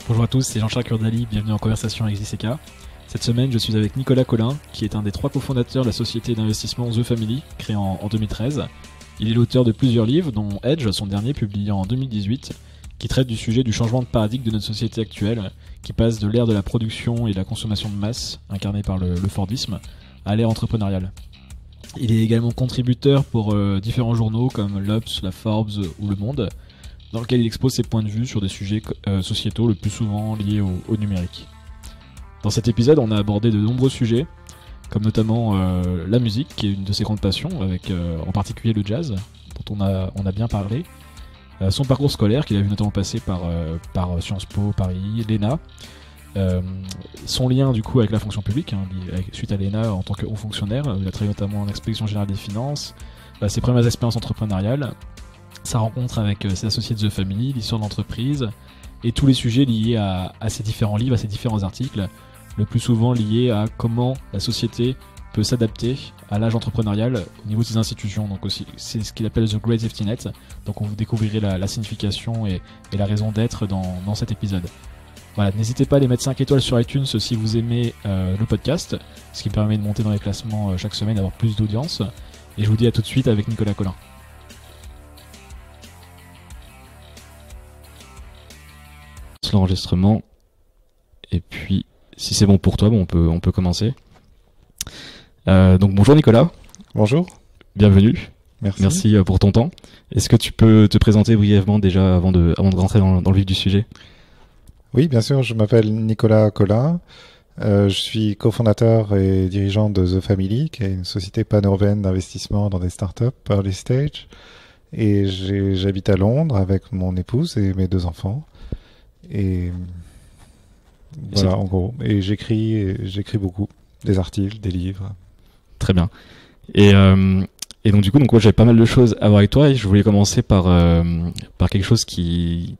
Bonjour à tous, c'est Jean-Charles Kurdali, bienvenue en conversation avec JCK. Cette semaine, je suis avec Nicolas Collin, qui est un des 3 cofondateurs de la société d'investissement The Family, créée en 2013. Il est l'auteur de plusieurs livres, dont Edge, son dernier, publié en 2018, qui traite du sujet du changement de paradigme de notre société actuelle, qui passe de l'ère de la production et de la consommation de masse, incarnée par le Fordisme, à l'ère entrepreneuriale. Il est également contributeur pour différents journaux comme l'Obs, la Forbes ou Le Monde, dans lequel il expose ses points de vue sur des sujets sociétaux le plus souvent liés au numérique. Dans cet épisode, on a abordé de nombreux sujets, comme notamment la musique, qui est une de ses grandes passions, avec en particulier le jazz, dont on a bien parlé, son parcours scolaire, qu'il a vu notamment passer par Sciences Po, Paris, l'ENA, son lien du coup avec la fonction publique, suite à l'ENA en tant que haut fonctionnaire, il a travaillé notamment en Inspection Générale des Finances, ses premières expériences entrepreneuriales, sa rencontre avec ses associés de The Family, l'histoire de l'entreprise, et tous les sujets liés à ces différents livres, à ces différents articles, le plus souvent liés à comment la société peut s'adapter à l'âge entrepreneurial au niveau de ses institutions. Donc aussi, c'est ce qu'il appelle The Great Safety Net. Donc vous découvrirez la signification et la raison d'être dans cet épisode. Voilà, n'hésitez pas à les mettre 5 étoiles sur iTunes si vous aimez le podcast, ce qui me permet de monter dans les classements chaque semaine, d'avoir plus d'audience. Et je vous dis à tout de suite avec Nicolas Collin. L'enregistrement, et puis si c'est bon pour toi, on peut commencer. Donc bonjour Nicolas. Bonjour. Bienvenue. Merci pour ton temps. Est-ce que tu peux te présenter brièvement déjà avant de rentrer dans le vif du sujet? Oui, bien sûr, je m'appelle Nicolas Collin. Je suis cofondateur et dirigeant de The Family, qui est une société pan-européenne d'investissement dans des startups early stage. Et j'habite à Londres avec mon épouse et mes 2 enfants. Et voilà, en gros. Et j'écris beaucoup, des articles, des livres. Très bien. Et donc du coup, moi j'avais pas mal de choses à voir avec toi et je voulais commencer par quelque chose qui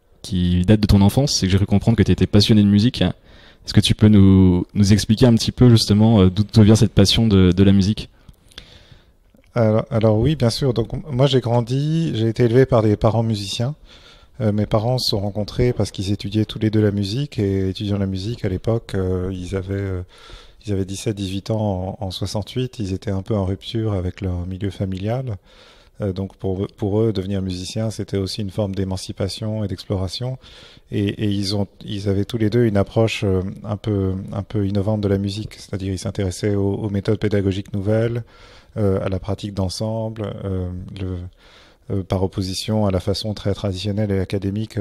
date de ton enfance. C'est que j'ai cru comprendre que tu étais passionné de musique. Est-ce que tu peux nous expliquer un petit peu justement d'où te vient cette passion de la musique? Alors oui, bien sûr. Donc moi j'ai été élevé par des parents musiciens. Mes parents se sont rencontrés parce qu'ils étudiaient tous les deux la musique, et étudiant la musique à l'époque, ils avaient 17-18 ans en 68, ils étaient un peu en rupture avec leur milieu familial. Donc pour eux, devenir musicien, c'était aussi une forme d'émancipation et d'exploration. Et ils avaient tous les deux une approche un peu innovante de la musique, c'est-à-dire ils s'intéressaient aux méthodes pédagogiques nouvelles, à la pratique d'ensemble, par opposition à la façon très traditionnelle et académique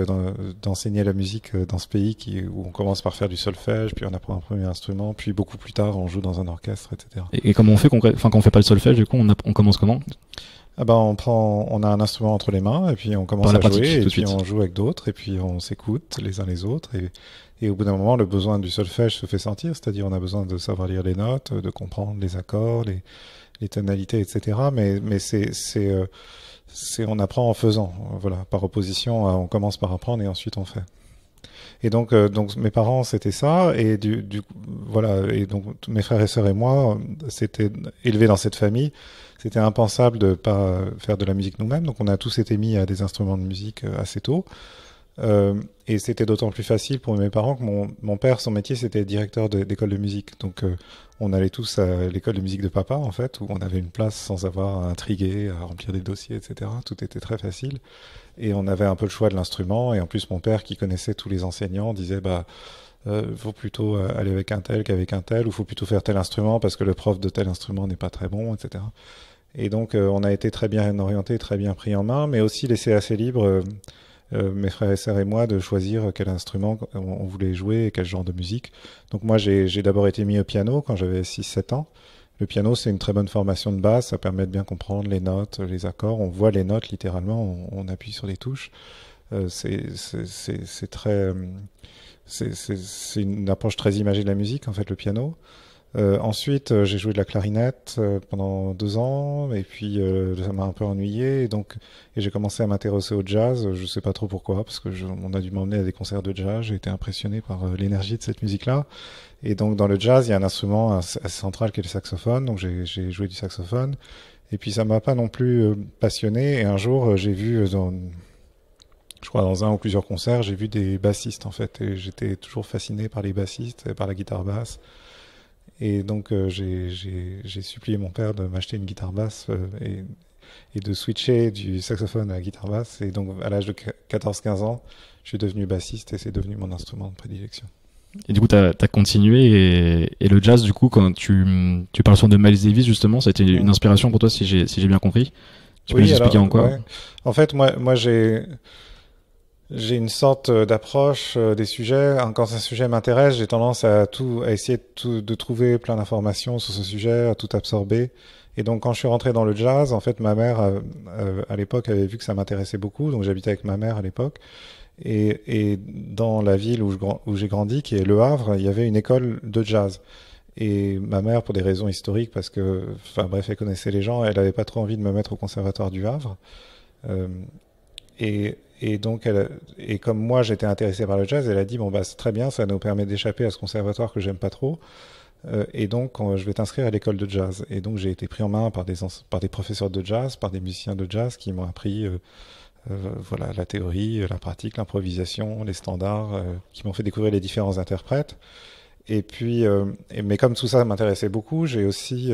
d'enseigner la musique dans ce pays où on commence par faire du solfège, puis on apprend un premier instrument, puis beaucoup plus tard on joue dans un orchestre, etc. Et comment on fait quand on fait pas le solfège, du coup on commence comment? On a un instrument entre les mains, et puis on commence à jouer, et puis on joue avec d'autres, et puis on s'écoute les uns les autres, et au bout d'un moment, le besoin du solfège se fait sentir, c'est-à-dire on a besoin de savoir lire les notes, de comprendre les accords, les tonalités, etc. Mais on apprend en faisant, voilà. Par opposition, on commence par apprendre et ensuite on fait. Et donc mes parents c'était ça, et voilà. Et donc mes frères et sœurs et moi, c'était élevés dans cette famille. C'était impensable de pas faire de la musique nous-mêmes. Donc on a tous été mis à des instruments de musique assez tôt. Et c'était d'autant plus facile pour mes parents que mon père, son métier, c'était directeur d'école de musique. Donc on allait tous à l'école de musique de papa, en fait, où on avait une place sans avoir à intriguer, à remplir des dossiers, etc. Tout était très facile. Et on avait un peu le choix de l'instrument. Et en plus, mon père, qui connaissait tous les enseignants, disait faut plutôt aller avec un tel qu'avec un tel, ou faut plutôt faire tel instrument parce que le prof de tel instrument n'est pas très bon, etc. Et donc on a été très bien orientés, très bien pris en main, mais aussi laissé assez libre, mes frères et sœurs et moi, de choisir quel instrument on voulait jouer et quel genre de musique. Donc moi j'ai d'abord été mis au piano quand j'avais 6-7 ans. Le piano, c'est une très bonne formation de base, ça permet de bien comprendre les notes, les accords, on voit les notes littéralement, on appuie sur les touches. C'est une approche très imagée de la musique, en fait, le piano. Ensuite, j'ai joué de la clarinette pendant 2 ans, et puis ça m'a un peu ennuyé, et j'ai commencé à m'intéresser au jazz. Je sais pas trop pourquoi, parce que on a dû m'emmener à des concerts de jazz. J'ai été impressionné par l'énergie de cette musique-là. Et donc dans le jazz, il y a un instrument assez central qui est le saxophone. Donc j'ai joué du saxophone. Et puis ça m'a pas non plus passionné. Et un jour, j'ai vu je crois dans un ou plusieurs concerts, j'ai vu des bassistes en fait, et j'étais toujours fasciné par les bassistes et par la guitare basse. Et donc j'ai supplié mon père de m'acheter une guitare basse et de switcher du saxophone à la guitare basse. Et donc à l'âge de 14-15 ans, je suis devenu bassiste et c'est devenu mon instrument de prédilection. Et du coup, t'as continué et le jazz, du coup, quand tu parles souvent de Miles Davis, justement, ça a été une inspiration pour toi, si j'ai bien compris. Tu peux nous expliquer en quoi? Ouais. En fait, moi j'ai une sorte d'approche des sujets. Quand un sujet m'intéresse, j'ai tendance à essayer de trouver plein d'informations sur ce sujet, à tout absorber. Et donc, quand je suis rentré dans le jazz, en fait, ma mère, à l'époque, avait vu que ça m'intéressait beaucoup. Donc, j'habitais avec ma mère à l'époque. Et dans la ville où j'ai grandi, qui est Le Havre, il y avait une école de jazz. Et ma mère, pour des raisons historiques, parce que, enfin bref, elle connaissait les gens, elle avait pas trop envie de me mettre au conservatoire du Havre. Et donc, et comme moi, j'étais intéressé par le jazz, elle a dit, bon, bah, c'est très bien, ça nous permet d'échapper à ce conservatoire que j'aime pas trop. Et donc, je vais t'inscrire à l'école de jazz. Et donc, j'ai été pris en main par des professeurs de jazz, par des musiciens de jazz qui m'ont appris, voilà, la théorie, la pratique, l'improvisation, les standards, qui m'ont fait découvrir les différents interprètes. Et puis, mais comme tout ça m'intéressait beaucoup, j'ai aussi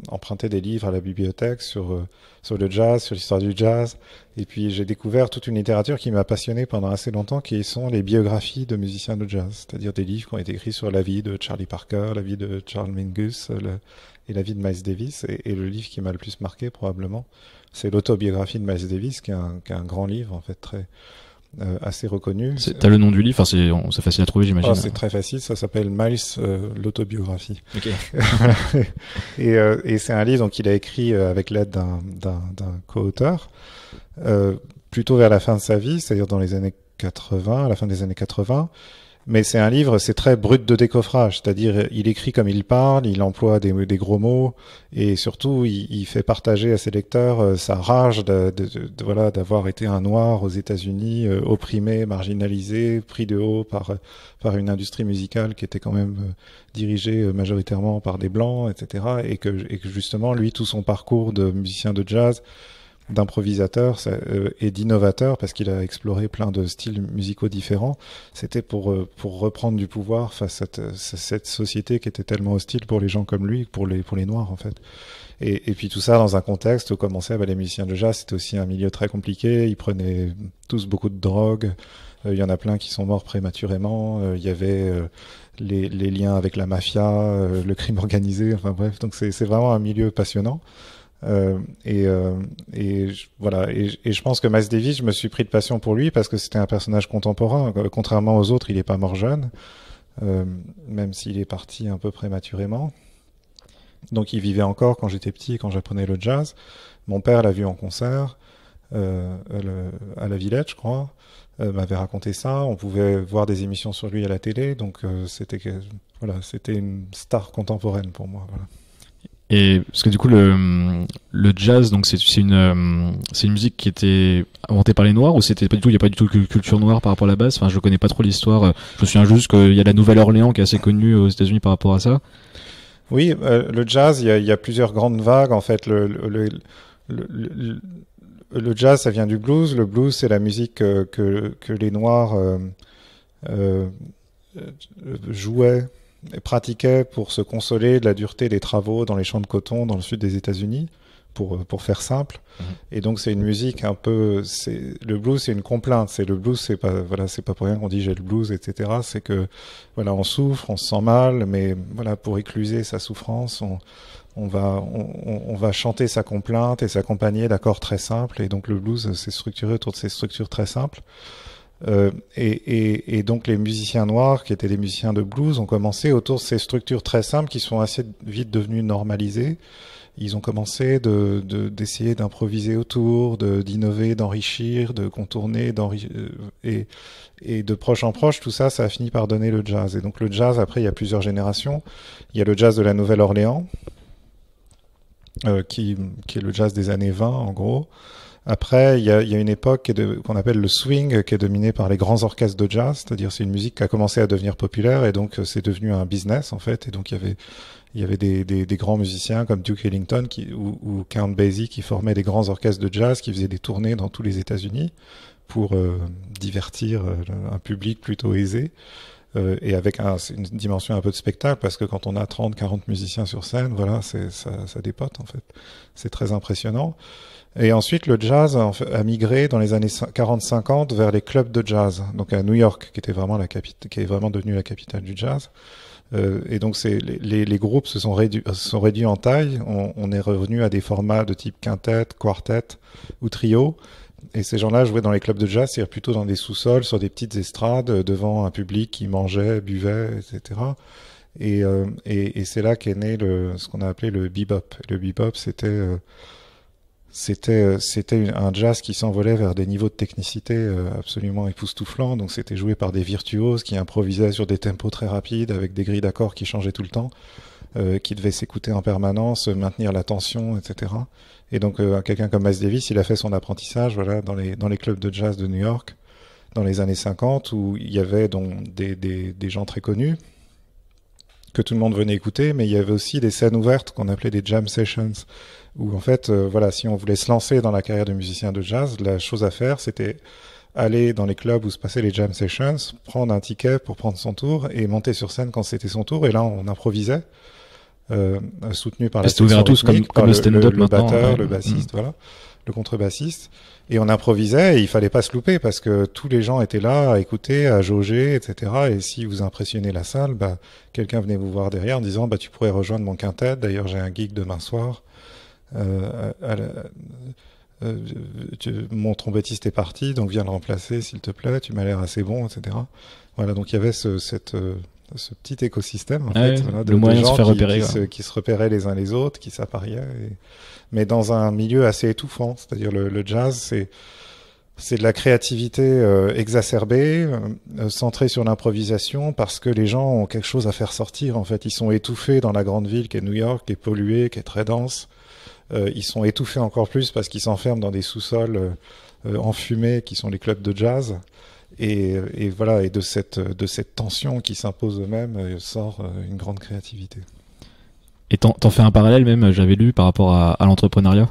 emprunté des livres à la bibliothèque sur le jazz, sur l'histoire du jazz. Et puis, j'ai découvert toute une littérature qui m'a passionné pendant assez longtemps, qui sont les biographies de musiciens de jazz, c'est-à-dire des livres qui ont été écrits sur la vie de Charlie Parker, la vie de Charles Mingus et la vie de Miles Davis. Et le livre qui m'a le plus marqué, probablement, c'est l'autobiographie de Miles Davis, qui est un grand livre, en fait, assez reconnu. T'as le nom du livre, enfin, c'est facile à trouver, j'imagine. C'est très facile, ça s'appelle Miles, l'autobiographie. Ok. Et c'est un livre donc il a écrit avec l'aide d'un co-auteur, plutôt vers la fin de sa vie, c'est-à-dire dans les années 80, à la fin des années 80. Mais c'est un livre, c'est très brut de décoffrage, c'est-à-dire il écrit comme il parle, il emploie des gros mots, et surtout il fait partager à ses lecteurs sa rage voilà, d'avoir été un noir aux États-Unis, opprimé, marginalisé, pris de haut par une industrie musicale qui était quand même dirigée majoritairement par des blancs, etc. Et que justement lui, tout son parcours de musicien de jazz, d'improvisateur et d'innovateur, parce qu'il a exploré plein de styles musicaux différents, c'était pour reprendre du pouvoir face à cette société qui était tellement hostile pour les gens comme lui, pour les noirs en fait. Et puis tout ça dans un contexte où commençait, les musiciens de jazz, c'était aussi un milieu très compliqué, ils prenaient tous beaucoup de drogue, il y en a plein qui sont morts prématurément, il y avait les liens avec la mafia, le crime organisé, enfin bref, donc c'est vraiment un milieu passionnant. Voilà, et je pense que Miles Davis, je me suis pris de passion pour lui parce que c'était un personnage contemporain. Contrairement aux autres, il est pas mort jeune, même s'il est parti un peu prématurément. Donc il vivait encore quand j'étais petit, quand j'apprenais le jazz. Mon père l'a vu en concert à la Villette, je crois. M'avait raconté ça. On pouvait voir des émissions sur lui à la télé, donc c'était une star contemporaine pour moi. Voilà. Et parce que du coup le jazz, donc c'est une musique qui était inventée par les Noirs, ou c'était pas du tout, il y a pas du tout de culture noire par rapport à la base. Enfin, je connais pas trop l'histoire. Je me souviens juste qu'il y a la Nouvelle-Orléans qui est assez connue aux États-Unis par rapport à ça. Oui, le jazz, il y a plusieurs grandes vagues en fait. Le jazz, ça vient du blues. Le blues, c'est la musique que les Noirs jouaient et pratiquaient pour se consoler de la dureté des travaux dans les champs de coton dans le sud des États-Unis, pour faire simple. Et donc c'est une musique un peu, le blues, c'est une complainte. Le blues, c'est pas pour rien qu'on dit j'ai le blues, etc. C'est que voilà, on souffre, on se sent mal, mais voilà, pour écluser sa souffrance, on va chanter sa complainte et s'accompagner d'accords très simples. Et donc le blues, c'est structuré autour de ces structures très simples. Et donc les musiciens noirs, qui étaient des musiciens de blues, ont commencé autour de ces structures très simples qui sont assez vite devenues normalisées. Ils ont commencé d'essayer d'improviser autour, d'innover, d'enrichir, de contourner, et de proche en proche, tout ça, ça a fini par donner le jazz. Et donc le jazz, après, il y a plusieurs générations. Il y a le jazz de la Nouvelle-Orléans, qui est le jazz des années 20, en gros. Après, il y a une époque qu'on appelle le swing, qui est dominée par les grands orchestres de jazz, c'est-à-dire c'est une musique qui a commencé à devenir populaire et donc c'est devenu un business en fait. Et donc il y avait des grands musiciens comme Duke Ellington ou Count Basie qui formaient des grands orchestres de jazz, qui faisaient des tournées dans tous les États-Unis pour divertir un public plutôt aisé. Et avec une dimension un peu de spectacle, parce que quand on a 30, 40 musiciens sur scène, voilà, ça dépote en fait. C'est très impressionnant. Et ensuite, le jazz a migré dans les années 40-50 vers les clubs de jazz, donc à New York, qui était vraiment qui est vraiment devenue la capitale du jazz. Et donc, les groupes se sont réduits en taille. On est revenu à des formats de type quintet, quartet ou trio. Et ces gens-là jouaient dans les clubs de jazz, c'est-à-dire plutôt dans des sous-sols, sur des petites estrades, devant un public qui mangeait, buvait, etc. Et c'est là qu'est né ce qu'on a appelé le bebop. Le bebop, c'était un jazz qui s'envolait vers des niveaux de technicité absolument époustouflants. Donc c'était joué par des virtuoses qui improvisaient sur des tempos très rapides, avec des grilles d'accords qui changeaient tout le temps, qui devaient s'écouter en permanence, maintenir la tension, etc. Et donc quelqu'un comme Miles Davis, il a fait son apprentissage voilà, dans les clubs de jazz de New York dans les années 50, où il y avait donc des gens très connus que tout le monde venait écouter, mais il y avait aussi des scènes ouvertes qu'on appelait des jam sessions, où en fait, voilà, si on voulait se lancer dans la carrière de musicien de jazz, la chose à faire, c'était aller dans les clubs où se passaient les jam sessions, prendre un ticket pour prendre son tour et monter sur scène quand c'était son tour, et là on improvisait. Soutenu par la section ouvert à tous rythmique, comme le stand-up le maintenant, batteur, ouais. le bassiste, voilà, le contrebassiste, et on improvisait et il fallait pas se louper parce que tous les gens étaient là à écouter, à jauger, etc. Et si vous impressionnez la salle, bah quelqu'un venait vous voir derrière en disant bah tu pourrais rejoindre mon quintet. D'ailleurs j'ai un gig demain soir. Mon trompettiste est parti, donc viens le remplacer s'il te plaît. Tu m'as l'air assez bon, etc. Voilà, donc il y avait ce petit écosystème en fait, voilà, le moyen de se faire repérer, qui se repéraient les uns les autres, qui s'appariaient, mais dans un milieu assez étouffant. C'est-à-dire le jazz, c'est de la créativité exacerbée, centrée sur l'improvisation, parce que les gens ont quelque chose à faire sortir. En fait, ils sont étouffés dans la grande ville qui est New York, qui est polluée, qui est très dense. Ils sont étouffés encore plus parce qu'ils s'enferment dans des sous-sols enfumés qui sont les clubs de jazz. Et voilà, et de cette tension qui s'impose eux-mêmes sort une grande créativité. Et t'en fais un parallèle même, j'avais lu par rapport à l'entrepreneuriat.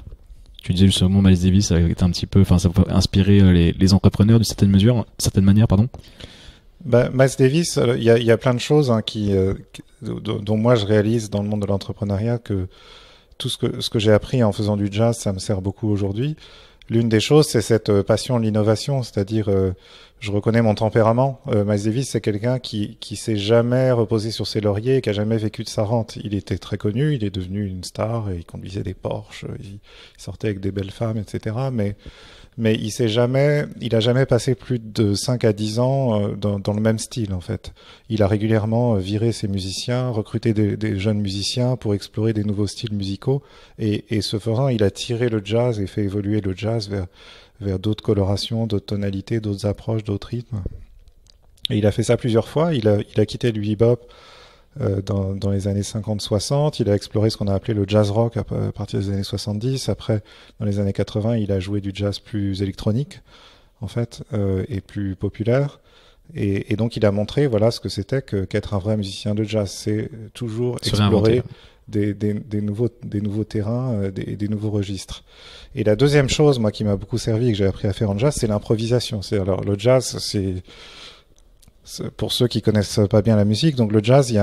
Tu disais justement Miles Davis était un petit peu, enfin ça peut inspirer les entrepreneurs d'une certaine manière, pardon. Bah, Miles Davis, il y a plein de choses hein, dont moi je réalise dans le monde de l'entrepreneuriat que tout ce que j'ai appris en faisant du jazz, ça me sert beaucoup aujourd'hui. L'une des choses, c'est cette passion de l'innovation, c'est-à-dire je reconnais mon tempérament. Miles Davis, c'est quelqu'un qui s'est jamais reposé sur ses lauriers, qui a jamais vécu de sa rente. Il était très connu, il est devenu une star, et il conduisait des Porsche, il sortait avec des belles femmes, etc. Mais il a jamais passé plus de 5 à 10 ans dans le même style, en fait. Il a régulièrement viré ses musiciens, recruté des jeunes musiciens pour explorer des nouveaux styles musicaux. Et ce faisant, il a tiré le jazz et fait évoluer le jazz vers d'autres colorations, d'autres tonalités, d'autres approches, d'autres rythmes. Et il a fait ça plusieurs fois. Il a quitté le bebop dans les années 50-60, il a exploré ce qu'on a appelé le jazz rock à partir des années 70. Après, dans les années 80, il a joué du jazz plus électronique, en fait, et plus populaire. Et donc, il a montré, voilà, ce que c'était qu'être un vrai musicien de jazz. C'est toujours explorer des nouveaux terrains, des nouveaux registres. Et la deuxième chose, moi, qui m'a beaucoup servi et que j'ai appris à faire en jazz, c'est l'improvisation. Alors, le jazz, c'est pour ceux qui connaissent pas bien la musique, donc le jazz, il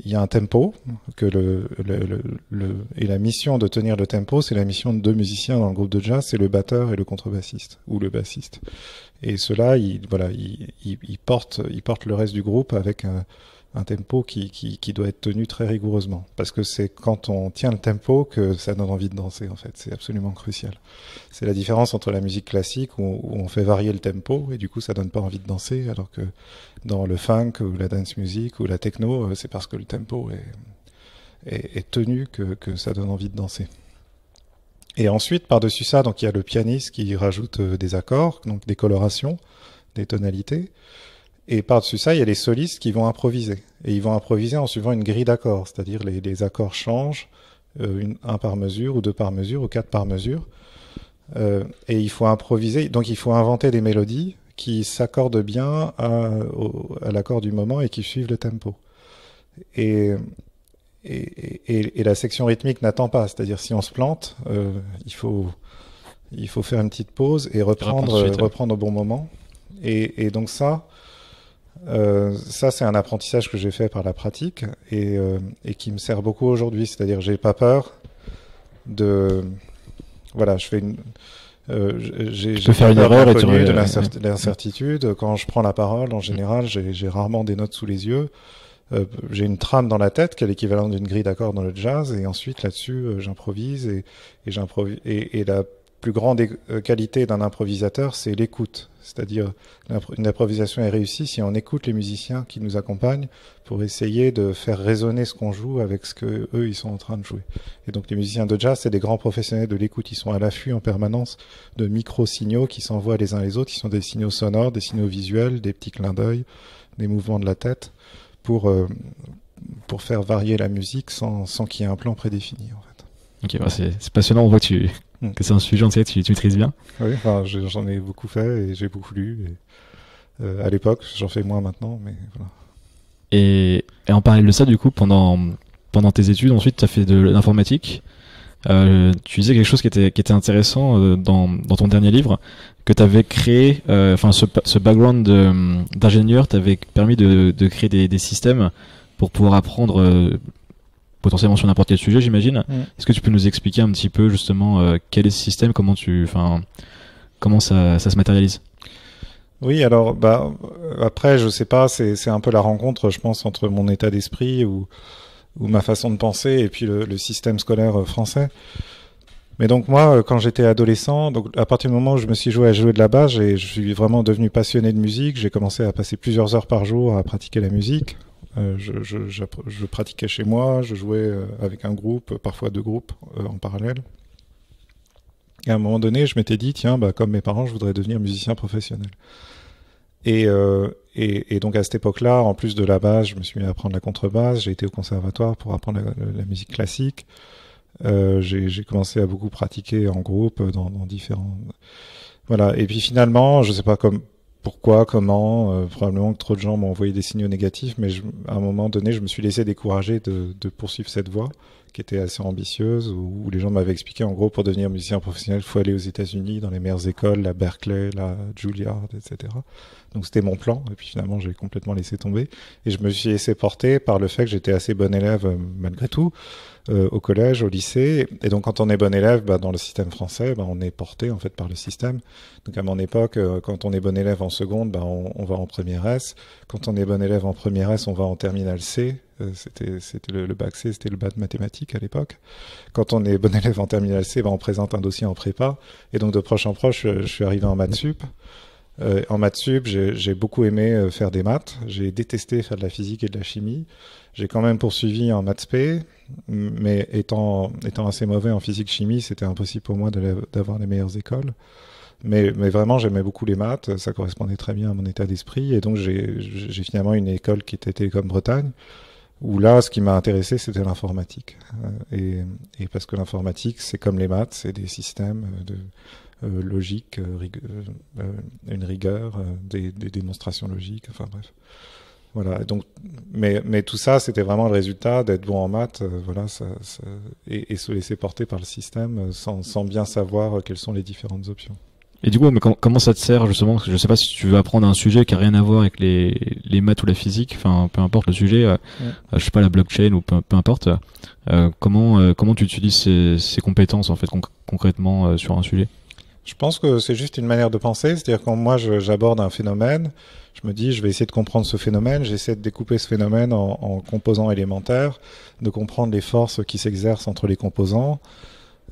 y a un tempo que et la mission de tenir le tempo, c'est la mission de 2 musiciens dans le groupe de jazz, c'est le batteur et le contrebassiste ou le bassiste. Et ceux-là, ils portent le reste du groupe avec un tempo qui doit être tenu très rigoureusement, parce que c'est quand on tient le tempo que ça donne envie de danser, en fait. C'est absolument crucial. C'est la différence entre la musique classique où on fait varier le tempo et du coup ça donne pas envie de danser, alors que dans le funk ou la dance music ou la techno, c'est parce que le tempo est tenu que ça donne envie de danser. Et ensuite, par-dessus ça, donc il y a le pianiste qui rajoute des accords, donc des colorations, des tonalités. Et par-dessus ça, il y a les solistes qui vont improviser. Et ils vont improviser en suivant une grille d'accords, c'est-à-dire les accords changent, un par mesure, ou 2 par mesure, ou 4 par mesure. Et il faut improviser, donc il faut inventer des mélodies qui s'accordent bien à l'accord du moment et qui suivent le tempo. Et, et la section rythmique n'attend pas, c'est-à-dire si on se plante, il faut faire une petite pause et reprendre au bon moment. Et donc ça c'est un apprentissage que j'ai fait par la pratique et qui me sert beaucoup aujourd'hui, c'est-à-dire j'ai pas peur de... Voilà, je fais une... j'ai faire une erreur et de l'incertitude. Quand je prends la parole, en général, j'ai rarement des notes sous les yeux. J'ai une trame dans la tête qui est l'équivalent d'une grille d'accords dans le jazz, et ensuite là-dessus, j'improvise et la plus grande qualité d'un improvisateur, c'est l'écoute. C'est-à-dire, une improvisation est réussie si on écoute les musiciens qui nous accompagnent pour essayer de faire résonner ce qu'on joue avec ce que eux ils sont en train de jouer. Et donc les musiciens de jazz, c'est des grands professionnels de l'écoute. Ils sont à l'affût en permanence de micro-signaux qui s'envoient les uns les autres. Ils sont des signaux sonores, des signaux visuels, des petits clins d'œil, des mouvements de la tête pour faire varier la musique sans qu'il y ait un plan prédéfini, en fait. Ok, bah c'est passionnant. On voit que c'est un sujet entier que tu maîtrises bien. Oui, enfin, j'en ai beaucoup fait et j'ai beaucoup lu. À l'époque, j'en fais moins maintenant, mais voilà. Et en parallèle de ça, du coup, pendant tes études, ensuite, tu as fait de l'informatique. Tu disais quelque chose qui était intéressant dans ton dernier livre, que tu avais créé, ce background d'ingénieur t'avait permis de créer des systèmes pour pouvoir apprendre potentiellement sur n'importe quel sujet, j'imagine. Est-ce que tu peux nous expliquer un petit peu justement quel est ce système, comment ça se matérialise? Oui, alors après, je sais pas, c'est un peu la rencontre, je pense, entre mon état d'esprit ou ma façon de penser et puis le système scolaire français. Mais donc moi, quand j'étais adolescent, donc à partir du moment où je me suis joué à jouer de la basse, je suis vraiment devenu passionné de musique. J'ai commencé à passer plusieurs heures par jour à pratiquer la musique. Je pratiquais chez moi, je jouais avec un groupe, parfois deux groupes en parallèle. Et à un moment donné, je m'étais dit, tiens, comme mes parents, je voudrais devenir musicien professionnel. Et donc à cette époque-là, en plus de la basse, je me suis mis à apprendre la contrebasse. J'ai été au conservatoire pour apprendre la musique classique. J'ai commencé à beaucoup pratiquer en groupe dans différents... Voilà. Et puis finalement, je sais pas pourquoi, comment, probablement que trop de gens m'ont envoyé des signaux négatifs, mais à un moment donné, je me suis laissé décourager de poursuivre cette voie qui était assez ambitieuse, où les gens m'avaient expliqué, en gros, pour devenir musicien professionnel, il faut aller aux États-Unis, dans les meilleures écoles, la Berkeley, la Juilliard, etc. Donc c'était mon plan, et puis finalement, j'ai complètement laissé tomber. Et je me suis laissé porter par le fait que j'étais assez bon élève, malgré tout, au collège, au lycée. Et donc, quand on est bon élève, dans le système français, on est porté, en fait, par le système. Donc, à mon époque, quand on est bon élève en seconde, on va en première S. Quand on est bon élève en première S, on va en terminale C. C'était le bac C, c'était le bac de mathématiques à l'époque. Quand on est bon élève en terminale C, on présente un dossier en prépa. Et donc, de proche en proche, je suis arrivé en maths sup. En maths sup, j'ai beaucoup aimé faire des maths. J'ai détesté faire de la physique et de la chimie. J'ai quand même poursuivi en maths P, mais étant assez mauvais en physique-chimie, c'était impossible pour moi d'avoir les meilleures écoles. Mais vraiment, j'aimais beaucoup les maths, ça correspondait très bien à mon état d'esprit, et donc j'ai finalement une école qui était Télécom Bretagne, où là, ce qui m'a intéressé, c'était l'informatique. Et parce que l'informatique, c'est comme les maths, c'est des systèmes de logique, une rigueur, des démonstrations logiques, enfin bref. Voilà. Donc, mais tout ça, c'était vraiment le résultat d'être bon en maths, voilà, et se laisser porter par le système sans bien savoir quelles sont les différentes options. Et du coup, mais comment ça te sert justement? Parce que je sais pas si tu veux apprendre un sujet qui a rien à voir avec les maths ou la physique, enfin peu importe le sujet, je sais pas, la blockchain ou peu importe. Comment tu utilises ces compétences en fait concrètement sur un sujet? Je pense que c'est juste une manière de penser, c'est-à-dire quand moi j'aborde un phénomène, je me dis je vais essayer de comprendre ce phénomène, j'essaie de découper ce phénomène en composants élémentaires, de comprendre les forces qui s'exercent entre les composants,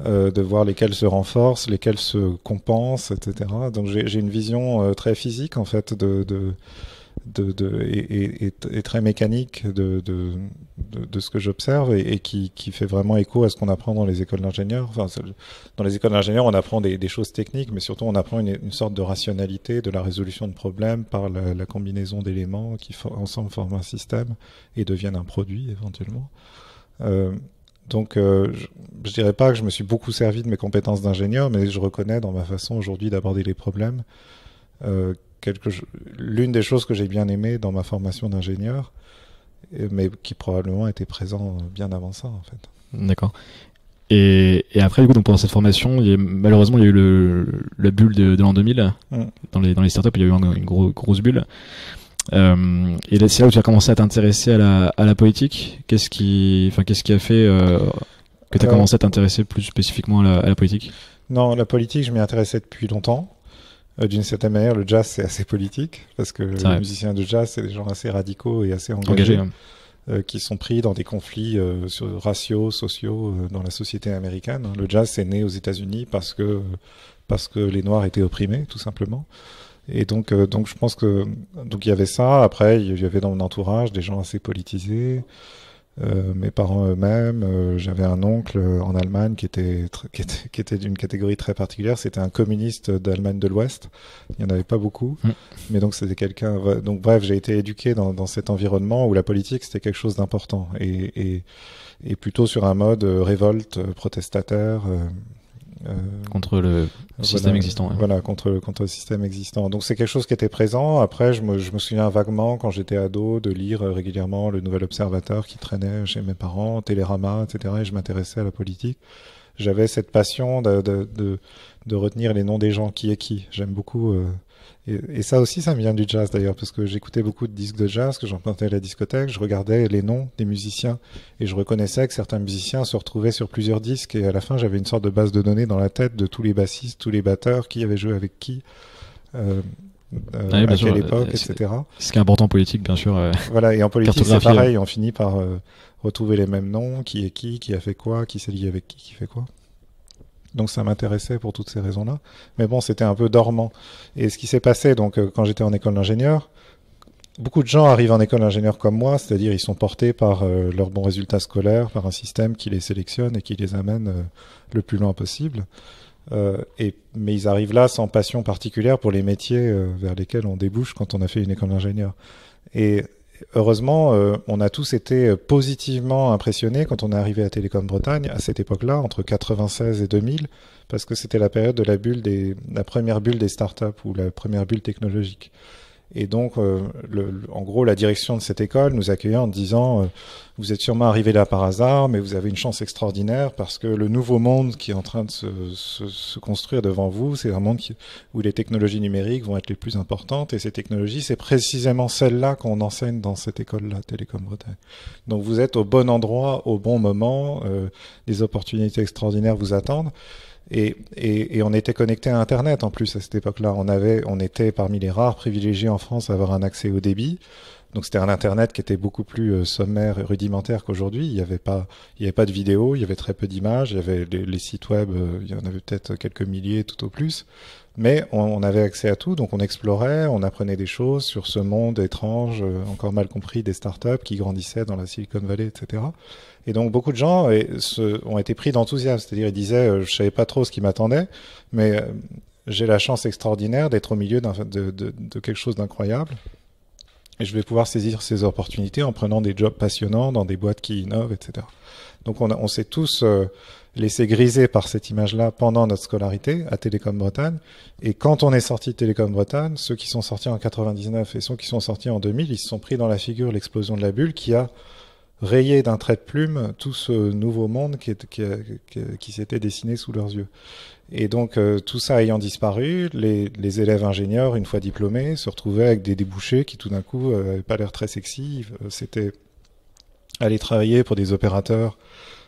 de voir lesquels se renforcent, lesquels se compensent, etc. Donc j'ai une vision très physique en fait et très mécanique de ce que j'observe et qui fait vraiment écho à ce qu'on apprend dans les écoles d'ingénieurs. Enfin, dans les écoles d'ingénieurs, on apprend des choses techniques, mais surtout on apprend une sorte de rationalité de la résolution de problèmes par la combinaison d'éléments qui ensemble forment un système et deviennent un produit éventuellement. Donc, je dirais pas que je me suis beaucoup servi de mes compétences d'ingénieur, mais je reconnais dans ma façon aujourd'hui d'aborder les problèmes l'une des choses que j'ai bien aimées dans ma formation d'ingénieur, mais qui probablement était présent bien avant ça, en fait. D'accord. Et après, du coup, donc pendant cette formation, malheureusement, il y a eu la bulle de l'an 2000. Dans les startups, il y a eu une grosse bulle. Et là, c'est là où tu as commencé à t'intéresser à la politique. Qu'est-ce qui a fait que tu as commencé à t'intéresser plus spécifiquement à la politique? Non, la politique, je m'y intéressais depuis longtemps. D'une certaine manière, le jazz, c'est assez politique, parce que les musiciens de jazz, c'est des gens assez radicaux et assez engagés. Qui sont pris dans des conflits raciaux, sociaux dans la société américaine. Le jazz est né aux États-Unis parce que les Noirs étaient opprimés, tout simplement. Et donc je pense que il y avait ça. Après, il y avait dans mon entourage des gens assez politisés. Mes parents eux-mêmes. J'avais un oncle en Allemagne qui était d'une catégorie très particulière. C'était un communiste d'Allemagne de l'Ouest. Il n'y en avait pas beaucoup, mais donc c'était quelqu'un. Donc bref, j'ai été éduqué dans cet environnement où la politique c'était quelque chose d'important et plutôt sur un mode révolte protestataire. Contre le système existant. Ouais. Voilà, contre le système existant. Donc c'est quelque chose qui était présent. Après, je me souviens vaguement, quand j'étais ado, de lire régulièrement le Nouvel Observateur qui traînait chez mes parents, Télérama, etc. Et je m'intéressais à la politique. J'avais cette passion de retenir les noms des gens, qui est qui. J'aime beaucoup... Et ça aussi, ça me vient du jazz d'ailleurs, parce que j'écoutais beaucoup de disques de jazz, que j'empruntais à la discothèque, je regardais les noms des musiciens, et je reconnaissais que certains musiciens se retrouvaient sur plusieurs disques, et à la fin, j'avais une sorte de base de données dans la tête de tous les bassistes, tous les batteurs, qui avait joué avec qui, à quelle époque, etc. Ce qui est important en politique, bien sûr. Voilà, et en politique, c'est pareil, on finit par retrouver les mêmes noms, qui est qui a fait quoi, qui s'est lié avec qui fait quoi. Donc ça m'intéressait pour toutes ces raisons-là. Mais bon, c'était un peu dormant. Et ce qui s'est passé, donc quand j'étais en école d'ingénieur, beaucoup de gens arrivent en école d'ingénieur comme moi, c'est-à-dire ils sont portés par leurs bons résultats scolaires, par un système qui les sélectionne et qui les amène le plus loin possible. Mais ils arrivent là sans passion particulière pour les métiers vers lesquels on débouche quand on a fait une école d'ingénieur. Et heureusement, on a tous été positivement impressionnés quand on est arrivé à Télécom Bretagne à cette époque-là, entre 96 et 2000, parce que c'était la période de la première bulle des startups ou la première bulle technologique. Et donc, en gros, la direction de cette école nous accueillait en disant vous êtes sûrement arrivé là par hasard, mais vous avez une chance extraordinaire parce que le nouveau monde qui est en train de se construire devant vous, c'est un monde où les technologies numériques vont être les plus importantes. Et ces technologies, c'est précisément celles-là qu'on enseigne dans cette école-là, Télécom Bretagne. Donc, vous êtes au bon endroit, au bon moment. Des opportunités extraordinaires vous attendent. Et on était connecté à Internet en plus à cette époque-là. On était parmi les rares privilégiés en France à avoir un accès au débit. Donc c'était un Internet qui était beaucoup plus sommaire et rudimentaire qu'aujourd'hui. Il y avait pas de vidéos, il y avait très peu d'images, il y avait les sites web, il y en avait peut-être quelques milliers tout au plus. Mais on avait accès à tout, donc on explorait, on apprenait des choses sur ce monde étrange, encore mal compris des startups qui grandissaient dans la Silicon Valley, etc. Et donc beaucoup de gens ont été pris d'enthousiasme, c'est-à-dire ils disaient je savais pas trop ce qui m'attendait, mais j'ai la chance extraordinaire d'être au milieu de quelque chose d'incroyable. Et je vais pouvoir saisir ces opportunités en prenant des jobs passionnants dans des boîtes qui innovent, etc. Donc on s'est tous laissé griser par cette image-là pendant notre scolarité à Télécom Bretagne. Et quand on est sorti de Télécom Bretagne, ceux qui sont sortis en 99 et ceux qui sont sortis en 2000, ils se sont pris dans la figure l'explosion de la bulle qui a rayé d'un trait de plume tout ce nouveau monde qui s'était dessiné sous leurs yeux. Et donc tout ça ayant disparu, les élèves ingénieurs, une fois diplômés, se retrouvaient avec des débouchés qui tout d'un coup n'avaient pas l'air très sexy. C'était aller travailler pour des opérateurs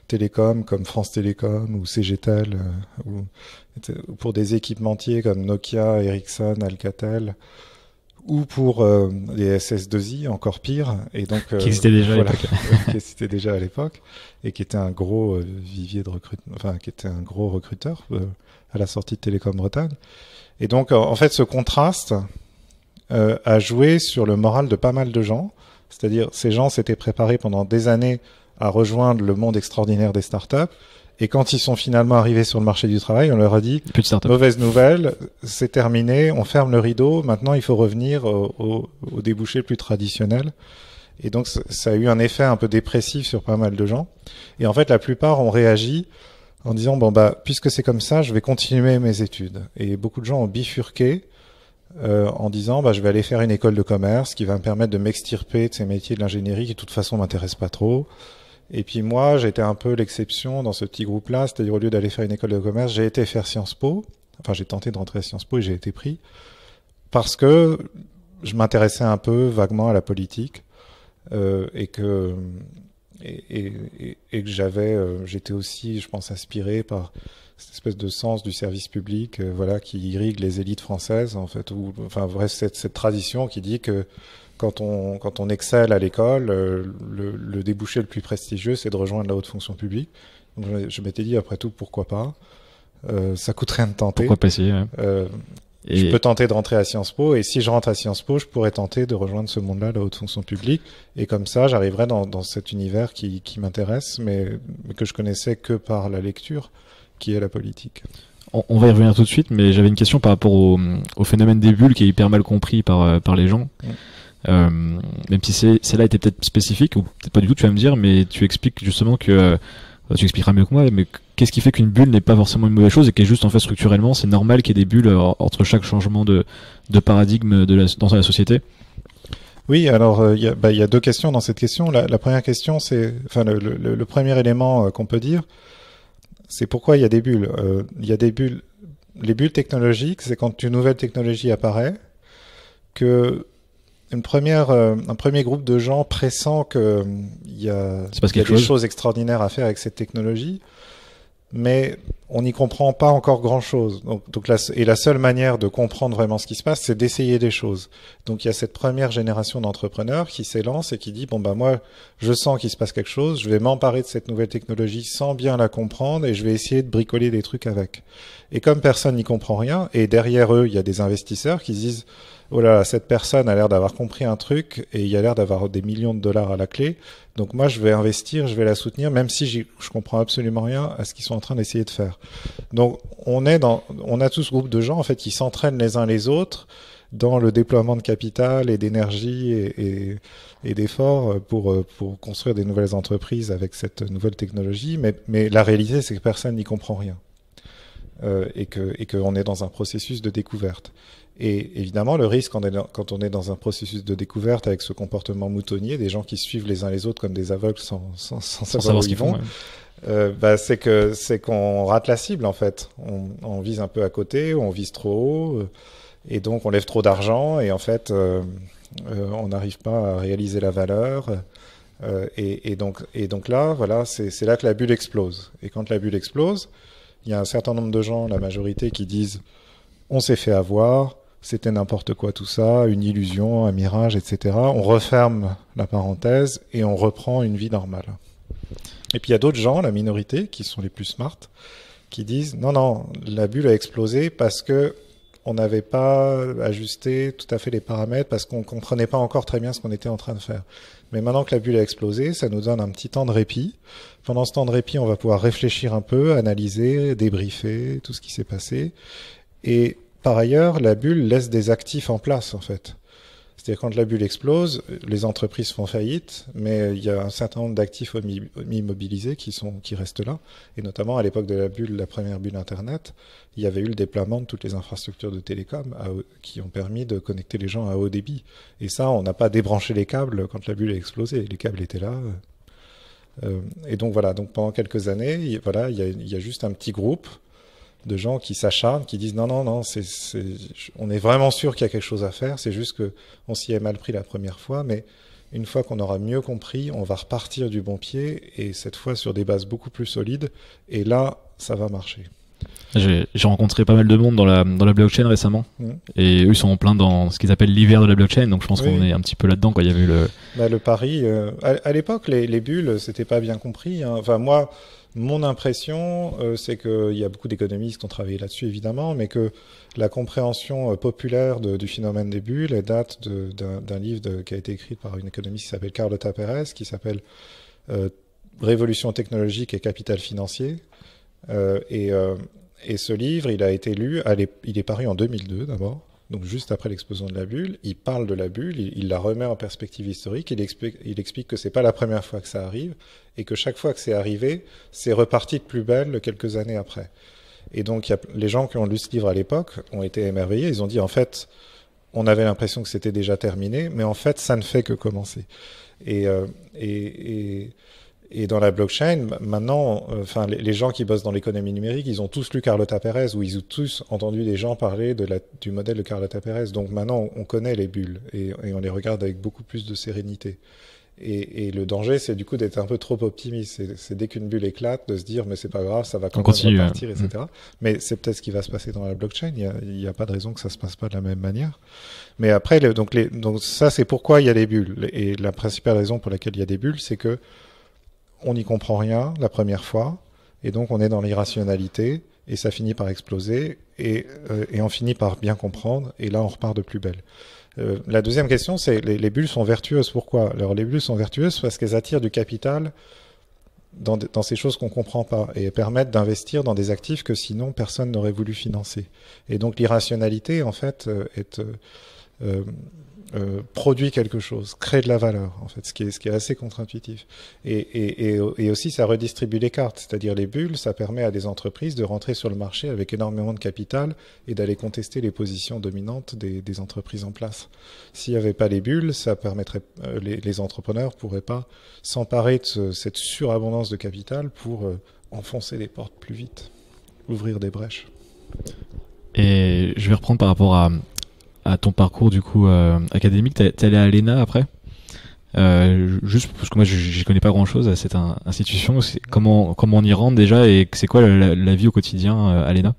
télécoms comme France Télécom ou CGTEL, ou pour des équipementiers comme Nokia, Ericsson, Alcatel, ou pour les SS2I, encore pire, et donc qui existait déjà à l'époque, qui existait déjà à l'époque, et qui était un gros vivier de recrutement, enfin qui était un gros recruteur à la sortie de Télécom Bretagne. Et donc en fait, ce contraste a joué sur le moral de pas mal de gens. C'est-à-dire, ces gens s'étaient préparés pendant des années à rejoindre le monde extraordinaire des startups. Et quand ils sont finalement arrivés sur le marché du travail, on leur a dit « Mauvaise nouvelle, c'est terminé, on ferme le rideau, maintenant il faut revenir aux débouchés plus traditionnels. » Et donc ça a eu un effet un peu dépressif sur pas mal de gens. Et en fait, la plupart ont réagi en disant bon bah puisque c'est comme ça, je vais continuer mes études. Et beaucoup de gens ont bifurqué en disant bah je vais aller faire une école de commerce qui va me permettre de m'extirper de ces métiers de l'ingénierie qui de toute façon m'intéressent pas trop. Et puis moi, j'étais un peu l'exception dans ce petit groupe-là, c'est-à-dire au lieu d'aller faire une école de commerce, j'ai été faire Sciences Po. Enfin, j'ai tenté de rentrer à Sciences Po et j'ai été pris parce que je m'intéressais un peu vaguement à la politique et que j'étais aussi, je pense, inspiré par cette espèce de sens du service public, voilà, qui irrigue les élites françaises, en fait, ou enfin bref, cette tradition qui dit que quand on excelle à l'école, le débouché le plus prestigieux, c'est de rejoindre la haute fonction publique. Donc je m'étais dit, après tout, pourquoi pas, ça coûte rien de tenter. Pourquoi pas essayer, ouais. Je peux tenter de rentrer à Sciences Po, et si je rentre à Sciences Po, je pourrais tenter de rejoindre ce monde-là, la haute fonction publique, et comme ça, j'arriverai dans cet univers qui m'intéresse, mais que je connaissais que par la lecture, qui est la politique. On va y revenir tout de suite, mais j'avais une question par rapport au phénomène des bulles qui est hyper mal compris par les gens. Même si celle-là était peut-être spécifique, ou peut-être pas du tout, tu vas me dire, mais tu expliques justement que tu expliqueras mieux que moi, mais qu'est-ce qui fait qu'une bulle n'est pas forcément une mauvaise chose et qu'est juste en fait structurellement c'est normal qu'il y ait des bulles entre chaque changement de paradigme dans la société? Oui, alors il y a deux questions dans cette question. La première question, c'est, enfin le premier élément qu'on peut dire, c'est pourquoi il y a des bulles. Il y a des bulles. Les bulles technologiques, c'est quand une nouvelle technologie apparaît, que un premier groupe de gens pressent qu'il y a des choses extraordinaires à faire avec cette technologie, mais on n'y comprend pas encore grand-chose. Donc la seule manière de comprendre vraiment ce qui se passe, c'est d'essayer des choses. Donc il y a cette première génération d'entrepreneurs qui s'élance et qui dit bon bah moi je sens qu'il se passe quelque chose, je vais m'emparer de cette nouvelle technologie sans bien la comprendre et je vais essayer de bricoler des trucs avec. Et comme personne n'y comprend rien, et derrière eux il y a des investisseurs qui se disent oh là là, cette personne a l'air d'avoir compris un truc et il y a l'air d'avoir des millions de dollars à la clé. Donc moi, je vais investir, je vais la soutenir, même si je comprends absolument rien à ce qu'ils sont en train d'essayer de faire. Donc on a tout ce groupe de gens en fait qui s'entraînent les uns les autres dans le déploiement de capital et d'énergie et d'efforts pour construire des nouvelles entreprises avec cette nouvelle technologie. Mais la réalité, c'est que personne n'y comprend rien et qu'on est dans un processus de découverte. Et évidemment, le risque quand on est dans un processus de découverte avec ce comportement moutonnier, des gens qui suivent les uns les autres comme des aveugles sans savoir où ils vont, c'est qu'on rate la cible en fait. On vise un peu à côté, on vise trop haut, et donc on lève trop d'argent, et en fait, on n'arrive pas à réaliser la valeur. Et donc là, voilà, c'est là que la bulle explose. Et quand la bulle explose, il y a un certain nombre de gens, la majorité, qui disent on s'est fait avoir, c'était n'importe quoi tout ça, une illusion, un mirage, etc. On referme la parenthèse et on reprend une vie normale. Et puis il y a d'autres gens, la minorité, qui sont les plus smart, qui disent non, la bulle a explosé parce que on n'avait pas ajusté tout à fait les paramètres, parce qu'on comprenait pas encore très bien ce qu'on était en train de faire. Mais maintenant que la bulle a explosé, ça nous donne un petit temps de répit. Pendant ce temps de répit, on va pouvoir réfléchir un peu, analyser, débriefer tout ce qui s'est passé. Et par ailleurs, la bulle laisse des actifs en place, en fait. C'est-à-dire quand la bulle explose, les entreprises font faillite, mais il y a un certain nombre d'actifs immobilisés qui restent là. Et notamment à l'époque de la première bulle Internet, il y avait eu le déploiement de toutes les infrastructures de télécom qui ont permis de connecter les gens à haut débit. Et ça, on n'a pas débranché les câbles quand la bulle a explosé. Les câbles étaient là. Et donc voilà. Donc pendant quelques années, il y a juste un petit groupe de gens qui s'acharnent, qui disent non, on est vraiment sûr qu'il y a quelque chose à faire, c'est juste que on s'y est mal pris la première fois, mais une fois qu'on aura mieux compris, on va repartir du bon pied, et cette fois sur des bases beaucoup plus solides, et là, ça va marcher. J'ai rencontré pas mal de monde dans la blockchain récemment, et eux ils sont en plein dans ce qu'ils appellent l'hiver de la blockchain, donc je pense qu'on est un petit peu là-dedans, quoi. Il y avait le pari, à l'époque, les bulles, c'était pas bien compris, hein. Enfin moi, mon impression, c'est qu'il y a beaucoup d'économistes qui ont travaillé là-dessus, évidemment, mais que la compréhension populaire du phénomène des bulles date d'un livre qui a été écrit par une économiste qui s'appelle Carlota Pérez, qui s'appelle Révolution technologique et capital financier. Et ce livre, il a été lu, il est paru en 2002 d'abord. donc juste après l'explosion de la bulle, il parle de la bulle, il la remet en perspective historique, il explique que c'est pas la première fois que ça arrive, et que chaque fois que c'est arrivé, c'est reparti de plus belle quelques années après. Et donc les gens qui ont lu ce livre à l'époque ont été émerveillés, ils ont dit en fait, on avait l'impression que c'était déjà terminé, mais en fait ça ne fait que commencer. Et dans la blockchain, maintenant, enfin, les gens qui bossent dans l'économie numérique, ils ont tous lu Carlota Pérez, ou ils ont tous entendu des gens parler du modèle de Carlota Pérez. Donc maintenant, on connaît les bulles et on les regarde avec beaucoup plus de sérénité. Et le danger, c'est du coup d'être un peu trop optimiste. C'est dès qu'une bulle éclate, de se dire mais c'est pas grave, ça va quand même repartir, etc. Mais c'est peut-être ce qui va se passer dans la blockchain. Il y a pas de raison que ça se passe pas de la même manière. Mais après, donc ça, c'est pourquoi il y a des bulles. Et la principale raison pour laquelle il y a des bulles, c'est que on n'y comprend rien la première fois, et donc on est dans l'irrationalité, et ça finit par exploser, et on finit par bien comprendre, et là on repart de plus belle. La deuxième question, c'est les bulles sont vertueuses. Pourquoi? Alors les bulles sont vertueuses parce qu'elles attirent du capital dans ces choses qu'on comprend pas, et permettent d'investir dans des actifs que sinon personne n'aurait voulu financer. Et donc l'irrationalité, en fait, produit quelque chose, crée de la valeur, en fait, ce qui est assez contre-intuitif. Et aussi, ça redistribue les cartes, c'est-à-dire les bulles, ça permet à des entreprises de rentrer sur le marché avec énormément de capital et d'aller contester les positions dominantes des entreprises en place. S'il n'y avait pas les bulles, ça permettrait, les entrepreneurs pourraient pas s'emparer de cette surabondance de capital pour enfoncer les portes plus vite, ouvrir des brèches. Et je vais reprendre par rapport à ton parcours du coup académique. T'es allé à l'ENA après, juste parce que moi je connais pas grand chose à cette institution. Comment on y rentre déjà, et c'est quoi la vie au quotidien à l'ENA?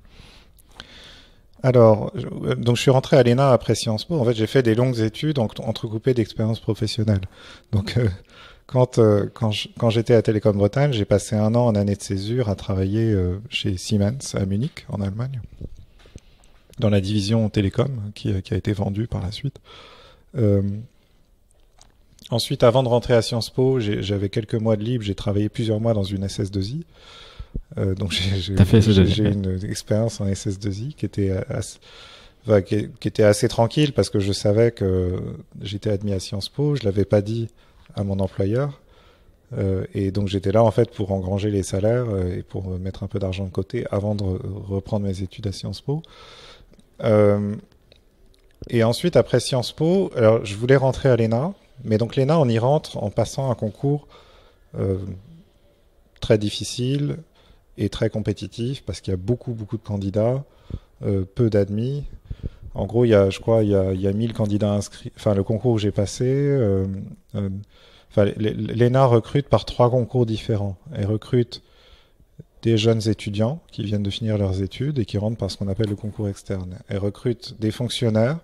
Alors, donc je suis rentré à l'ENA après Sciences Po. En fait, j'ai fait des longues études entrecoupées d'expériences professionnelles. Donc quand j'étais à Télécom Bretagne, j'ai passé 1 an en année de césure à travailler chez Siemens à Munich en Allemagne, dans la division télécom qui a été vendue par la suite. Ensuite, avant de rentrer à Sciences Po, j'avais quelques mois de libre. J'ai travaillé plusieurs mois dans une SS2I. Donc j'ai une expérience en SS2I qui était assez tranquille, parce que je savais que j'étais admis à Sciences Po. Je l'avais pas dit à mon employeur. Et donc j'étais là en fait pour engranger les salaires et pour mettre un peu d'argent de côté avant de reprendre mes études à Sciences Po. Et ensuite, après Sciences Po, alors je voulais rentrer à l'ENA, mais donc l'ENA, on y rentre en passant un concours très difficile et très compétitif, parce qu'il y a beaucoup de candidats, peu d'admis. En gros, il y a 1000 candidats inscrits. Enfin, le concours que j'ai passé, l'ENA recrute par 3 concours différents. Elle recrute des jeunes étudiants qui viennent de finir leurs études et qui rentrent par ce qu'on appelle le concours externe. Elle recrute des fonctionnaires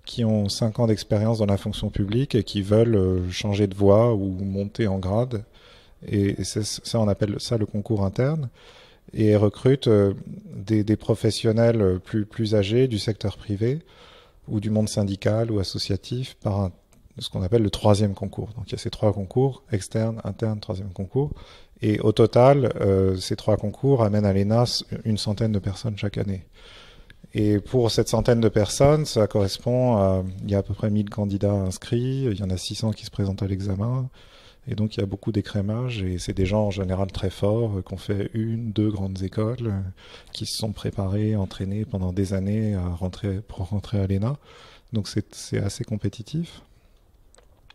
qui ont 5 ans d'expérience dans la fonction publique et qui veulent changer de voie ou monter en grade. Et ça, on appelle ça le concours interne. Et elle recrute des professionnels plus âgés du secteur privé ou du monde syndical ou associatif par ce qu'on appelle le 3e concours. Donc il y a ces 3 concours, externe, interne, 3e concours. Et au total, ces 3 concours amènent à l'ENA une centaine de personnes chaque année. Et pour cette centaine de personnes, ça correspond à... Il y a à peu près 1000 candidats inscrits, il y en a 600 qui se présentent à l'examen. Et donc il y a beaucoup d'écrémage, et c'est des gens en général très forts, qui ont fait 1, 2 grandes écoles, qui se sont préparés, entraînés pendant des années pour rentrer à l'ENA. Donc c'est assez compétitif.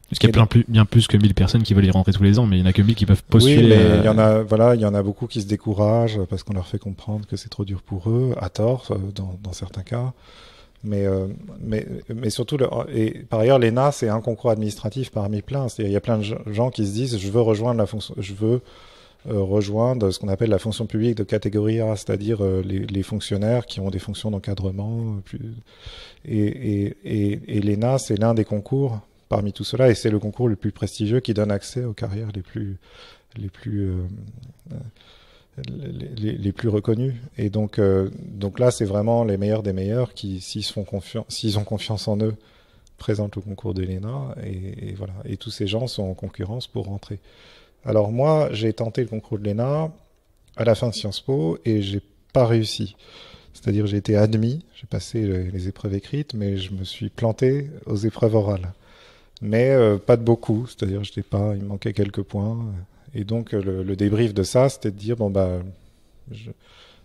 Parce qu'il y a bien plus que 1000 personnes qui veulent y rentrer tous les ans, mais il n'y en a que 1000 qui peuvent postuler. Oui, mais il y en a beaucoup qui se découragent parce qu'on leur fait comprendre que c'est trop dur pour eux, à tort, dans certains cas. Mais surtout, et par ailleurs, l'ENA, c'est un concours administratif parmi plein. C'est-à-dire, il y a plein de gens qui se disent, je veux rejoindre rejoindre ce qu'on appelle la fonction publique de catégorie A, c'est-à-dire les fonctionnaires qui ont des fonctions d'encadrement. Et l'ENA, c'est l'un des concours parmi tout cela, et c'est le concours le plus prestigieux qui donne accès aux carrières les plus reconnus. Et donc là, c'est vraiment les meilleurs des meilleurs qui, s'ils ont confiance en eux, présentent le concours de l'ENA, et voilà. Et tous ces gens sont en concurrence pour rentrer. Alors moi, j'ai tenté le concours de l'ENA à la fin de Sciences Po et j'ai pas réussi. C'est-à-dire j'ai été admis, j'ai passé les épreuves écrites, mais je me suis planté aux épreuves orales. Mais pas de beaucoup, c'est-à-dire il me manquait quelques points. Et donc le débrief de ça, c'était de dire bon bah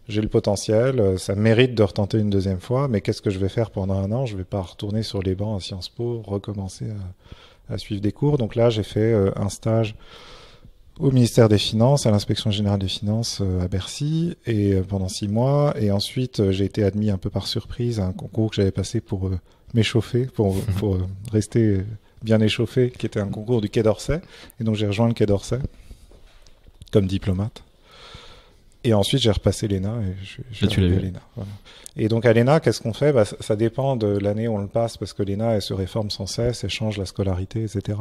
j'ai le potentiel, ça mérite de retenter une deuxième fois, mais qu'est-ce que je vais faire pendant un an? Je vais pas retourner sur les bancs à Sciences Po, recommencer à suivre des cours. Donc là, j'ai fait un stage au ministère des Finances, à l'inspection générale des finances à Bercy, et pendant 6 mois. Et ensuite, j'ai été admis un peu par surprise à un concours que j'avais passé pour m'échauffer, pour rester bien échauffé, qui était un concours du Quai d'Orsay. Et donc j'ai rejoint le Quai d'Orsay comme diplomate. Et ensuite, j'ai repassé l'ENA et je suis arrivé à l'ENA. Voilà. Et donc à l'ENA, qu'est-ce qu'on fait? Ça dépend de l'année où on le passe, parce que l'ENA, elle se réforme sans cesse, elle change la scolarité, etc.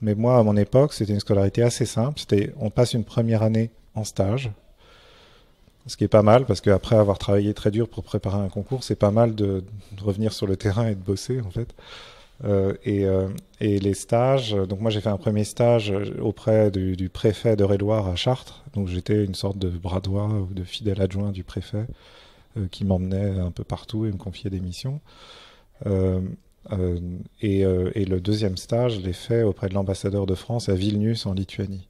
Mais moi, à mon époque, c'était une scolarité assez simple. On passe une première année en stage, ce qui est pas mal, parce qu'après avoir travaillé très dur pour préparer un concours, c'est pas mal de revenir sur le terrain et de bosser, en fait. Et les stages, donc moi j'ai fait un premier stage auprès du préfet d'Eure-et-Loir à Chartres, donc j'étais une sorte de bras droit ou de fidèle adjoint du préfet qui m'emmenait un peu partout et me confiait des missions. Et le deuxième stage, je l'ai fait auprès de l'ambassadeur de France à Vilnius en Lituanie.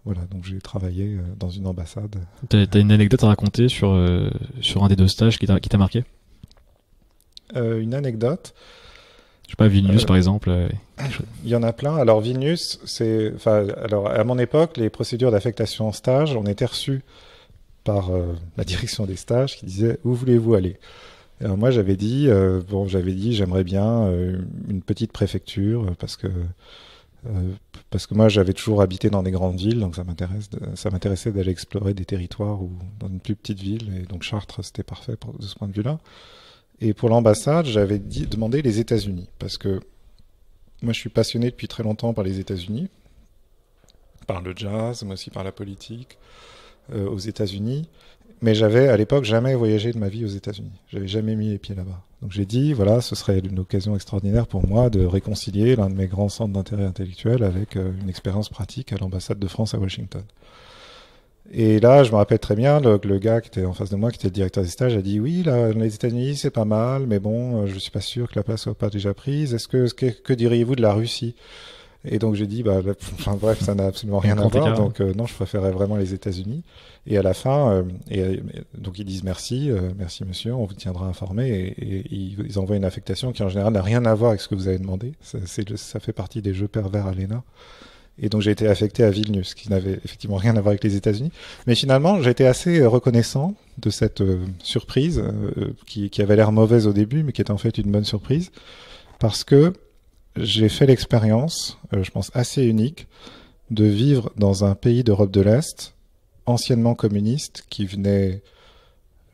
Voilà, donc j'ai travaillé dans une ambassade. T'as une anecdote à raconter sur un des deux stages qui t'a marqué? Une anecdote. Je sais pas, Vilnius par exemple. Il y en a plein. Alors Vilnius, alors à mon époque, les procédures d'affectation en stage, on était reçus par la direction des stages qui disait où voulez-vous aller. Alors moi j'avais dit j'aimerais bien une petite préfecture parce que moi j'avais toujours habité dans des grandes villes, donc ça m'intéressait d'aller explorer des territoires ou dans une plus petite ville, et donc Chartres c'était parfait de ce point de vue-là. Et pour l'ambassade, j'avais demandé les États-Unis, parce que moi je suis passionné depuis très longtemps par les États-Unis, par le jazz, mais aussi par la politique aux États-Unis. Mais j'avais à l'époque jamais voyagé de ma vie aux États-Unis. J'avais jamais mis les pieds là-bas. Donc j'ai dit, voilà, ce serait une occasion extraordinaire pour moi de réconcilier l'un de mes grands centres d'intérêt intellectuel avec une expérience pratique à l'ambassade de France à Washington. Et là, je me rappelle très bien, le gars qui était en face de moi, qui était le directeur des stages, a dit oui, là, les États-Unis, c'est pas mal, mais bon, je suis pas sûr que la place soit pas déjà prise. Que diriez-vous de la Russie? Et donc j'ai dit, bref, ça n'a absolument rien à voir. Donc non, je préférais vraiment les États-Unis. Et à la fin, donc ils disent merci monsieur, on vous tiendra informé. Et ils envoient une affectation qui en général n'a rien à voir avec ce que vous avez demandé. Ça fait partie des jeux pervers à l'ENA. Et donc j'ai été affecté à Vilnius, qui n'avait effectivement rien à voir avec les États-Unis. Mais finalement, j'ai été assez reconnaissant de cette surprise, qui avait l'air mauvaise au début, mais qui était en fait une bonne surprise, parce que j'ai fait l'expérience, je pense assez unique, de vivre dans un pays d'Europe de l'Est, anciennement communiste, qui venait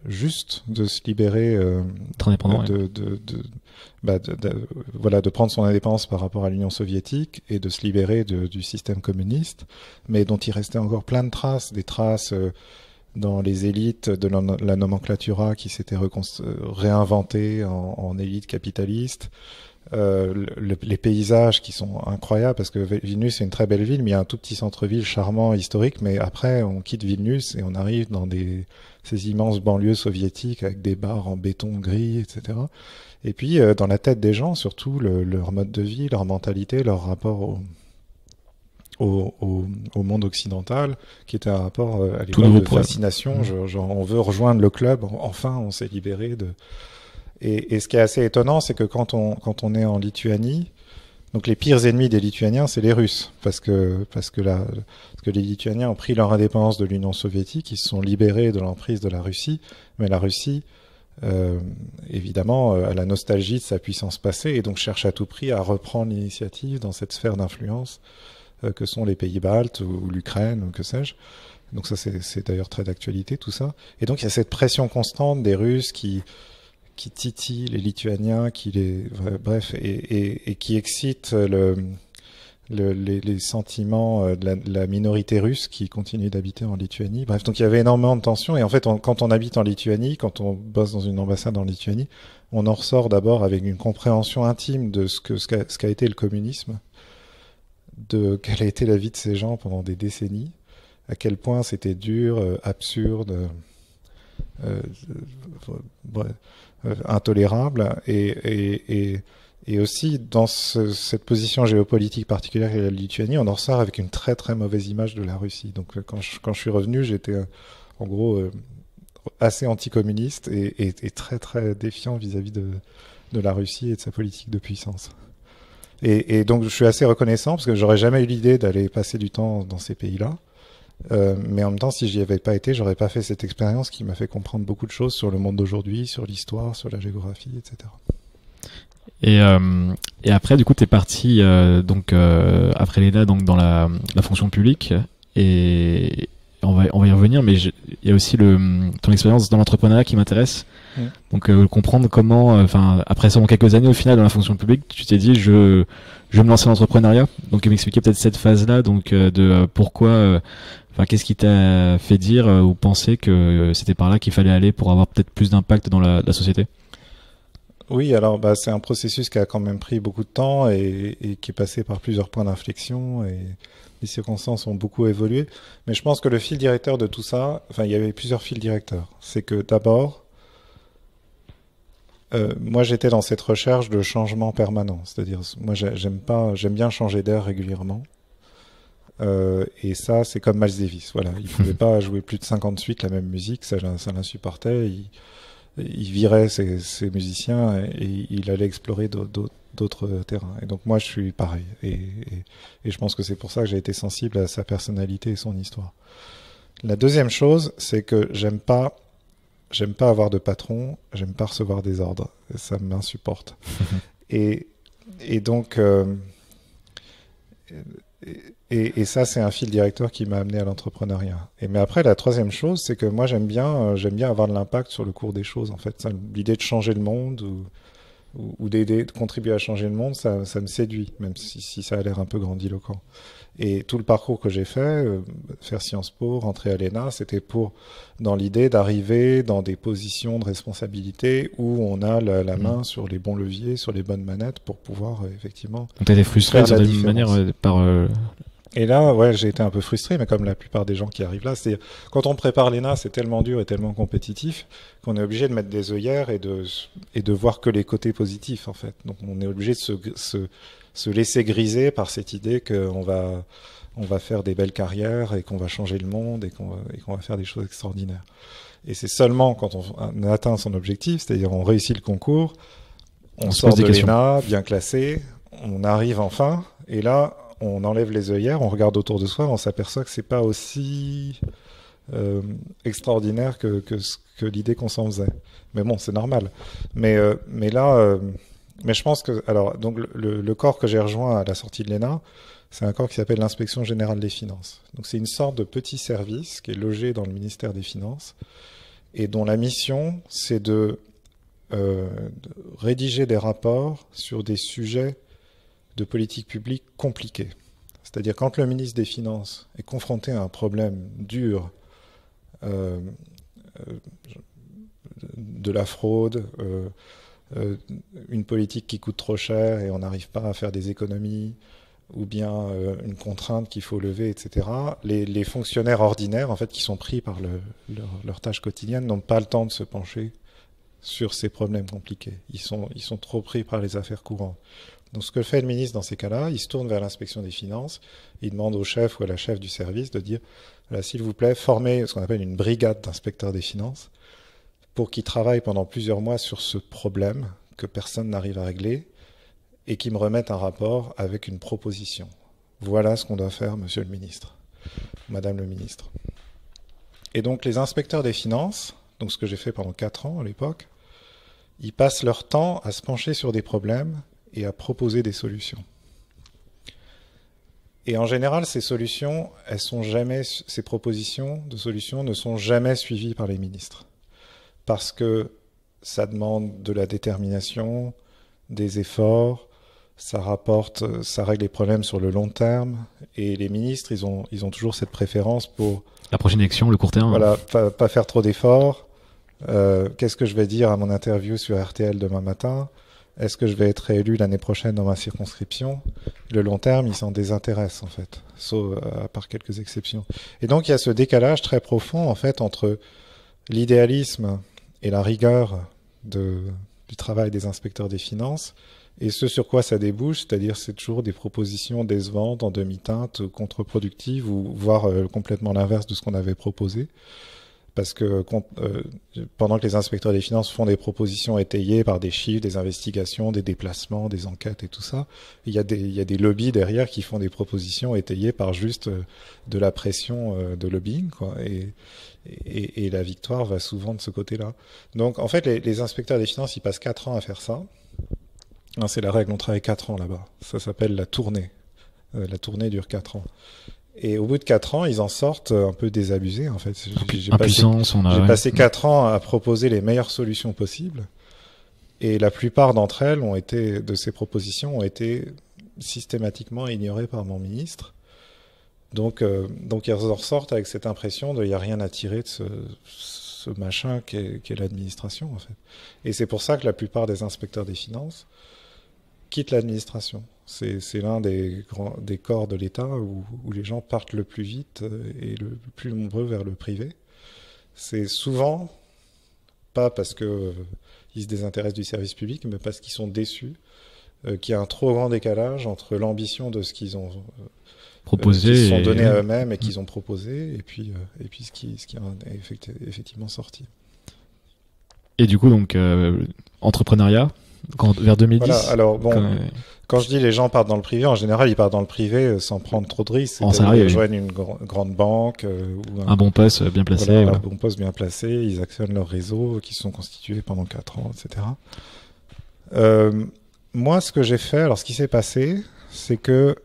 juste de se libérer, de prendre son indépendance par rapport à l'Union soviétique et de se libérer du système communiste, mais dont il restait encore plein de traces, des traces dans les élites de la nomenclatura qui s'était réinventée en élite capitaliste. Les paysages qui sont incroyables, parce que Vilnius c'est une très belle ville, mais il y a un tout petit centre-ville charmant, historique, mais après on quitte Vilnius et on arrive dans ces immenses banlieues soviétiques avec des bars en béton gris, etc. Et puis dans la tête des gens, surtout leur mode de vie, leur mentalité, leur rapport au monde occidental, qui était un rapport à l'époque de fascination, genre on veut rejoindre le club, enfin on s'est libéré de... Et ce qui est assez étonnant, c'est que quand on est en Lituanie, donc les pires ennemis des Lituaniens, c'est les Russes, parce que les Lituaniens ont pris leur indépendance de l'Union soviétique, ils se sont libérés de l'emprise de la Russie, mais la Russie, évidemment, a la nostalgie de sa puissance passée et donc cherche à tout prix à reprendre l'initiative dans cette sphère d'influence que sont les pays baltes ou l'Ukraine ou que sais-je. Donc ça, c'est d'ailleurs très d'actualité tout ça. Et donc il y a cette pression constante des Russes qui titille les Lituaniens, et qui excite les sentiments de la minorité russe qui continue d'habiter en Lituanie. Bref, donc il y avait énormément de tensions. Et en fait, quand on habite en Lituanie, quand on bosse dans une ambassade en Lituanie, on en ressort d'abord avec une compréhension intime de ce qu'a été le communisme, de quelle a été la vie de ces gens pendant des décennies, à quel point c'était dur, absurde, euh, intolérable et aussi dans cette position géopolitique particulière qu'est la Lituanie, on en ressort avec une très très mauvaise image de la Russie. Donc quand je suis revenu, j'étais en gros assez anticommuniste et très très défiant vis-à-vis de la Russie et de sa politique de puissance. Et donc je suis assez reconnaissant parce que j'aurais jamais eu l'idée d'aller passer du temps dans ces pays-là. Mais en même temps, si j'y avais pas été, j'aurais pas fait cette expérience qui m'a fait comprendre beaucoup de choses sur le monde d'aujourd'hui, sur l'histoire, sur la géographie, etc. Et après, du coup, t'es parti après l'ENA donc dans la fonction publique et on va y revenir, mais il y a aussi ton expérience dans l'entrepreneuriat qui m'intéresse. Donc comprendre comment, après seulement quelques années au final dans la fonction publique, tu t'es dit je vais me lancer dans l'entrepreneuriat. Donc m'expliquer peut-être cette phase-là, donc de pourquoi, qu'est-ce qui t'a fait dire ou penser que c'était par là qu'il fallait aller pour avoir peut-être plus d'impact dans la société. Oui, alors c'est un processus qui a quand même pris beaucoup de temps et qui est passé par plusieurs points d'inflexion et les circonstances ont beaucoup évolué. Mais je pense que le fil directeur de tout ça, il y avait plusieurs fils directeurs. C'est que d'abord, moi j'étais dans cette recherche de changement permanent. C'est-à-dire, moi j'aime bien changer d'air régulièrement. Et ça, c'est comme Miles Davis. Voilà, il pouvait pas jouer plus de 58 la même musique, ça l'insupportait. Il virait ses musiciens et il allait explorer d'autres terrains. Et donc moi, je suis pareil. Et je pense que c'est pour ça que j'ai été sensible à sa personnalité et son histoire. La deuxième chose, c'est que j'aime pas avoir de patron, j'aime pas recevoir des ordres. Ça m'insupporte. et donc... Et ça, c'est un fil directeur qui m'a amené à l'entrepreneuriat. Mais après, la troisième chose, c'est que moi, j'aime bien avoir de l'impact sur le cours des choses. En fait, l'idée de changer le monde ou d'aider, de contribuer à changer le monde, ça me séduit, même si ça a l'air un peu grandiloquent. Et tout le parcours que j'ai fait, faire Sciences Po, rentrer à l'ENA, c'était dans l'idée d'arriver dans des positions de responsabilité où on a la main sur les bons leviers, sur les bonnes manettes pour pouvoir effectivement. Donc t'as été frustré de certaine manière par. Et là, ouais, j'ai été un peu frustré, mais comme la plupart des gens qui arrivent là, c'est quand on prépare l'ENA, c'est tellement dur et tellement compétitif qu'on est obligé de mettre des œillères et de voir que les côtés positifs en fait. Donc on est obligé de se laisser griser par cette idée qu'on va faire des belles carrières et qu'on va changer le monde et qu'on va faire des choses extraordinaires. Et c'est seulement quand on atteint son objectif, c'est-à-dire on réussit le concours, on sort de l'ENA bien classé, on arrive enfin, et là on enlève les œillères, on regarde autour de soi, on s'aperçoit que c'est pas aussi extraordinaire que l'idée qu'on s'en faisait. Mais bon, c'est normal. Mais là, mais je pense que donc le corps que j'ai rejoint à la sortie de l'ENA, c'est un corps qui s'appelle l'Inspection Générale des Finances. Donc c'est une sorte de petit service qui est logé dans le ministère des Finances et dont la mission c'est de rédiger des rapports sur des sujets de politique publique compliquée. C'est-à-dire quand le ministre des Finances est confronté à un problème dur, de la fraude, une politique qui coûte trop cher et on n'arrive pas à faire des économies, ou bien une contrainte qu'il faut lever, etc. Les fonctionnaires ordinaires, en fait, qui sont pris par leur tâche quotidienne, n'ont pas le temps de se pencher sur ces problèmes compliqués. Ils sont trop pris par les affaires courantes. Donc ce que fait le ministre dans ces cas-là, il se tourne vers l'inspection des finances, il demande au chef ou à la chef du service de dire s'il vous plaît, formez ce qu'on appelle une brigade d'inspecteurs des finances pour qu'ils travaillent pendant plusieurs mois sur ce problème que personne n'arrive à régler et qu'ils me remettent un rapport avec une proposition. Voilà ce qu'on doit faire, monsieur le ministre, madame le ministre. Et donc les inspecteurs des finances, donc ce que j'ai fait pendant 4 ans à l'époque, ils passent leur temps à se pencher sur des problèmes et à proposer des solutions. Et en général, ces solutions, ces propositions de solutions ne sont jamais suivies par les ministres. Parce que ça demande de la détermination, des efforts, ça règle les problèmes sur le long terme. Et les ministres, ils ont toujours cette préférence pour... La prochaine élection, le court terme. Voilà, pas faire trop d'efforts. Qu'est-ce que je vais dire à mon interview sur RTL demain matin ? Est-ce que je vais être réélu l'année prochaine dans ma circonscription ? Le long terme, ils s'en désintéressent, en fait, sauf à part quelques exceptions. Et donc, il y a ce décalage très profond, en fait, entre l'idéalisme et la rigueur du travail des inspecteurs des finances, et ce sur quoi ça débouche, c'est-à-dire c'est toujours des propositions décevantes, en demi-teinte, contre-productives, ou voire complètement l'inverse de ce qu'on avait proposé. Parce que pendant que les inspecteurs des finances font des propositions étayées par des chiffres, des investigations, des déplacements, des enquêtes et tout ça, il y a des lobbies derrière qui font des propositions étayées par juste de la pression de lobbying, quoi. Et la victoire va souvent de ce côté-là. Donc en fait, les inspecteurs des finances, ils passent 4 ans à faire ça. Non, c'est la règle, on travaille 4 ans là-bas. Ça s'appelle la tournée. La tournée dure 4 ans. Et au bout de 4 ans, ils en sortent un peu désabusés, en fait. J'ai passé 4 ans à proposer les meilleures solutions possibles. Et la plupart d'entre elles de ces propositions ont été systématiquement ignorées par mon ministre. Donc ils en ressortent avec cette impression de il n'y a rien à tirer de ce machin qu'est l'administration, en fait. Et c'est pour ça que la plupart des inspecteurs des finances quittent l'administration. C'est l'un des corps de l'État où les gens partent le plus vite et le plus nombreux vers le privé. C'est souvent pas parce que ils se désintéressent du service public, mais parce qu'ils sont déçus qu'il y a un trop grand décalage entre l'ambition de ce qu'ils ont proposé, qu'ils se sont donnés à eux-mêmes et qu'ils ont proposé, et puis ce qui est effectivement sorti. Et du coup, donc, entrepreneuriat, vers 2010. Voilà, alors bon, quand je dis les gens partent dans le privé, en général, ils partent dans le privé sans prendre trop de risques. Ils rejoignent une grande banque ou un bon poste bien placé. Voilà. Un bon poste bien placé, ils actionnent leur réseau qui se sont constitués pendant 4 ans, etc. Moi, ce que j'ai fait, alors ce qui s'est passé, c'est que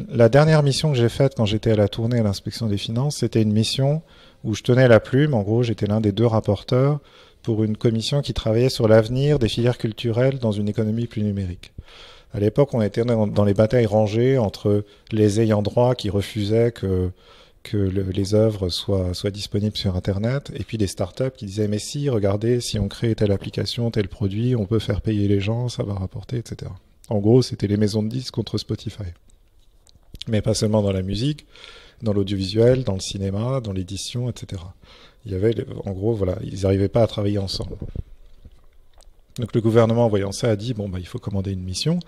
la dernière mission que j'ai faite quand j'étais à la tournée à l'inspection des finances, c'était une mission où je tenais la plume. En gros, j'étais l'un des 2 rapporteurs pour une commission qui travaillait sur l'avenir des filières culturelles dans une économie plus numérique. À l'époque, on était dans les batailles rangées entre les ayants droit qui refusaient que les œuvres soient disponibles sur Internet, et puis des startups qui disaient « mais si, regardez, si on crée telle application, tel produit, on peut faire payer les gens, ça va rapporter, etc. » En gros, c'était les maisons de disques contre Spotify. Mais pas seulement dans la musique, dans l'audiovisuel, dans le cinéma, dans l'édition, etc. Il y avait, en gros, voilà, ils n'arrivaient pas à travailler ensemble. Donc le gouvernement, voyant ça, a dit bon, bah, il faut commander une mission.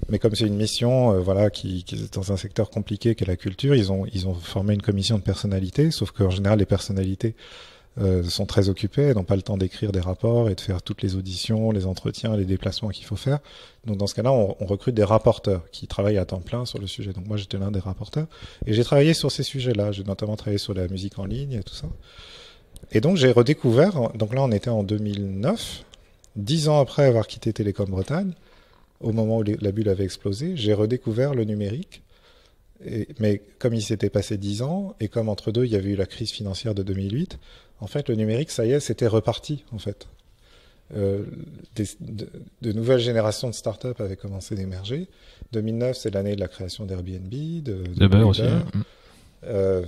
Mais comme c'est une mission voilà, qui est dans un secteur compliqué qu'est la culture, ils ont formé une commission de personnalités, sauf qu'en général, les personnalités sont très occupées, elles n'ont pas le temps d'écrire des rapports et de faire toutes les auditions, les entretiens, les déplacements qu'il faut faire. Donc dans ce cas-là, on recrute des rapporteurs qui travaillent à temps plein sur le sujet. Donc moi, j'étais l'un des rapporteurs. Et j'ai travaillé sur ces sujets-là. J'ai notamment travaillé sur la musique en ligne et tout ça. Et donc j'ai redécouvert, donc là on était en 2009, 10 ans après avoir quitté Télécom Bretagne, au moment où la bulle avait explosé, j'ai redécouvert le numérique. Mais comme il s'était passé 10 ans, et comme entre deux il y avait eu la crise financière de 2008, en fait le numérique, ça y est, c'était reparti en fait. De nouvelles générations de startups avaient commencé d'émerger. 2009, c'est l'année de la création d'Airbnb, de Uber aussi.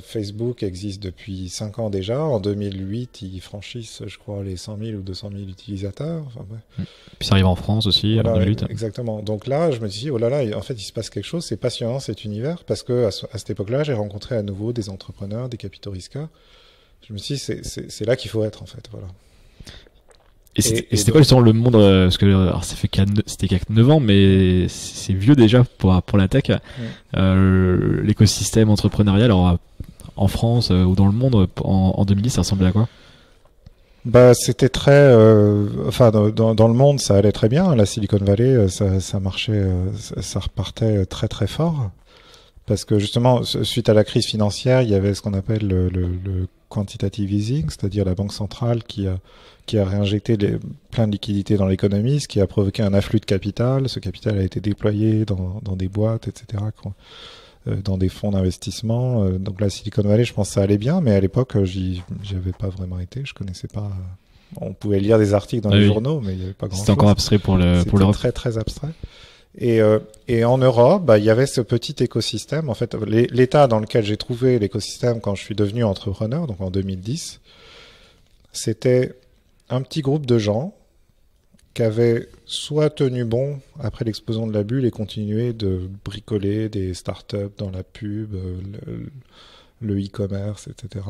Facebook existe depuis 5 ans déjà. En 2008, ils franchissent, je crois, les 100 000 ou 200 000 utilisateurs. Enfin, ouais. Puis ça arrive en France aussi, voilà, en 2008. Exactement. Donc là, je me dis, oh là là, en fait, il se passe quelque chose. C'est passionnant cet univers parce que à cette époque-là, j'ai rencontré à nouveau des entrepreneurs, des capitaux risqueurs. Je me suis dit, c'est là qu'il faut être, en fait. Voilà. Et c'était quoi justement le monde parce que alors c'était qu'il y a 9 ans, mais c'est vieux déjà pour la tech. L'écosystème entrepreneurial, alors en France ou dans le monde en 2010, ça ressemblait à quoi? Bah, c'était très, enfin, dans le monde, ça allait très bien. La Silicon Valley, ça marchait, ça repartait très très fort. Parce que justement, suite à la crise financière, il y avait ce qu'on appelle le quantitative easing, c'est-à-dire la banque centrale qui a réinjecté plein de liquidités dans l'économie, ce qui a provoqué un afflux de capital. Ce capital a été déployé dans des boîtes, etc., dans des fonds d'investissement. Donc la Silicon Valley, je pense que ça allait bien, mais à l'époque, j'y avais pas vraiment été. Je connaissais pas. On pouvait lire des articles dans les journaux, mais il y avait pas grand-chose. C'était encore abstrait pour l'Europe. C'était très très abstrait. Et en Europe, bah, il y avait ce petit écosystème. En fait, l'état dans lequel j'ai trouvé l'écosystème quand je suis devenu entrepreneur, donc en 2010, c'était un petit groupe de gens qui avaient soit tenu bon après l'explosion de la bulle et continué de bricoler des startups dans la pub, le e-commerce, etc.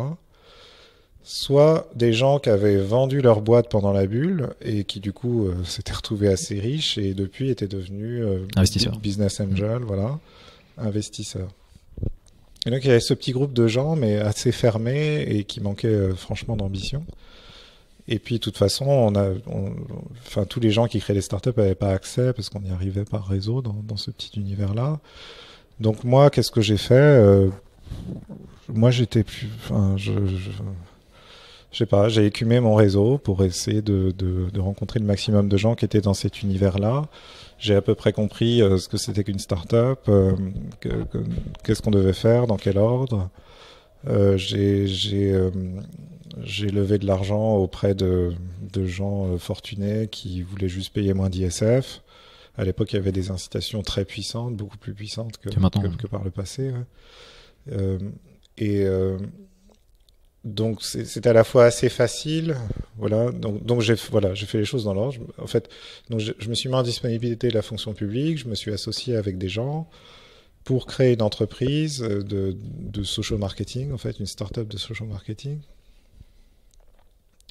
soit des gens qui avaient vendu leur boîte pendant la bulle et qui du coup s'étaient retrouvés assez riches et depuis étaient devenus investisseurs, business angel, voilà, investisseurs. Et donc il y avait ce petit groupe de gens, mais assez fermés et qui manquaient franchement d'ambition. Et puis de toute façon, enfin tous les gens qui créaient les startups n'avaient pas accès parce qu'on y arrivait par réseau dans ce petit univers-là. Donc moi, qu'est-ce que j'ai fait moi, j'étais plus, enfin, je sais pas, j'ai écumé mon réseau pour essayer de rencontrer le maximum de gens qui étaient dans cet univers-là. J'ai à peu près compris ce que c'était qu'une start-up, qu'est-ce qu'on devait faire, dans quel ordre. J'ai levé de l'argent auprès de gens fortunés qui voulaient juste payer moins d'ISF. À l'époque, il y avait des incitations très puissantes, beaucoup plus puissantes que par le passé. Ouais. Donc c'était à la fois assez facile, voilà. Donc j'ai fait les choses dans l'ordre. En fait, donc je me suis mis en disponibilité de la fonction publique. Je me suis associé avec des gens pour créer une entreprise de social marketing, en fait, une start-up de social marketing,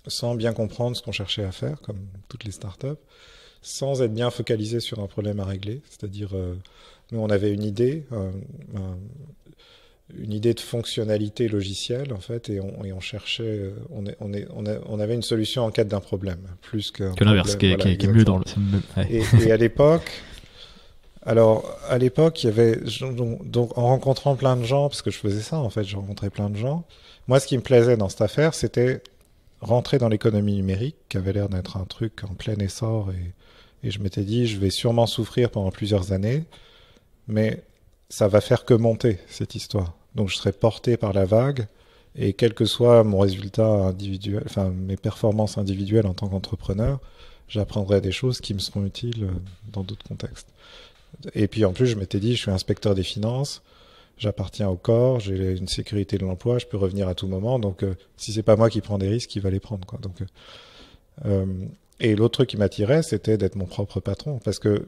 sans bien comprendre ce qu'on cherchait à faire, comme toutes les start-up, sans être bien focalisé sur un problème à régler. C'est-à-dire, nous on avait une idée de fonctionnalité logicielle en fait, et on cherchait, on avait une solution en cas d'un problème, plus que l'inverse, qui est mieux dans le. Ouais. Et à l'époque, il y avait donc en rencontrant plein de gens, parce que je faisais ça en fait, je rencontrais plein de gens. Moi, ce qui me plaisait dans cette affaire, c'était rentrer dans l'économie numérique, qui avait l'air d'être un truc en plein essor, et je m'étais dit, je vais sûrement souffrir pendant plusieurs années, mais ça va faire que monter cette histoire. Donc je serai porté par la vague et quel que soit mon résultat individuel, enfin mes performances individuelles en tant qu'entrepreneur, j'apprendrai des choses qui me seront utiles dans d'autres contextes. Et puis en plus je m'étais dit, je suis inspecteur des finances, j'appartiens au corps, j'ai une sécurité de l'emploi, je peux revenir à tout moment. Donc si c'est pas moi qui prends des risques, qui va les prendre quoi. Donc et l'autre truc qui m'attirait, c'était d'être mon propre patron, parce que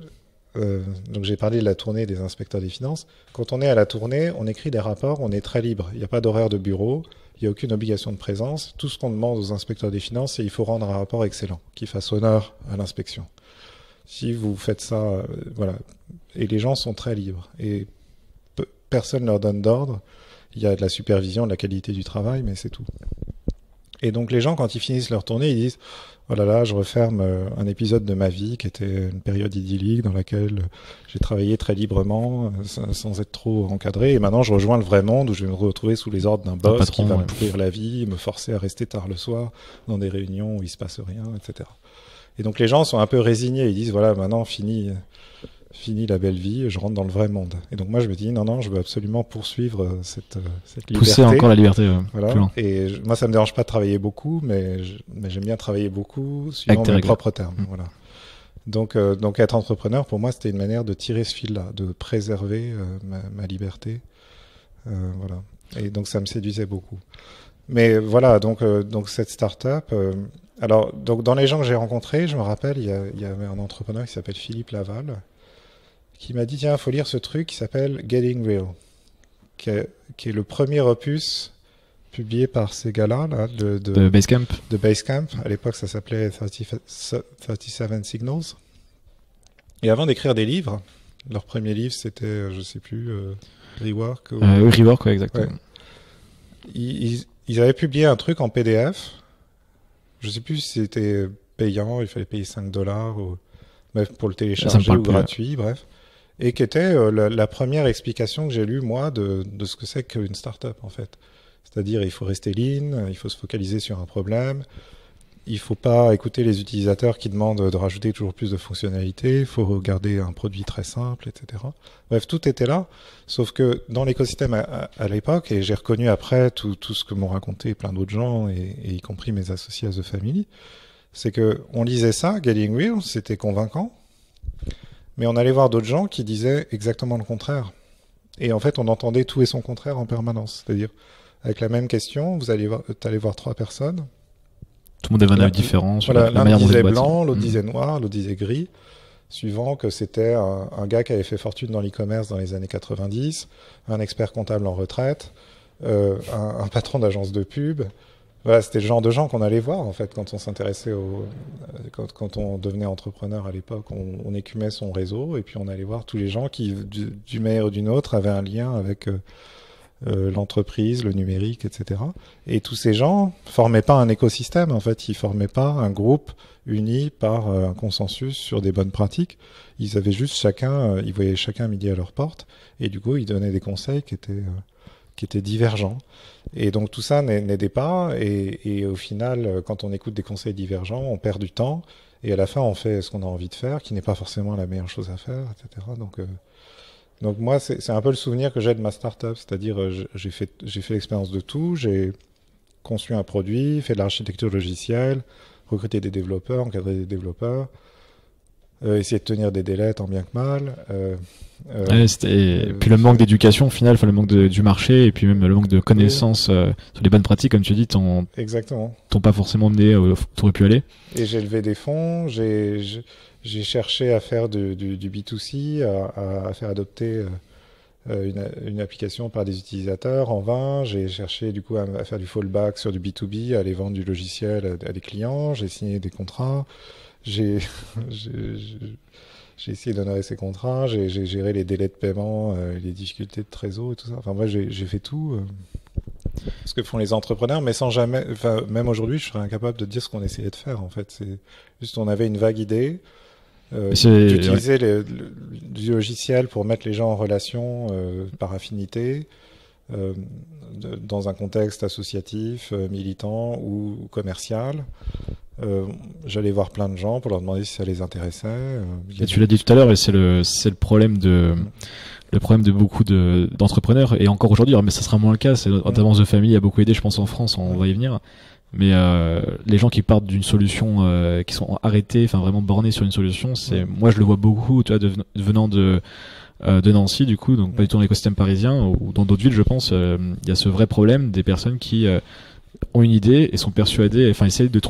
donc j'ai parlé de la tournée des inspecteurs des finances. Quand on est à la tournée, on écrit des rapports, on est très libre. Il n'y a pas d'horaire de bureau, il n'y a aucune obligation de présence. Tout ce qu'on demande aux inspecteurs des finances, c'est qu'il faut rendre un rapport excellent, qui fasse honneur à l'inspection. Si vous faites ça, voilà. Et les gens sont très libres. Et personne ne leur donne d'ordre. Il y a de la supervision, de la qualité du travail, mais c'est tout. Et donc les gens, quand ils finissent leur tournée, ils disent « Oh là là, je referme un épisode de ma vie qui était une période idyllique dans laquelle j'ai travaillé très librement, sans être trop encadré. Et maintenant, je rejoins le vrai monde où je vais me retrouver sous les ordres d'un boss patron, qui va me pourrir la vie, me forcer à rester tard le soir dans des réunions où il se passe rien, etc. » Et donc les gens sont un peu résignés. Ils disent « Voilà, maintenant, fini la belle vie, je rentre dans le vrai monde. » Et donc moi je me dis non, je veux absolument poursuivre cette liberté. Pousser encore la liberté. Voilà. Et moi ça me dérange pas de travailler beaucoup, mais j'aime bien travailler beaucoup suivant mes propres termes. Voilà. Donc être entrepreneur pour moi c'était une manière de tirer ce fil-là, de préserver ma liberté. Voilà. Et donc ça me séduisait beaucoup. Mais voilà, donc cette start-up. Alors donc dans les gens que j'ai rencontrés, je me rappelle il y avait un entrepreneur qui s'appelle Philippe Laval, qui m'a dit, tiens, il faut lire ce truc qui s'appelle Getting Real, qui est le premier opus publié par ces gars-là, là, de Basecamp. De Basecamp. À l'époque, ça s'appelait 37 Signals. Et avant d'écrire des livres, leur premier livre, c'était, je sais plus, Rework. Rework, ouais, exactement. Ouais. Ils avaient publié un truc en PDF. Je sais plus si c'était payant, il fallait payer $5 ou, bref, pour le télécharger ou gratuit, bref. Et qui était la première explication que j'ai lue, moi, de ce que c'est qu'une start-up, en fait. C'est-à-dire, il faut rester lean, il faut se focaliser sur un problème, il faut pas écouter les utilisateurs qui demandent de rajouter toujours plus de fonctionnalités, il faut regarder un produit très simple, etc. Bref, tout était là, sauf que dans l'écosystème à l'époque, et j'ai reconnu après tout ce que m'ont raconté plein d'autres gens, et y compris mes associés à The Family, c'est que on lisait ça, Getting Real, c'était convaincant, mais on allait voir d'autres gens qui disaient exactement le contraire. Et en fait, on entendait tout et son contraire en permanence. C'est-à-dire, avec la même question, vous allez voir 3 personnes. Tout le monde avait un avis différent sur la manière dont l'un disait blanc, l'autre disait noir, l'autre disait gris, suivant que c'était un gars qui avait fait fortune dans l'e-commerce dans les années 90, un expert comptable en retraite, un patron d'agence de pub, Voilà, c'était le genre de gens qu'on allait voir en fait quand on s'intéressait quand on devenait entrepreneur à l'époque, on écumait son réseau et puis on allait voir tous les gens qui d'une manière ou d'une autre avaient un lien avec l'entreprise, le numérique, etc. Et tous ces gens formaient pas un écosystème en fait, ils formaient pas un groupe uni par un consensus sur des bonnes pratiques. Ils avaient juste ils voyaient chacun midi à leur porte et du coup ils donnaient des conseils qui étaient divergents. Et donc tout ça n'aidait pas et au final, quand on écoute des conseils divergents, on perd du temps et à la fin on fait ce qu'on a envie de faire, qui n'est pas forcément la meilleure chose à faire, etc. Donc moi c'est un peu le souvenir que j'ai de ma startup, c'est-à-dire j'ai fait l'expérience de tout, j'ai conçu un produit, fait de l'architecture logicielle, recruté des développeurs, encadré des développeurs, essayer de tenir des délais tant bien que mal. Puis le manque d'éducation au final, enfin, le manque du marché et puis même le manque de connaissances sur les bonnes pratiques, comme tu dis, t'ont pas forcément mené où t'aurais pu aller. Et j'ai levé des fonds, j'ai cherché à faire du B2C, à faire adopter une application par des utilisateurs en vain. J'ai cherché du coup à faire du fallback sur du B2B, à aller vendre du logiciel à des clients. J'ai signé des contrats. J'ai essayé d'honorer ces contrats, j'ai géré les délais de paiement, les difficultés de trésor et tout ça. Enfin, moi, j'ai fait tout ce que font les entrepreneurs, mais sans jamais. Enfin, même aujourd'hui, je serais incapable de dire ce qu'on essayait de faire. En fait, c'est juste on avait une vague idée d'utiliser du logiciel pour mettre les gens en relation par affinité. Dans un contexte associatif, militant ou commercial. J'allais voir plein de gens pour leur demander si ça les intéressait. Et tu l'as dit tout à l'heure, et c'est le problème de beaucoup d'entrepreneurs, et encore aujourd'hui, mais ça sera moins le cas. C'est notamment The Family a beaucoup aidé, je pense, en France, on va y venir. Mais les gens qui partent d'une solution, qui sont arrêtés, enfin vraiment bornés sur une solution, moi je le vois beaucoup, tu vois, venant de Nancy, du coup, donc pas du tout dans l'écosystème parisien ou dans d'autres villes, je pense. Il y a ce vrai problème des personnes qui ont une idée et sont persuadées, enfin essayent de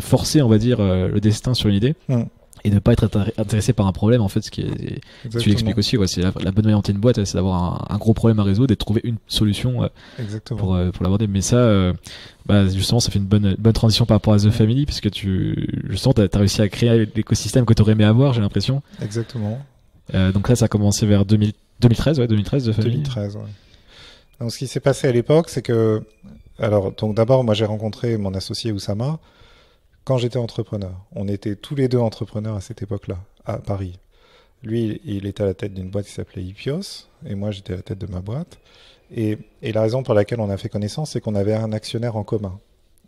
forcer, on va dire, le destin sur une idée et ne pas être intéressé par un problème, en fait, ce qui est, tu l'expliques aussi, quoi. C'est la bonne manière de monter une boîte, c'est d'avoir un gros problème à résoudre et de trouver une solution pour l'aborder. Mais ça, justement, ça fait une bonne transition par rapport à The Family, parce que justement, t'as réussi à créer l'écosystème que t'aurais aimé avoir, j'ai l'impression. Exactement. Donc là, ça a commencé vers 2013, The Family. 2013, ouais. Donc, ce qui s'est passé à l'époque, c'est que, donc d'abord, moi, j'ai rencontré mon associé Oussama quand j'étais entrepreneur. On était tous les deux entrepreneurs à cette époque-là, à Paris. Lui, il était à la tête d'une boîte qui s'appelait Ipios, et moi, j'étais à la tête de ma boîte. Et la raison pour laquelle on a fait connaissance, c'est qu'on avait un actionnaire en commun,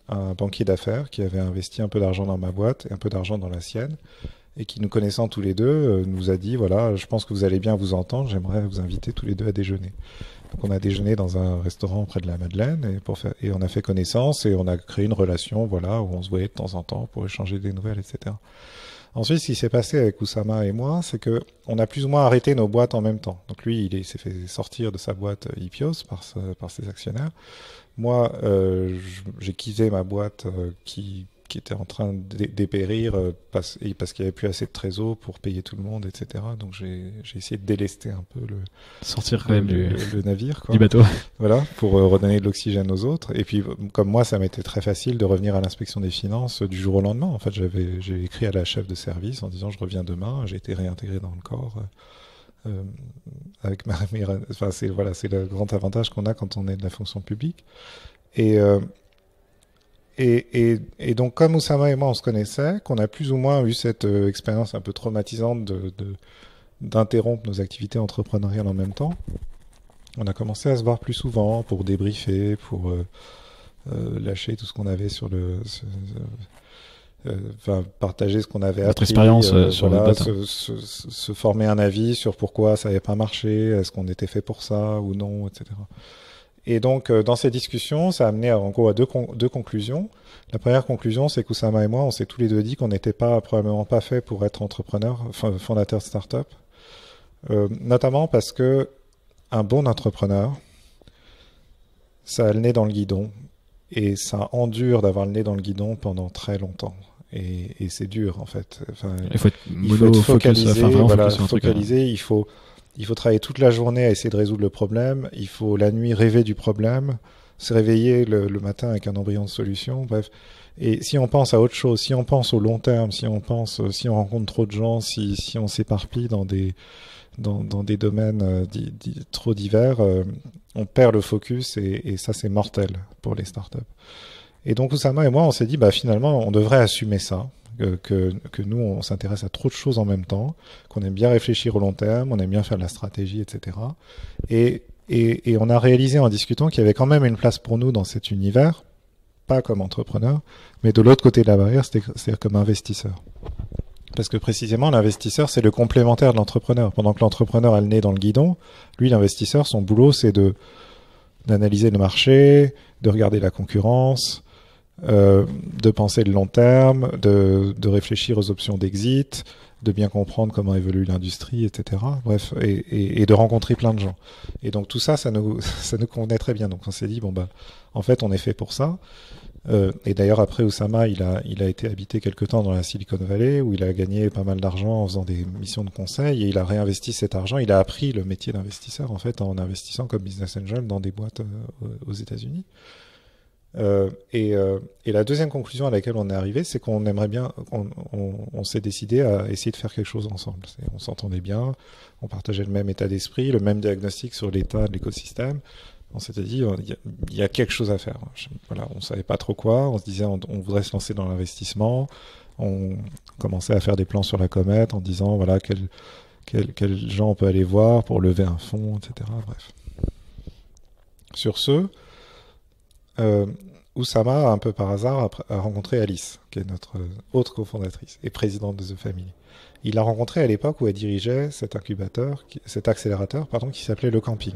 un banquier d'affaires qui avait investi un peu d'argent dans ma boîte et un peu d'argent dans la sienne, et qui, nous connaissant tous les deux, nous a dit, voilà, je pense que vous allez bien vous entendre, j'aimerais vous inviter tous les deux à déjeuner. Donc on a déjeuné dans un restaurant près de la Madeleine et on a fait connaissance et on a créé une relation, voilà, où on se voyait de temps en temps pour échanger des nouvelles, etc. Ensuite, ce qui s'est passé avec Oussama et moi, c'est que on a plus ou moins arrêté nos boîtes en même temps. Donc lui, il s'est fait sortir de sa boîte Ipios par ses actionnaires. Moi, j'ai quitté ma boîte qui était en train de dépérir parce qu'il n'y avait plus assez de trésor pour payer tout le monde, etc. Donc j'ai essayé de délester un peu sortir quand même le navire, quoi. Du bateau. Voilà, pour redonner de l'oxygène aux autres. Et puis, comme moi, ça m'était très facile de revenir à l'inspection des finances du jour au lendemain. En fait, j'ai écrit à la chef de service en disant je reviens demain. J'ai été réintégré dans le corps. Avec enfin, c'est le grand avantage qu'on a quand on est de la fonction publique. Et donc, comme Oussama et moi, on se connaissait, qu'on a plus ou moins eu cette expérience un peu traumatisante d'interrompre nos activités entrepreneuriales en même temps, on a commencé à se voir plus souvent pour débriefer, pour lâcher tout ce qu'on avait partager ce qu'on avait appris. Notre expérience sur le data. Se former un avis sur pourquoi ça n'avait pas marché, est-ce qu'on était fait pour ça ou non, etc. Et donc, dans ces discussions, ça a amené en gros à deux conclusions. La première conclusion, c'est qu'Oussama et moi, on s'est tous les deux dit qu'on n'était probablement pas fait pour être entrepreneur, fondateur de start-up. Notamment parce que un bon entrepreneur, ça a le nez dans le guidon. Et ça endure d'avoir le nez dans le guidon pendant très longtemps. Et c'est dur, en fait. Enfin, il faut être focalisé. Il faut travailler toute la journée à essayer de résoudre le problème. Il faut la nuit rêver du problème se réveiller le matin avec un embryon de solution, bref. Et si on pense à autre chose, si on pense au long terme, si on rencontre trop de gens, si on s'éparpille dans des domaines trop divers, on perd le focus et ça c'est mortel pour les startups. Et donc Oussama et moi on s'est dit finalement on devrait assumer ça, que nous on s'intéresse à trop de choses en même temps, qu'on aime bien réfléchir au long terme, on aime bien faire de la stratégie, etc. Et on a réalisé en discutant qu'il y avait quand même une place pour nous dans cet univers, pas comme entrepreneur, mais de l'autre côté de la barrière, c'est-à-dire comme investisseur. Parce que précisément, l'investisseur, c'est le complémentaire de l'entrepreneur. Pendant que l'entrepreneur a le nez dans le guidon, lui, l'investisseur, son boulot, c'est d'analyser le marché, de regarder la concurrence, de penser le long terme, de réfléchir aux options d'exit, de bien comprendre comment évolue l'industrie, etc. Bref, et de rencontrer plein de gens. Et donc tout ça, ça nous convenait très bien. Donc on s'est dit, en fait, on est fait pour ça. Et d'ailleurs, après Oussama, il a été habité quelque temps dans la Silicon Valley, où il a gagné pas mal d'argent en faisant des missions de conseil, et il a réinvesti cet argent. Il a appris le métier d'investisseur, en fait, en investissant comme business angel dans des boîtes aux États-Unis. Et la deuxième conclusion à laquelle on est arrivé, c'est qu'on aimerait bien, on s'est décidé à essayer de faire quelque chose ensemble. On s'entendait bien, on partageait le même état d'esprit, le même diagnostic sur l'état de l'écosystème. On s'était dit, il y a quelque chose à faire. Voilà, on savait pas trop quoi. On se disait, on voudrait se lancer dans l'investissement. On commençait à faire des plans sur la comète en disant, voilà, quels gens on peut aller voir pour lever un fonds, etc. Bref. Sur ce, Oussama, un peu par hasard, a rencontré Alice, qui est notre autre cofondatrice et présidente de The Family. Il l'a rencontrée à l'époque où elle dirigeait cet accélérateur, qui s'appelait Le Camping,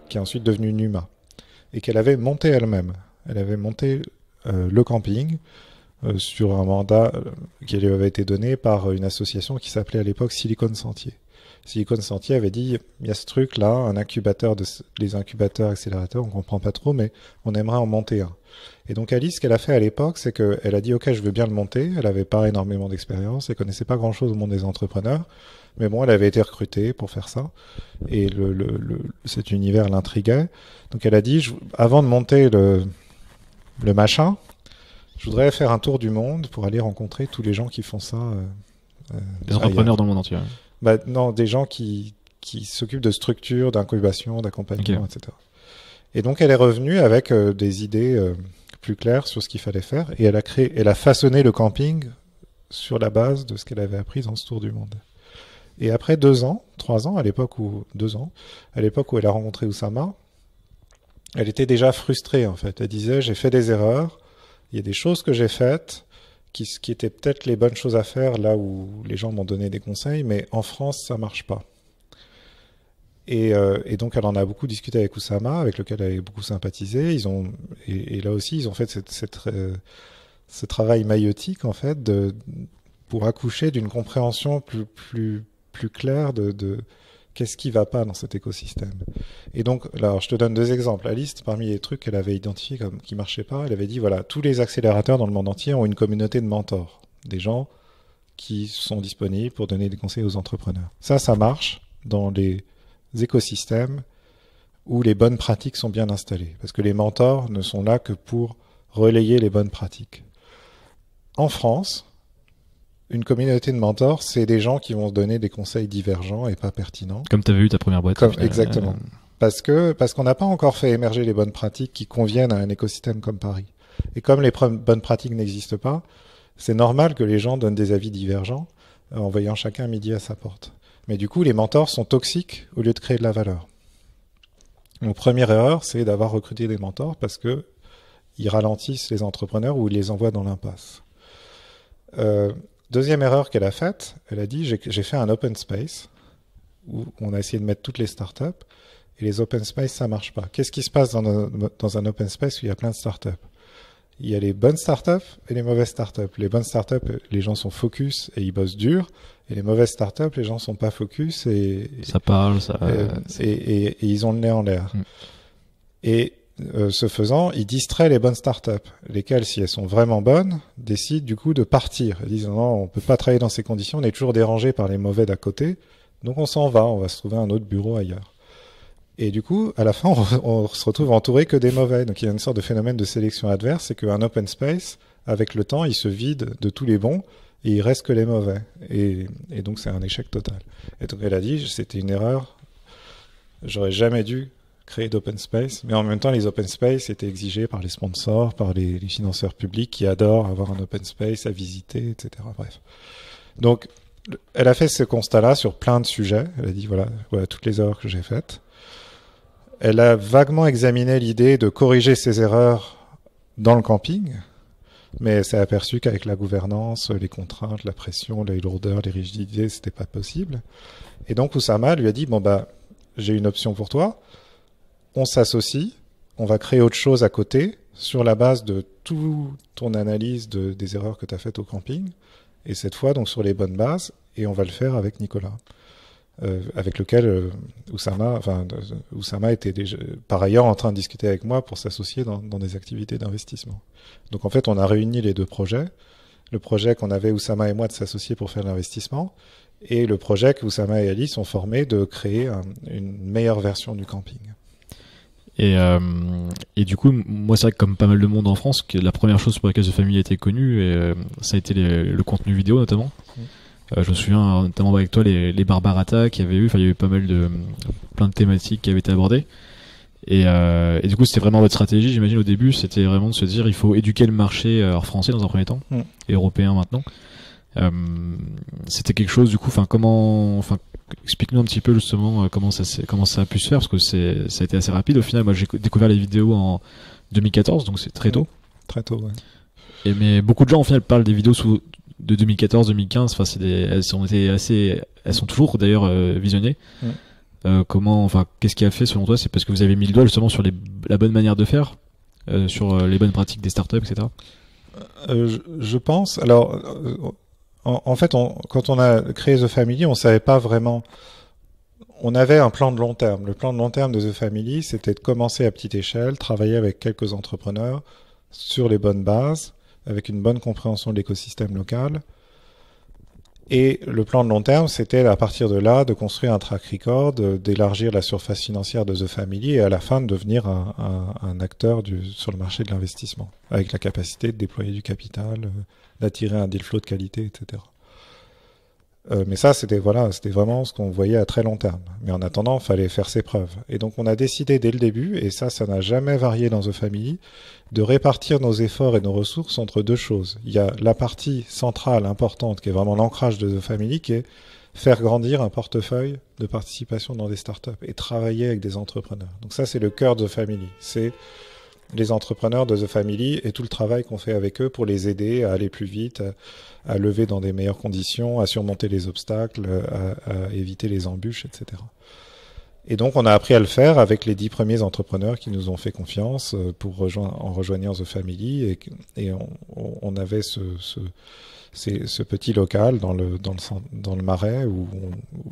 qui est ensuite devenu Numa, et qu'elle avait monté elle-même. Elle avait monté Le Camping sur un mandat qui lui avait été donné par une association qui s'appelait à l'époque Silicon Sentier. Silicon Sentier avait dit, il y a ce truc-là, un incubateur, les incubateurs, accélérateurs, on comprend pas trop, mais on aimerait en monter un. Et donc Alice, ce qu'elle a fait à l'époque, c'est qu'elle a dit, ok, je veux bien le monter. Elle avait pas énormément d'expérience, elle connaissait pas grand-chose au monde des entrepreneurs, mais bon, elle avait été recrutée pour faire ça, et cet univers l'intriguait. Donc elle a dit, avant de monter le machin, je voudrais faire un tour du monde pour aller rencontrer tous les gens qui font ça. Des entrepreneurs dans le monde entier. Non, des gens qui s'occupent de structures, d'incubation, d'accompagnement, okay, etc. Et donc elle est revenue avec des idées plus claires sur ce qu'il fallait faire, et elle a façonné le camping sur la base de ce qu'elle avait appris dans ce tour du monde. Et après 3 ans, à l'époque où elle a rencontré Oussama, elle était déjà frustrée, en fait. Elle disait, j'ai fait des erreurs, il y a des choses que j'ai faites qui étaient peut-être les bonnes choses à faire là où les gens m'ont donné des conseils, mais en France, ça marche pas. Et donc, elle en a beaucoup discuté avec Oussama, avec lequel elle avait beaucoup sympathisé. Et là aussi, ils ont fait ce travail maïotique, en fait, pour accoucher d'une compréhension plus claire de qu'est-ce qui va pas dans cet écosystème. Et donc, alors, je te donne 2 exemples. Alice, parmi les trucs qu'elle avait identifiés comme qui marchaient pas, elle avait dit, voilà, tous les accélérateurs dans le monde entier ont une communauté de mentors. Des gens qui sont disponibles pour donner des conseils aux entrepreneurs. Ça marche dans les écosystèmes où les bonnes pratiques sont bien installées. Parce que les mentors ne sont là que pour relayer les bonnes pratiques. En France, une communauté de mentors, c'est des gens qui vont se donner des conseils divergents et pas pertinents. Comme tu avais eu ta première boîte. Exactement. Parce qu'on n'a pas encore fait émerger les bonnes pratiques qui conviennent à un écosystème comme Paris. Et comme les bonnes pratiques n'existent pas, c'est normal que les gens donnent des avis divergents en voyant chacun midi à sa porte. Mais du coup, les mentors sont toxiques au lieu de créer de la valeur. Donc, première erreur, c'est d'avoir recruté des mentors parce que ils ralentissent les entrepreneurs ou ils les envoient dans l'impasse. Deuxième erreur qu'elle a faite, elle a dit, j'ai fait un open space où on a essayé de mettre toutes les startups et les open space, ça marche pas. Qu'est-ce qui se passe dans un open space où il y a plein de startups? Il y a les bonnes startups et les mauvaises startups. Les bonnes startups, les gens sont focus et ils bossent dur. Et les mauvaises startups, les gens sont pas focus et ça parle, et ils ont le nez en l'air. Et ce faisant, ils distraient les bonnes startups, lesquelles, si elles sont vraiment bonnes, décident du coup de partir. Ils disent non, on peut pas travailler dans ces conditions, on est toujours dérangé par les mauvais d'à côté, donc on s'en va, on va se trouver un autre bureau ailleurs. Et du coup, à la fin, on se retrouve entouré que des mauvais. Donc il y a une sorte de phénomène de sélection adverse, c'est qu'un open space, avec le temps, il se vide de tous les bons et il reste que les mauvais. Et donc c'est un échec total. Et donc elle a dit, c'était une erreur, j'aurais jamais dû créer d'open space, mais en même temps, les open space étaient exigés par les sponsors, par les financeurs publics qui adorent avoir un open space à visiter, etc. Bref. Donc, elle a fait ce constat-là sur plein de sujets. Elle a dit, voilà toutes les erreurs que j'ai faites. Elle a vaguement examiné l'idée de corriger ces erreurs dans le camping, mais elle s'est aperçue qu'avec la gouvernance, les contraintes, la pression, les lourdeurs, les rigidités, c'était pas possible. Et donc, Oussama lui a dit, bon, j'ai une option pour toi. On s'associe, on va créer autre chose à côté sur la base de toute ton analyse des erreurs que tu as faites au camping, et cette fois donc sur les bonnes bases, et on va le faire avec Nicolas, avec lequel Oussama était déjà, par ailleurs en train de discuter avec moi pour s'associer dans des activités d'investissement. Donc en fait on a réuni les deux projets, le projet qu'on avait Oussama et moi de s'associer pour faire l'investissement, et le projet que Oussama et Alice ont formé de créer une meilleure version du camping. Et du coup, moi, c'est vrai que comme pas mal de monde en France, que la première chose pour laquelle The Family a été connue, ça a été le contenu vidéo notamment. Je me souviens notamment avec toi les Barbarata qu'il y avait eu, il y avait pas mal plein de thématiques qui avaient été abordées. Et du coup, c'était vraiment votre stratégie, j'imagine au début, c'était vraiment de se dire il faut éduquer le marché français dans un premier temps, et européen maintenant. C'était quelque chose du coup, explique-nous un petit peu justement comment ça a pu se faire, parce que ça a été assez rapide au final. Moi j'ai découvert les vidéos en 2014, donc c'est très tôt. Très tôt, ouais. Mais beaucoup de gens au final parlent des vidéos de 2014-2015, elles sont toujours d'ailleurs visionnées. Qu'est-ce qui a fait selon toi? C'est parce que vous avez mis le doigt justement sur la bonne manière de faire, sur les bonnes pratiques des startups, etc. Je pense, alors en fait, quand on a créé The Family, on savait pas vraiment. On avait un plan de long terme. Le plan de long terme de The Family, c'était de commencer à petite échelle, travailler avec quelques entrepreneurs sur les bonnes bases, avec une bonne compréhension de l'écosystème local. Et le plan de long terme, c'était à partir de là de construire un track record, d'élargir la surface financière de The Family et à la fin de devenir un acteur sur le marché de l'investissement, avec la capacité de déployer du capital, d'attirer un deal flow de qualité, etc. Mais ça, c'était vraiment ce qu'on voyait à très long terme. Mais en attendant, il fallait faire ses preuves. Et donc, on a décidé dès le début, et ça n'a jamais varié dans The Family, de répartir nos efforts et nos ressources entre deux choses. Il y a la partie centrale, importante, qui est vraiment l'ancrage de The Family, qui est faire grandir un portefeuille de participation dans des startups et travailler avec des entrepreneurs. Donc ça, c'est le cœur de The Family. C'est les entrepreneurs de The Family et tout le travail qu'on fait avec eux pour les aider à aller plus vite, à lever dans des meilleures conditions, à surmonter les obstacles, à éviter les embûches, etc. Et donc, on a appris à le faire avec les 10 premiers entrepreneurs qui nous ont fait confiance en rejoignant The Family, et on avait ce petit local dans le Marais où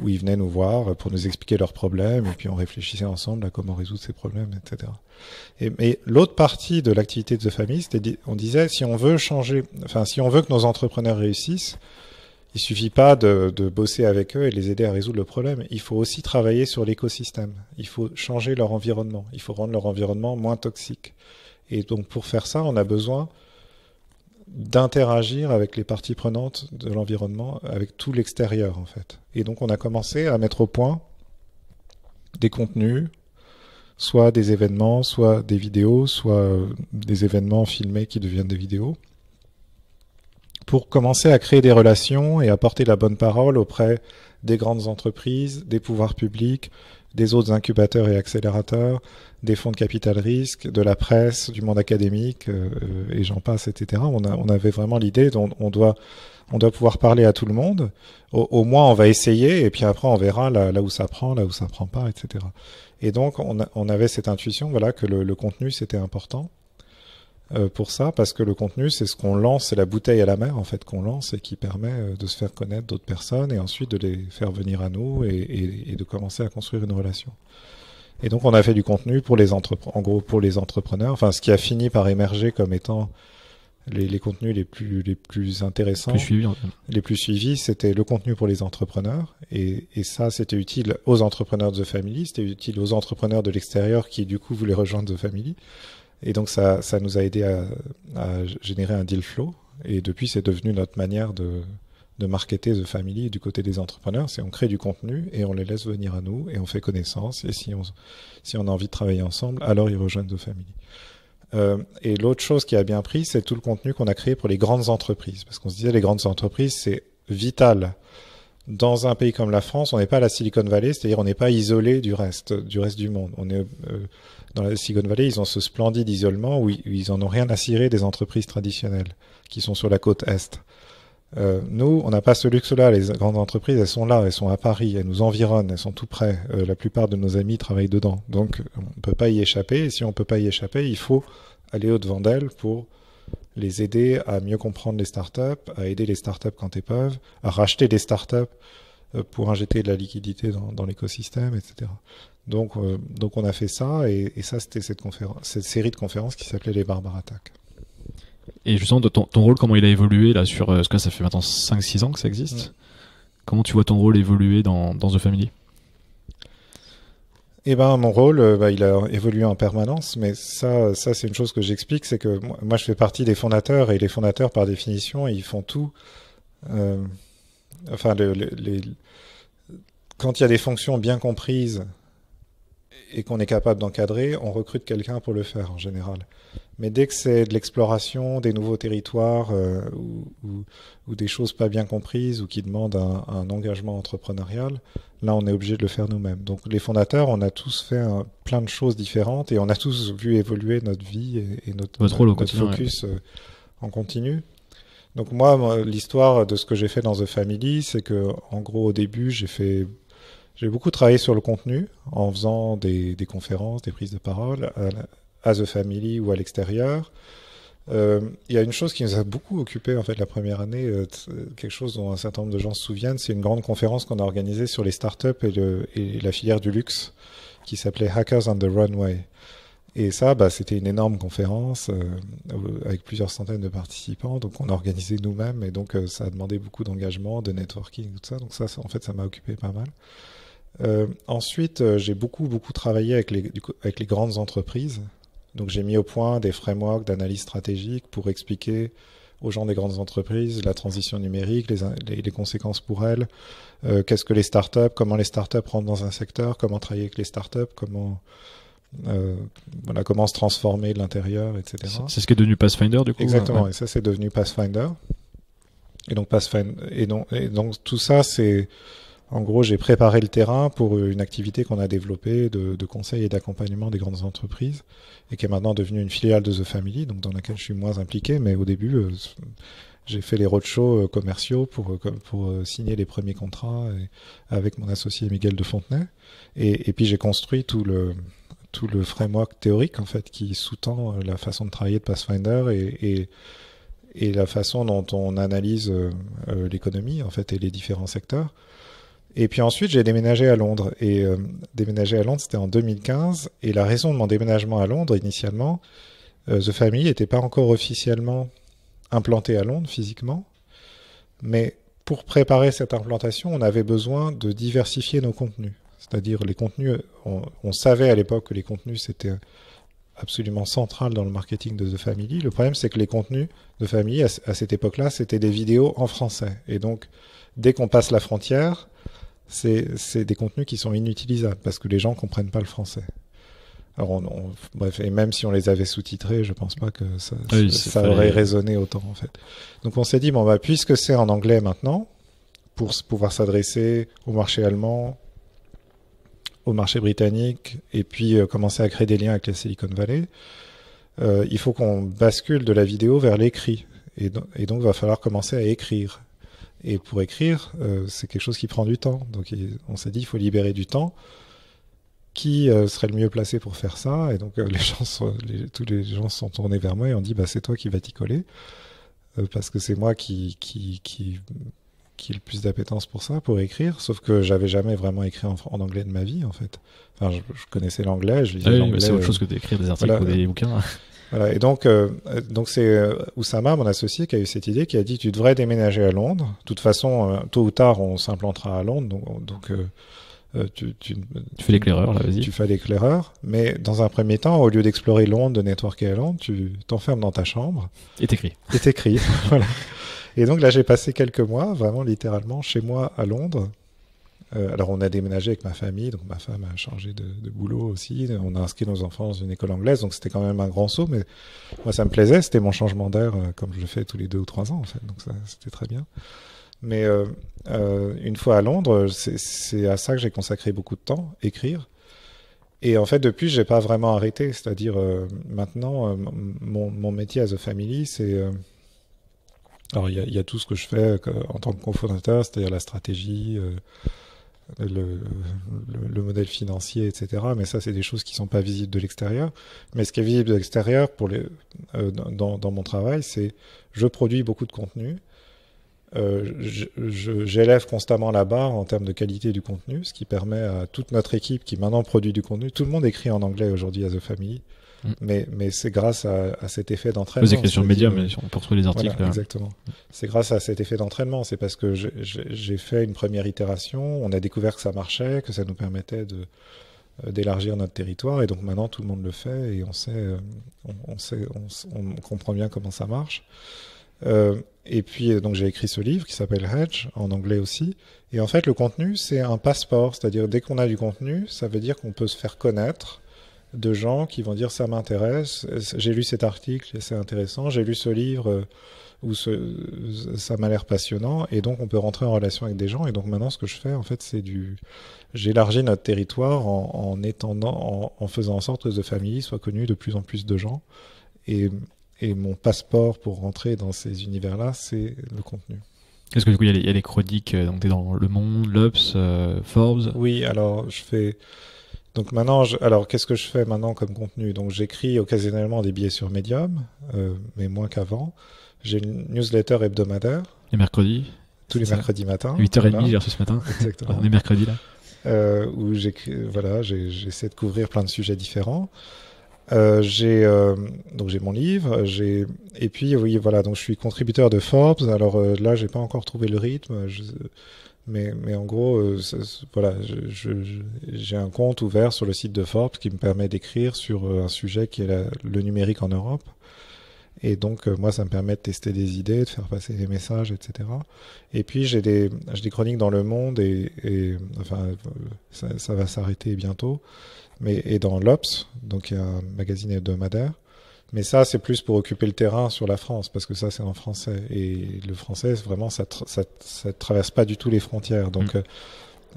ils venaient nous voir pour nous expliquer leurs problèmes, et puis on réfléchissait ensemble à comment résoudre ces problèmes, etc. Mais l'autre partie de l'activité de The Family, c'était, on disait, si on veut que nos entrepreneurs réussissent, il suffit pas de bosser avec eux et les aider à résoudre le problème. Il faut aussi travailler sur l'écosystème. Il faut changer leur environnement. Il faut rendre leur environnement moins toxique. Et donc, pour faire ça, on a besoin d'interagir avec les parties prenantes de l'environnement, avec tout l'extérieur, en fait. Et donc, on a commencé à mettre au point des contenus, soit des événements, soit des vidéos, soit des événements filmés qui deviennent des vidéos, pour commencer à créer des relations et à porter la bonne parole auprès des grandes entreprises, des pouvoirs publics, des autres incubateurs et accélérateurs, des fonds de capital risque, de la presse, du monde académique, et j'en passe, etc. On avait vraiment l'idée on doit pouvoir parler à tout le monde. Au moins, on va essayer, et puis après, on verra là où ça prend pas, etc. Et donc, on avait cette intuition, que le contenu, c'était important. Pour ça, parce que le contenu, c'est ce qu'on lance, c'est la bouteille à la mer en fait qu'on lance et qui permet de se faire connaître d'autres personnes et ensuite de les faire venir à nous et de commencer à construire une relation. Et donc on a fait du contenu pour les entrepreneurs, ce qui a fini par émerger comme étant les contenus les plus intéressants, les plus suivis, c'était le contenu pour les entrepreneurs. Et ça, c'était utile aux entrepreneurs de The Family, c'était utile aux entrepreneurs de l'extérieur qui, du coup, voulaient rejoindre The Family. Et donc, ça nous a aidé à générer un deal flow. Et depuis, c'est devenu notre manière de marketer The Family du côté des entrepreneurs. C'est on crée du contenu et on les laisse venir à nous et on fait connaissance. Et si on a envie de travailler ensemble, alors ils rejoignent The Family. Et l'autre chose qui a bien pris, c'est tout le contenu qu'on a créé pour les grandes entreprises. Parce qu'on se disait, les grandes entreprises, c'est vital. Dans un pays comme la France, on n'est pas à la Silicon Valley, c'est-à-dire on n'est pas isolé du reste du monde. On est dans la Silicon Valley, ils ont ce splendide isolement où ils en ont rien à cirer des entreprises traditionnelles qui sont sur la côte est. Nous, on n'a pas ce luxe-là. Les grandes entreprises, elles sont là, elles sont à Paris, elles nous environnent, elles sont tout près. La plupart de nos amis travaillent dedans. Donc, on ne peut pas y échapper. Et si on ne peut pas y échapper, il faut aller au-devant d'elles pour les aider à mieux comprendre les startups, à aider les startups quand elles peuvent, à racheter des startups pour injecter de la liquidité dans l'écosystème, etc. Donc, on a fait ça, et ça, c'était cette série de conférences qui s'appelait les Barbares Attaques. Et justement, ton rôle, comment il a évolué là sur ce que ça fait maintenant 5-6 ans que ça existe. Comment tu vois ton rôle évoluer dans The Family? Eh ben, mon rôle, il a évolué en permanence, mais ça c'est une chose que j'explique, c'est que moi je fais partie des fondateurs, et les fondateurs, par définition, ils font tout. Quand il y a des fonctions bien comprises et qu'on est capable d'encadrer, on recrute quelqu'un pour le faire en général. Mais dès que c'est de l'exploration, des nouveaux territoires ou des choses pas bien comprises ou qui demandent un engagement entrepreneurial, là on est obligé de le faire nous-mêmes. Donc les fondateurs, on a tous fait plein de choses différentes et on a tous vu évoluer notre vie et notre focus en continu. Donc moi, l'histoire de ce que j'ai fait dans The Family, c'est que en gros au début j'ai beaucoup travaillé sur le contenu en faisant des conférences, des prises de parole à The Family ou à l'extérieur. Il y a une chose qui nous a beaucoup occupé en fait la première année, quelque chose dont un certain nombre de gens se souviennent, c'est une grande conférence qu'on a organisée sur les startups et la filière du luxe qui s'appelait Hackers on the Runway. Et ça, c'était une énorme conférence avec plusieurs centaines de participants, donc on a organisé nous-mêmes et donc ça a demandé beaucoup d'engagement, de networking, tout ça. Donc ça en fait, ça m'a occupé pas mal. Ensuite, j'ai beaucoup travaillé avec les grandes entreprises. Donc j'ai mis au point des frameworks d'analyse stratégique pour expliquer aux gens des grandes entreprises la transition numérique, les conséquences pour elles, qu'est-ce que les startups, comment les startups rentrent dans un secteur, comment travailler avec les startups, comment se transformer de l'intérieur, etc. C'est ce qui est devenu Pathfinder du coup. Exactement, ouais. Et ça c'est devenu Pathfinder. Et donc tout ça c'est... En gros, j'ai préparé le terrain pour une activité qu'on a développée de conseil et d'accompagnement des grandes entreprises et qui est maintenant devenue une filiale de The Family, donc dans laquelle je suis moins impliqué. Mais au début, j'ai fait les roadshows commerciaux pour signer les premiers contrats avec mon associé Miguel de Fontenay. Et puis j'ai construit tout le framework théorique en fait qui sous-tend la façon de travailler de Pathfinder et la façon dont on analyse l'économie en fait et les différents secteurs. Et puis ensuite, j'ai déménagé à Londres. Et déménager à Londres, c'était en 2015. Et la raison de mon déménagement à Londres, initialement, The Family n'était pas encore officiellement implanté à Londres, physiquement. Mais pour préparer cette implantation, on avait besoin de diversifier nos contenus. C'est-à-dire, les contenus, on savait à l'époque que les contenus, c'était absolument central dans le marketing de The Family. Le problème, c'est que les contenus de Family, à cette époque-là, c'était des vidéos en français. Et donc, dès qu'on passe la frontière... C'est des contenus qui sont inutilisables parce que les gens comprennent pas le français. Alors bref, et même si on les avait sous-titrés, je pense pas que ça aurait résonné autant en fait. Donc on s'est dit puisque c'est en anglais maintenant, pour pouvoir s'adresser au marché allemand, au marché britannique, et puis commencer à créer des liens avec la Silicon Valley, il faut qu'on bascule de la vidéo vers l'écrit. Et donc il va falloir commencer à écrire. Et pour écrire, c'est quelque chose qui prend du temps. Donc on s'est dit, il faut libérer du temps. Qui serait le mieux placé pour faire ça? Et donc tous les gens se sont tournés vers moi et ont dit, c'est toi qui vas t'y coller. Parce que c'est moi qui ai le plus d'appétence pour ça, pour écrire. Sauf que j'avais jamais vraiment écrit en anglais de ma vie, en fait. Enfin, je connaissais l'anglais, je lisais l'anglais. C'est autre chose que d'écrire des articles ou des bouquins. Voilà. Et donc c'est Oussama, mon associé, qui a eu cette idée, qui a dit tu devrais déménager à Londres. De toute façon, tôt ou tard, on s'implantera à Londres. Tu fais l'éclaireur, là, vas-y. Tu fais l'éclaireur, mais dans un premier temps, au lieu d'explorer Londres, de networker à Londres, tu t'enfermes dans ta chambre. Et t'écris. Voilà. Et donc là, j'ai passé quelques mois, vraiment littéralement, chez moi à Londres. Alors on a déménagé avec ma famille, donc ma femme a changé de boulot aussi. On a inscrit nos enfants dans une école anglaise, donc c'était quand même un grand saut, mais moi ça me plaisait, c'était mon changement d'air, comme je le fais tous les 2 ou 3 ans en fait, donc c'était très bien. Mais une fois à Londres, c'est à ça que j'ai consacré beaucoup de temps, écrire. Et en fait, depuis, j'ai pas vraiment arrêté. C'est-à-dire, maintenant, mon métier as a family, c'est... alors, il y a tout ce que je fais en tant que cofondateur, c'est-à-dire la stratégie, le modèle financier, etc. Mais ça, c'est des choses qui sont pas visibles de l'extérieur. Mais ce qui est visible de l'extérieur, dans mon travail, c'est je produis beaucoup de contenu. J'élève constamment la barre en termes de qualité du contenu, ce qui permet à toute notre équipe qui maintenant produit du contenu. Tout le monde écrit en anglais aujourd'hui as a family, mais c'est grâce à cet effet d'entraînement. Vous écrivez sur Medium, mais on peut retrouver les articles. Voilà, exactement. C'est grâce à cet effet d'entraînement. C'est parce que j'ai fait une première itération, on a découvert que ça marchait, que ça nous permettait d'élargir notre territoire, et donc maintenant tout le monde le fait et on comprend bien comment ça marche. Et puis donc j'ai écrit ce livre qui s'appelle Hedge, en anglais aussi. Et en fait le contenu c'est un passeport, c'est-à-dire dès qu'on a du contenu, ça veut dire qu'on peut se faire connaître de gens qui vont dire ça m'intéresse, j'ai lu cet article et c'est intéressant, j'ai lu ce livre ça m'a l'air passionnant, et donc on peut rentrer en relation avec des gens. Et donc maintenant ce que je fais en fait j'élargis notre territoire en étendant, en faisant en sorte que The Family soit connu de plus en plus de gens. Et mon passeport pour rentrer dans ces univers-là, c'est le contenu. Est-ce que du coup, il y a les chroniques, donc t'es dans Le Monde, l'Obs, Forbes? Oui, alors je fais... Donc maintenant, alors qu'est-ce que je fais maintenant comme contenu? Donc j'écris occasionnellement des billets sur Medium, mais moins qu'avant. J'ai une newsletter hebdomadaire. Les mercredis? Tous les mercredis matins. 8h30, voilà. J'ai reçu ce matin. Exactement. On est mercredi là. Où j'essaie de couvrir plein de sujets différents. Donc j'ai mon livre, et puis oui voilà, donc je suis contributeur de Forbes. Alors là j'ai pas encore trouvé le rythme, mais en gros voilà, j'ai un compte ouvert sur le site de Forbes qui me permet d'écrire sur un sujet qui est le numérique en Europe. Et donc moi ça me permet de tester des idées, de faire passer des messages, etc. Et puis j'ai des chroniques dans Le Monde et enfin ça va s'arrêter bientôt. Et dans l'Obs, donc il y a un magazine hebdomadaire. Mais ça, c'est plus pour occuper le terrain sur la France, parce que ça, c'est en français. Et le français, vraiment, ça traverse pas du tout les frontières. Donc,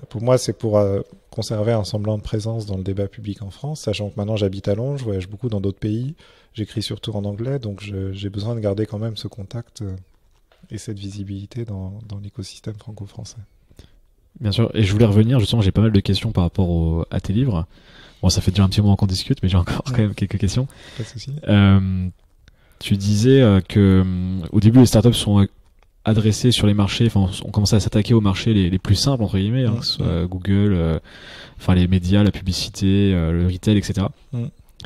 pour moi, c'est pour conserver un semblant de présence dans le débat public en France, sachant que maintenant, j'habite à Londres, je voyage beaucoup dans d'autres pays, j'écris surtout en anglais, donc j'ai besoin de garder quand même ce contact et cette visibilité dans l'écosystème franco-français. Bien sûr, et je voulais revenir, justement, j'ai pas mal de questions par rapport à tes livres. Bon, ça fait déjà un petit moment qu'on discute, mais j'ai encore quand même quelques questions. Pas de souci. Tu disais que au début, les startups sont adressées sur les marchés, enfin, on commençait à s'attaquer aux marchés les plus simples, entre guillemets, que ce soit Google, enfin les médias, la publicité, le retail, etc.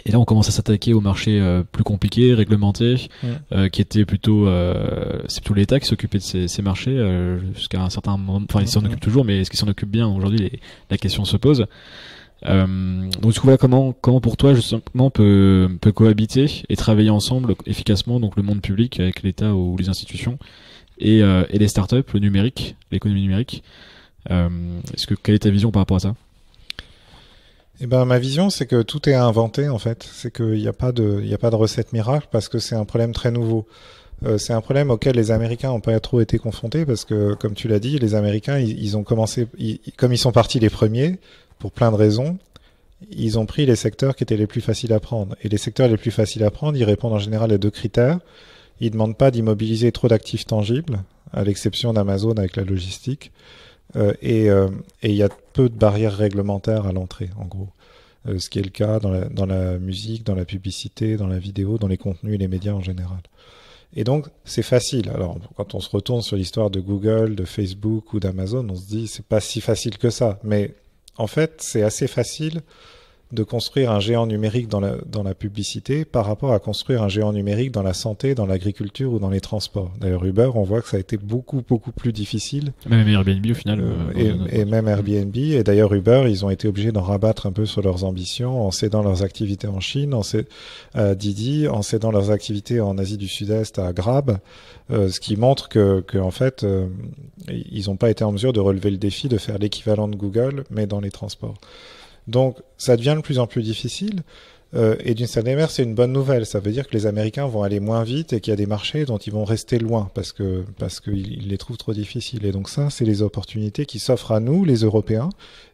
Et là, on commence à s'attaquer aux marchés plus compliqués, réglementés, qui étaient plutôt, c'est plutôt l'État qui s'occupait de ces marchés jusqu'à un certain moment. Enfin, il s'en occupe toujours, mais est-ce qu'il s'en occupe bien aujourd'hui? La question se pose. Donc du coup, voilà, comment pour toi justement peut cohabiter et travailler ensemble efficacement, donc le monde public avec l'État ou les institutions et les startups, le numérique, l'économie numérique. Quelle est ta vision par rapport à ça? Eh ben, ma vision, c'est que tout est à inventer, en fait. C'est qu'il n'y a pas de recette miracle, parce que c'est un problème très nouveau. C'est un problème auquel les Américains n'ont pas trop été confrontés, parce que, comme tu l'as dit, les Américains, ils ont commencé, comme ils sont partis les premiers, pour plein de raisons, ils ont pris les secteurs qui étaient les plus faciles à prendre. Et les secteurs les plus faciles à prendre, ils répondent en général à 2 critères. Ils ne demandent pas d'immobiliser trop d'actifs tangibles, à l'exception d'Amazon avec la logistique. Et il y a peu de barrières réglementaires à l'entrée, en gros. Ce qui est le cas dans la musique, dans la publicité, dans la vidéo, dans les contenus et les médias en général. Et donc, c'est facile. Alors, quand on se retourne sur l'histoire de Google, de Facebook ou d'Amazon, on se dit, c'est pas si facile que ça. Mais en fait, c'est assez facile de construire un géant numérique dans la publicité par rapport à construire un géant numérique dans la santé, dans l'agriculture ou dans les transports. D'ailleurs, Uber, on voit que ça a été beaucoup plus difficile. Même Airbnb au final. Et même Airbnb. Et d'ailleurs, Uber, ils ont été obligés d'en rabattre un peu sur leurs ambitions en cédant leurs activités en Chine, à Didi, en cédant leurs activités en Asie du Sud-Est à Grab, ce qui montre que en fait, ils n'ont pas été en mesure de relever le défi de faire l'équivalent de Google, mais dans les transports. Donc, ça devient de plus en plus difficile. Et d'une certaine manière, c'est une bonne nouvelle. Ça veut dire que les Américains vont aller moins vite et qu'il y a des marchés dont ils vont rester loin parce qu'ils les trouvent trop difficiles. Et donc ça, c'est les opportunités qui s'offrent à nous, les Européens.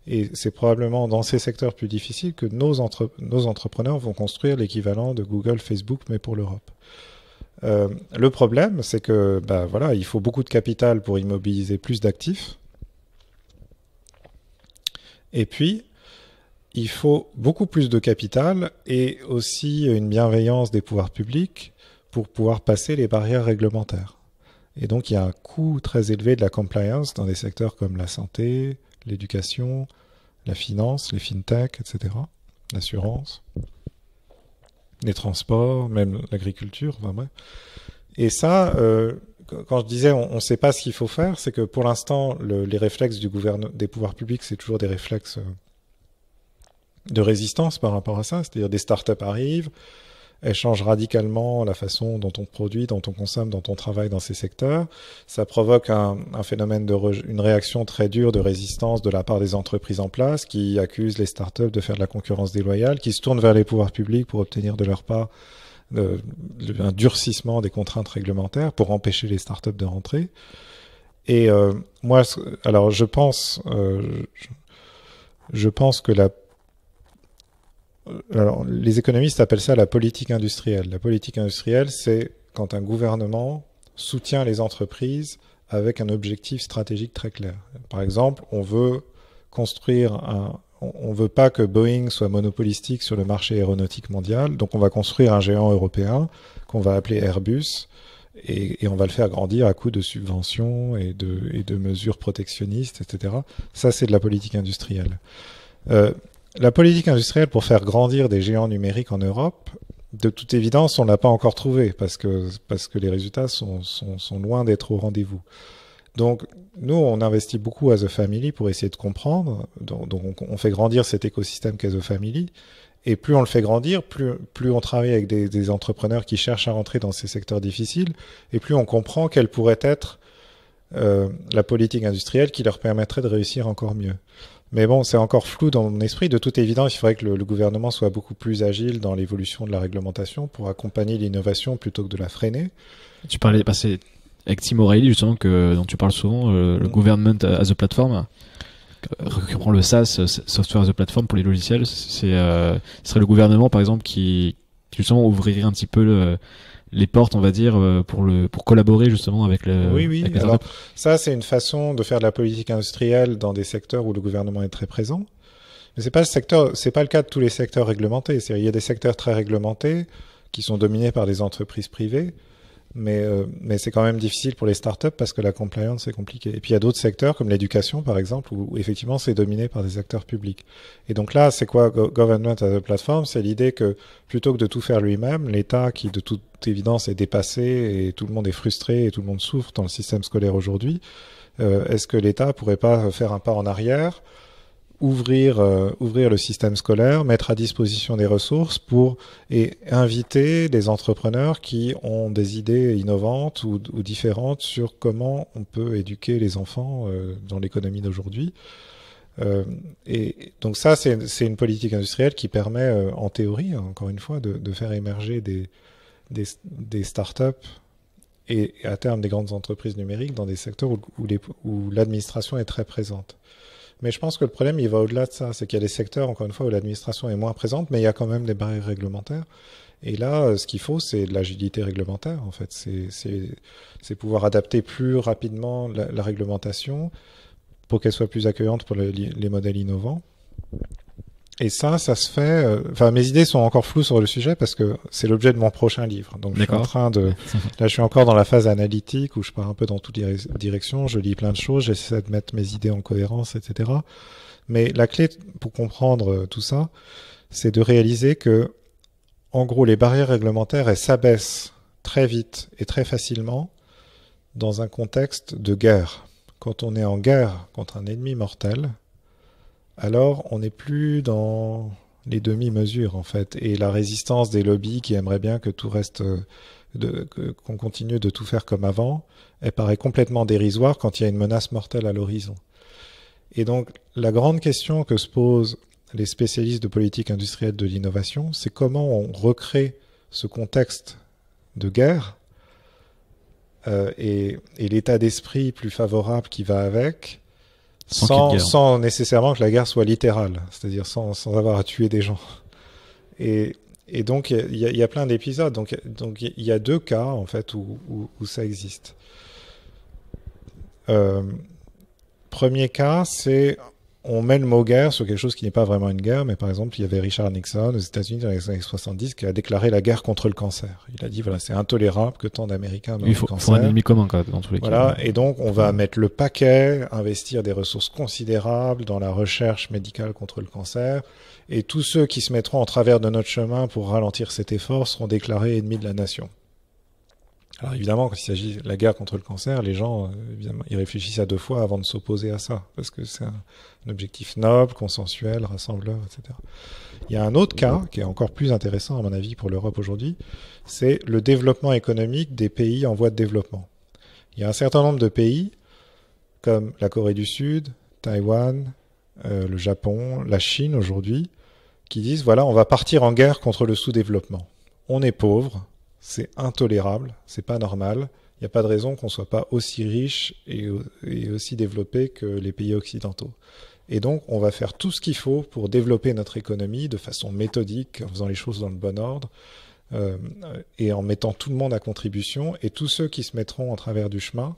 Et c'est probablement dans ces secteurs plus difficiles que nos entrepreneurs vont construire l'équivalent de Google, Facebook, mais pour l'Europe. Le problème, c'est que, voilà, il faut beaucoup de capital pour immobiliser plus d'actifs. Et puis, il faut beaucoup plus de capital et aussi une bienveillance des pouvoirs publics pour pouvoir passer les barrières réglementaires. Et donc, il y a un coût très élevé de la compliance dans des secteurs comme la santé, l'éducation, la finance, les fintech, etc., l'assurance, les transports, même l'agriculture, enfin bref. Et ça, quand je disais on ne sait pas ce qu'il faut faire, c'est que pour l'instant, les réflexes des pouvoirs publics, c'est toujours des réflexes de résistance par rapport à ça, c'est-à-dire des startups arrivent, elles changent radicalement la façon dont on produit, dont on consomme, dont on travaille dans ces secteurs. Ça provoque un phénomène une réaction très dure de résistance de la part des entreprises en place qui accusent les startups de faire de la concurrence déloyale, qui se tournent vers les pouvoirs publics pour obtenir de leur part un durcissement des contraintes réglementaires pour empêcher les startups de rentrer. Et moi, alors je pense que alors, les économistes appellent ça la politique industrielle. La politique industrielle, c'est quand un gouvernement soutient les entreprises avec un objectif stratégique très clair. Par exemple, on veut veut pas que Boeing soit monopolistique sur le marché aéronautique mondial, donc on va construire un géant européen qu'on va appeler Airbus et on va le faire grandir à coup de subventions et de mesures protectionnistes, etc. Ça, c'est de la politique industrielle. La politique industrielle pour faire grandir des géants numériques en Europe, de toute évidence, on l'a pas encore trouvé parce que les résultats sont loin d'être au rendez-vous. Donc, nous, on investit beaucoup à The Family pour essayer de comprendre. Donc on fait grandir cet écosystème qu'est The Family. Et plus on le fait grandir, plus on travaille avec des entrepreneurs qui cherchent à rentrer dans ces secteurs difficiles, et plus on comprend quelle pourrait être la politique industrielle qui leur permettrait de réussir encore mieux. Mais bon, c'est encore flou dans mon esprit. De toute évidence, il faudrait que le gouvernement soit beaucoup plus agile dans l'évolution de la réglementation pour accompagner l'innovation plutôt que de la freiner. Tu parlais c'est avec Tim O'Reilly justement dont tu parles souvent, le government as a platform, reprend le SaaS, software as a platform pour les logiciels. Ce serait le gouvernement par exemple qui justement ouvrirait un petit peu les portes, on va dire, pour collaborer justement avec le. Oui. Avec les alors ça, c'est une façon de faire de la politique industrielle dans des secteurs où le gouvernement est très présent. Mais c'est pas le cas de tous les secteurs réglementés. Il y a des secteurs très réglementés qui sont dominés par des entreprises privées, mais c'est quand même difficile pour les startups parce que la compliance c'est compliqué. Et puis il y a d'autres secteurs comme l'éducation par exemple où effectivement c'est dominé par des acteurs publics. Et donc là, c'est quoi Government as a Platform? C'est l'idée que plutôt que de tout faire lui-même, l'État qui de toute évidence est dépassé et tout le monde est frustré et tout le monde souffre dans le système scolaire aujourd'hui, est-ce que l'État pourrait pas faire un pas en arrière, ouvrir le système scolaire, mettre à disposition des ressources et inviter des entrepreneurs qui ont des idées innovantes ou différentes sur comment on peut éduquer les enfants dans l'économie d'aujourd'hui. Et donc ça, c'est une politique industrielle qui permet, en théorie, encore une fois, de faire émerger des startups et à terme des grandes entreprises numériques dans des secteurs où l'administration est très présente. Mais je pense que le problème, il va au-delà de ça. C'est qu'il y a des secteurs, encore une fois, où l'administration est moins présente, mais il y a quand même des barrières réglementaires. Et là, ce qu'il faut, c'est de l'agilité réglementaire, en fait. C'est pouvoir adapter plus rapidement la réglementation pour qu'elle soit plus accueillante pour les modèles innovants. Et ça se fait... Enfin, mes idées sont encore floues sur le sujet parce que c'est l'objet de mon prochain livre. Donc, je suis en train de... Là, je suis encore dans la phase analytique où je pars un peu dans toutes les directions. Je lis plein de choses, j'essaie de mettre mes idées en cohérence, etc. Mais la clé pour comprendre tout ça, c'est de réaliser que, en gros, les barrières réglementaires, elles s'abaissent très vite et très facilement dans un contexte de guerre. Quand on est en guerre contre un ennemi mortel, alors on n'est plus dans les demi-mesures, en fait, et la résistance des lobbies qui aimeraient bien que tout reste, qu'on continue de tout faire comme avant, elle paraît complètement dérisoire quand il y a une menace mortelle à l'horizon. Et donc, la grande question que se posent les spécialistes de politique industrielle de l'innovation, c'est comment on recrée ce contexte de guerre et l'état d'esprit plus favorable qui va avec, sans nécessairement que la guerre soit littérale, c'est-à-dire sans avoir à tuer des gens. Et donc, il y a plein d'épisodes. Donc, il y a deux cas, en fait, où ça existe. Premier cas, c'est on met le mot guerre sur quelque chose qui n'est pas vraiment une guerre, mais par exemple, il y avait Richard Nixon aux États-Unis dans les années 70 qui a déclaré la guerre contre le cancer. Il a dit, voilà, c'est intolérable que tant d'Américains meurent du cancer. Il faut un ennemi commun, quoi, dans tous les cas. Voilà, et donc on va mettre le paquet, investir des ressources considérables dans la recherche médicale contre le cancer, et tous ceux qui se mettront en travers de notre chemin pour ralentir cet effort seront déclarés ennemis de la nation. Alors évidemment, quand il s'agit de la guerre contre le cancer, les gens, évidemment, ils réfléchissent à deux fois avant de s'opposer à ça, parce que c'est un objectif noble, consensuel, rassembleur, etc. Il y a un autre cas, qui est encore plus intéressant à mon avis pour l'Europe aujourd'hui, c'est le développement économique des pays en voie de développement. Il y a un certain nombre de pays, comme la Corée du Sud, Taïwan, le Japon, la Chine aujourd'hui, qui disent, voilà, on va partir en guerre contre le sous-développement. On est pauvre, c'est intolérable, c'est pas normal. Il n'y a pas de raison qu'on soit pas aussi riche et aussi développé que les pays occidentaux. Et donc, on va faire tout ce qu'il faut pour développer notre économie de façon méthodique, en faisant les choses dans le bon ordre, et en mettant tout le monde à contribution. Et tous ceux qui se mettront en travers du chemin,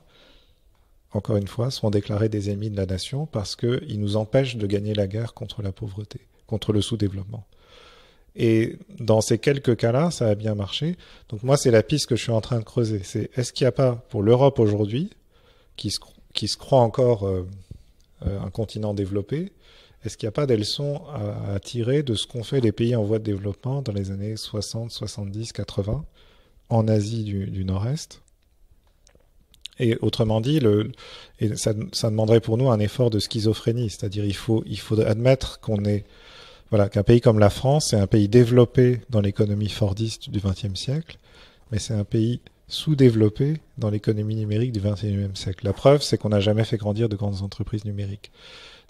encore une fois, seront déclarés des ennemis de la nation parce qu'ils nous empêchent de gagner la guerre contre la pauvreté, contre le sous-développement. Et dans ces quelques cas-là, ça a bien marché. Donc moi, c'est la piste que je suis en train de creuser. C'est est-ce qu'il n'y a pas, pour l'Europe aujourd'hui, qui se croit encore un continent développé, est-ce qu'il n'y a pas des leçons à tirer de ce qu'ont fait les pays en voie de développement dans les années 60, 70, 80, en Asie du Nord-Est? Et autrement dit, ça demanderait pour nous un effort de schizophrénie, c'est-à-dire il faut admettre qu'un pays comme la France, c'est un pays développé dans l'économie fordiste du XXe siècle, mais c'est un pays sous-développé dans l'économie numérique du XXIe siècle. La preuve, c'est qu'on n'a jamais fait grandir de grandes entreprises numériques.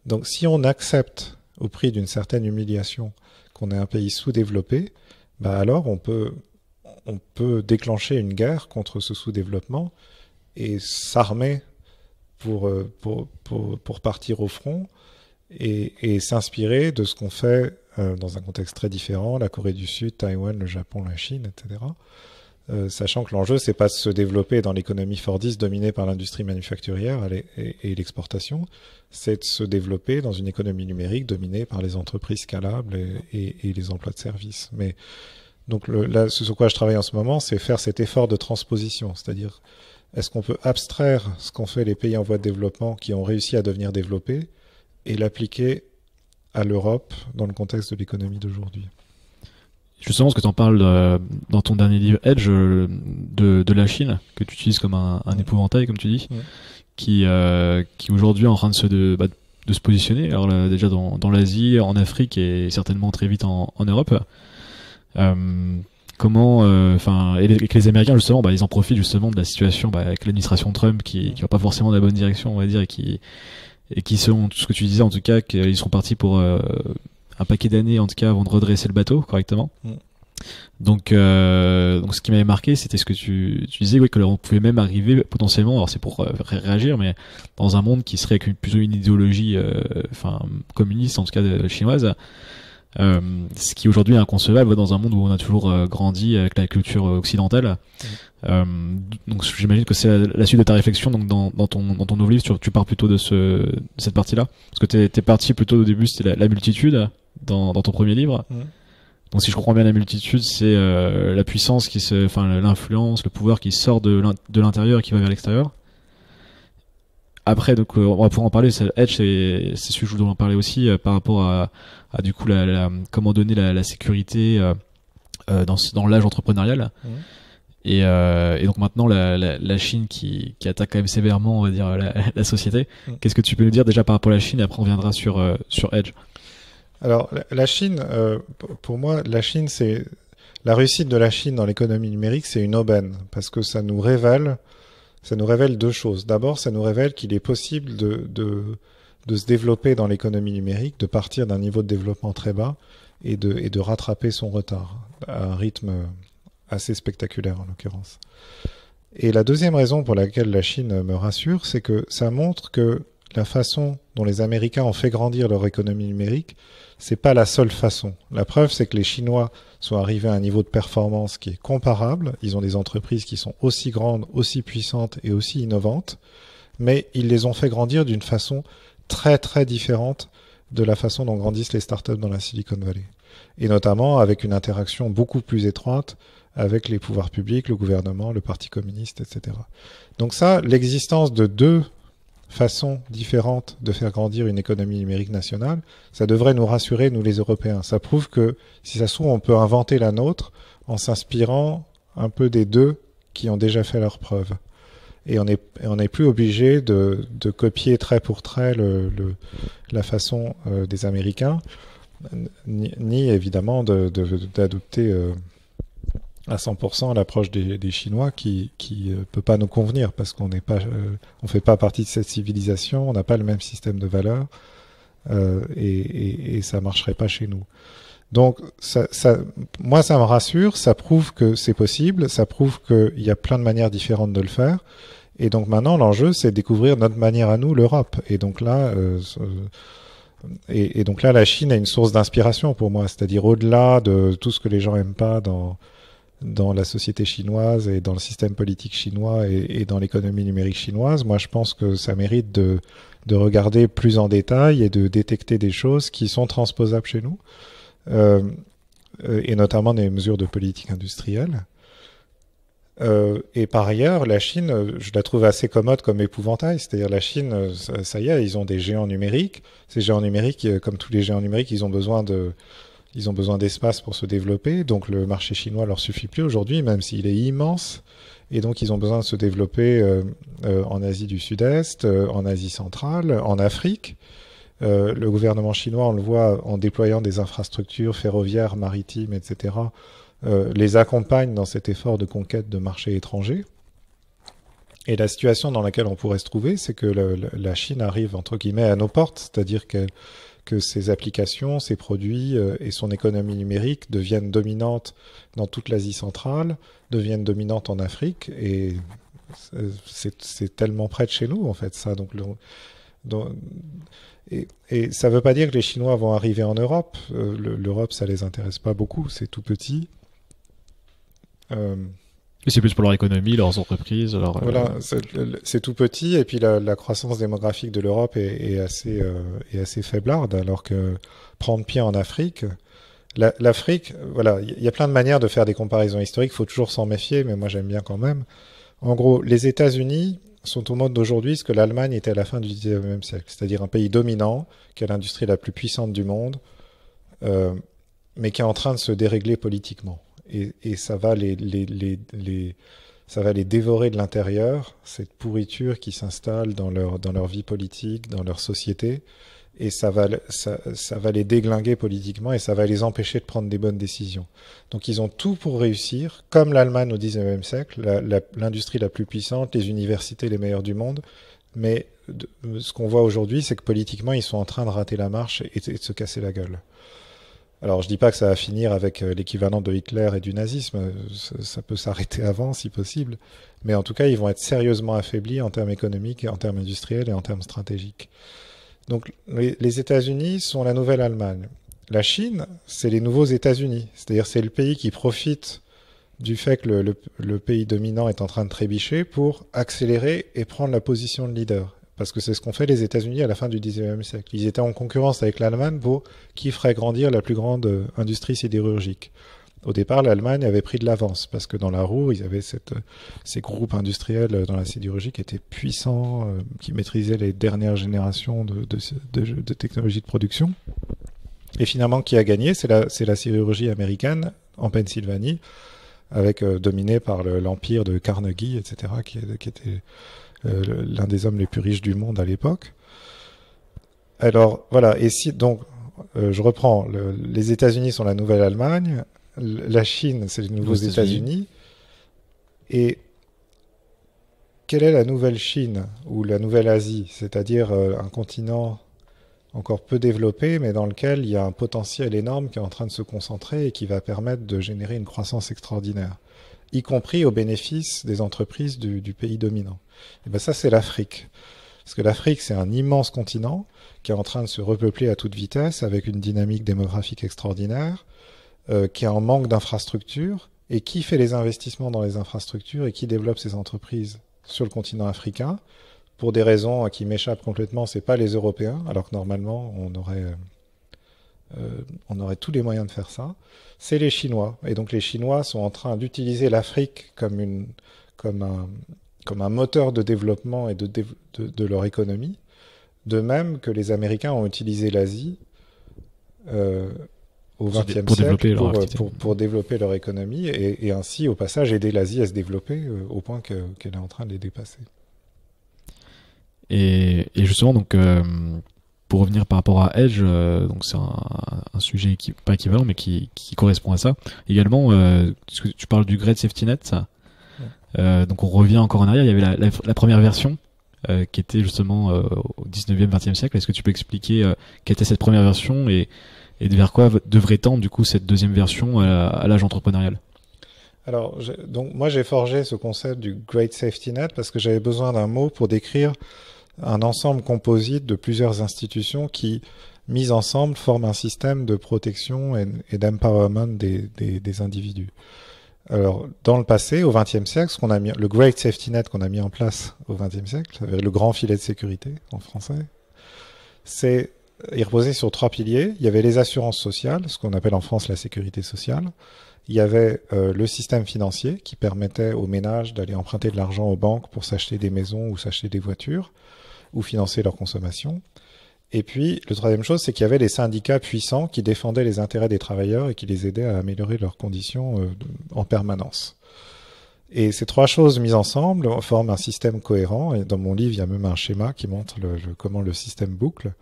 Donc si on accepte, au prix d'une certaine humiliation, qu'on est un pays sous-développé, alors on peut déclencher une guerre contre ce sous-développement et s'armer pour partir au front et s'inspirer de ce qu'on fait dans un contexte très différent, la Corée du Sud, Taïwan, le Japon, la Chine, etc. Sachant que l'enjeu, c'est pas de se développer dans l'économie fordiste dominée par l'industrie manufacturière et l'exportation, c'est de se développer dans une économie numérique dominée par les entreprises scalables et les emplois de services. Mais donc là, ce sur quoi je travaille en ce moment, c'est faire cet effort de transposition, c'est-à-dire est-ce qu'on peut abstraire ce qu'ont fait les pays en voie de développement qui ont réussi à devenir développés et l'appliquer à l'Europe dans le contexte de l'économie d'aujourd'hui. Justement, ce que tu en parles dans ton dernier livre Edge de la Chine, que tu utilises comme un épouvantail, comme tu dis, qui aujourd'hui est en train de se positionner. Alors là, déjà dans l'Asie, en Afrique et certainement très vite en Europe. Comment, et les Américains justement, ils en profitent justement de la situation avec l'administration Trump qui va pas forcément dans la bonne direction, on va dire, et qui selon tout ce que tu disais en tout cas, qu'ils seront partis pour un paquet d'années en tout cas avant de redresser le bateau correctement. Donc ce qui m'avait marqué, c'était ce que tu disais, que on pouvait même arriver potentiellement, alors c'est pour réagir, mais dans un monde qui serait avec plutôt une idéologie communiste en tout cas chinoise. Ce qui aujourd'hui est inconcevable dans un monde où on a toujours grandi avec la culture occidentale. Donc j'imagine que c'est la suite de ta réflexion. Donc dans ton nouveau livre, tu pars plutôt de cette partie-là, parce que t'es parti plutôt au début, c'était la multitude dans ton premier livre. Donc si je comprends bien, la multitude, c'est la puissance l'influence, le pouvoir qui sort de l'intérieur et qui va vers l'extérieur. Après, donc on va pouvoir en parler. Edge, c'est celui que je voulais en parler aussi par rapport à a du coup comment donner la sécurité dans l'âge entrepreneurial. Et donc maintenant la Chine qui attaque quand même sévèrement, on va dire, la société. Qu'est-ce que tu peux nous dire déjà par rapport à la Chine, et après on viendra sur Edge. Alors la Chine, pour moi, la Chine, c'est la réussite de la Chine dans l'économie numérique, c'est une aubaine, parce que ça nous révèle deux choses. D'abord, ça nous révèle qu'il est possible de se développer dans l'économie numérique, de partir d'un niveau de développement très bas et de rattraper son retard à un rythme assez spectaculaire en l'occurrence. Et la deuxième raison pour laquelle la Chine me rassure, c'est que ça montre que la façon dont les Américains ont fait grandir leur économie numérique, c'est pas la seule façon. La preuve, c'est que les Chinois sont arrivés à un niveau de performance qui est comparable. Ils ont des entreprises qui sont aussi grandes, aussi puissantes et aussi innovantes, mais ils les ont fait grandir d'une façon très très différente de la façon dont grandissent les startups dans la Silicon Valley. Et notamment avec une interaction beaucoup plus étroite avec les pouvoirs publics, le gouvernement, le Parti communiste, etc. Donc ça, l'existence de deux façons différentes de faire grandir une économie numérique nationale, ça devrait nous rassurer, nous les Européens. Ça prouve que, si ça se trouve, on peut inventer la nôtre en s'inspirant un peu des deux qui ont déjà fait leurs preuves. Et on n'est plus obligé de copier trait pour trait la façon des Américains, ni évidemment d'adopter à 100% l'approche des Chinois qui peut pas nous convenir parce qu'on n'est pas, on fait pas partie de cette civilisation, on n'a pas le même système de valeurs et ça marcherait pas chez nous. Donc moi ça me rassure, ça prouve que c'est possible, ça prouve qu'il y a plein de manières différentes de le faire. Et donc maintenant l'enjeu c'est de découvrir notre manière à nous, l'Europe. Et donc là la Chine est une source d'inspiration pour moi, c'est-à-dire au-delà de tout ce que les gens aiment pas dans la société chinoise et dans le système politique chinois et dans l'économie numérique chinoise, moi je pense que ça mérite de regarder plus en détail et de détecter des choses qui sont transposables chez nous, et notamment des mesures de politique industrielle. Et par ailleurs, la Chine, je la trouve assez commode comme épouvantail, c'est-à-dire la Chine, ça y est, ils ont des géants numériques. Ces géants numériques, comme tous les géants numériques, ils ont besoin d'espace pour se développer, donc le marché chinois leur suffit plus aujourd'hui, même s'il est immense, et donc ils ont besoin de se développer en Asie du Sud-Est, en Asie centrale, en Afrique. Le gouvernement chinois, on le voit en déployant des infrastructures ferroviaires, maritimes, etc., les accompagne dans cet effort de conquête de marchés étrangers. Et la situation dans laquelle on pourrait se trouver, c'est que la Chine arrive, entre guillemets, à nos portes, c'est-à-dire que ses applications, ses produits et son économie numérique deviennent dominantes dans toute l'Asie centrale, deviennent dominantes en Afrique, et c'est tellement près de chez nous, en fait, ça. Et ça ne veut pas dire que les Chinois vont arriver en Europe. L'Europe, ça les intéresse pas beaucoup, c'est tout petit. Et c'est plus pour leur économie, leurs entreprises. Voilà, c'est tout petit, et puis la croissance démographique de l'Europe est assez faiblarde, alors que prendre pied en Afrique, l'Afrique, voilà, il y a plein de manières de faire des comparaisons historiques, il faut toujours s'en méfier, mais moi j'aime bien quand même. En gros, les États-Unis sont au mode d'aujourd'hui ce que l'Allemagne était à la fin du XIXe siècle, c'est-à-dire un pays dominant, qui a l'industrie la plus puissante du monde, mais qui est en train de se dérégler politiquement. Et ça va ça va les dévorer de l'intérieur, cette pourriture qui s'installe dans leur vie politique, dans leur société, et ça va les déglinguer politiquement et ça va les empêcher de prendre des bonnes décisions. Donc ils ont tout pour réussir, comme l'Allemagne au XIXe siècle, l'industrie la plus puissante, les universités les meilleures du monde, mais ce qu'on voit aujourd'hui, c'est que politiquement, ils sont en train de rater la marche et de se casser la gueule. Alors, je dis pas que ça va finir avec l'équivalent de Hitler et du nazisme. Ça peut s'arrêter avant, si possible. Mais en tout cas, ils vont être sérieusement affaiblis en termes économiques, et en termes industriels et en termes stratégiques. Donc, les États-Unis sont la nouvelle Allemagne. La Chine, c'est les nouveaux États-Unis. C'est-à-dire, c'est le pays qui profite du fait que le pays dominant est en train de trébucher pour accélérer et prendre la position de leader. Parce que c'est ce qu'ont fait les États-Unis à la fin du XIXe siècle. Ils étaient en concurrence avec l'Allemagne pour qui ferait grandir la plus grande industrie sidérurgique. Au départ, l'Allemagne avait pris de l'avance parce que dans la roue, ils avaient ces groupes industriels dans la sidérurgie qui étaient puissants, qui maîtrisaient les dernières générations de technologies de production. Et finalement, qui a gagné? C'est la sidérurgie américaine en Pennsylvanie, avec dominée par l'empire de Carnegie, etc., qui était l'un des hommes les plus riches du monde à l'époque. Alors voilà, et si donc je reprends, les États-Unis sont la nouvelle Allemagne, la Chine c'est les nouveaux États-Unis, et quelle est la nouvelle Chine ou la nouvelle Asie, c'est-à-dire un continent encore peu développé, mais dans lequel il y a un potentiel énorme qui est en train de se concentrer et qui va permettre de générer une croissance extraordinaire, y compris au bénéfice des entreprises du pays dominant. Et ben ça, c'est l'Afrique. Parce que l'Afrique, c'est un immense continent qui est en train de se repeupler à toute vitesse avec une dynamique démographique extraordinaire, qui est en manque d'infrastructures, et qui fait les investissements dans les infrastructures et qui développe ces entreprises sur le continent africain. Pour des raisons qui m'échappent complètement, c'est pas les Européens, alors que normalement on aurait tous les moyens de faire ça. C'est les Chinois, et donc les Chinois sont en train d'utiliser l'Afrique comme un moteur de développement et de leur économie, de même que les Américains ont utilisé l'Asie au XXe siècle pour développer leur économie et ainsi au passage aider l'Asie à se développer au point qu'elle est en train de les dépasser. Et justement, donc, pour revenir par rapport à Edge, donc c'est un sujet pas équivalent, mais qui correspond à ça. Également, tu parles du Great Safety Net. Donc on revient encore en arrière. Il y avait la première version qui était justement au 19e, 20e siècle. Est-ce que tu peux expliquer quelle était cette première version et vers quoi devrait tendre du coup cette deuxième version à l'âge entrepreneurial? Alors, donc moi j'ai forgé ce concept du Great Safety Net parce que j'avais besoin d'un mot pour décrire un ensemble composite de plusieurs institutions qui, mises ensemble, forment un système de protection et d'empowerment des individus. Alors, dans le passé, au XXe siècle, le Great Safety Net qu'on a mis en place au XXe siècle, le grand filet de sécurité en français, il reposait sur 3 piliers. Il y avait les assurances sociales, ce qu'on appelle en France la sécurité sociale. Il y avait le système financier qui permettait aux ménages d'aller emprunter de l'argent aux banques pour s'acheter des maisons ou s'acheter des voitures ou financer leur consommation. Et puis, le troisième chose, c'est qu'il y avait des syndicats puissants qui défendaient les intérêts des travailleurs et qui les aidaient à améliorer leurs conditions en permanence. Et ces 3 choses mises ensemble forment un système cohérent. Et dans mon livre, il y a même un schéma qui montre comment le système boucle.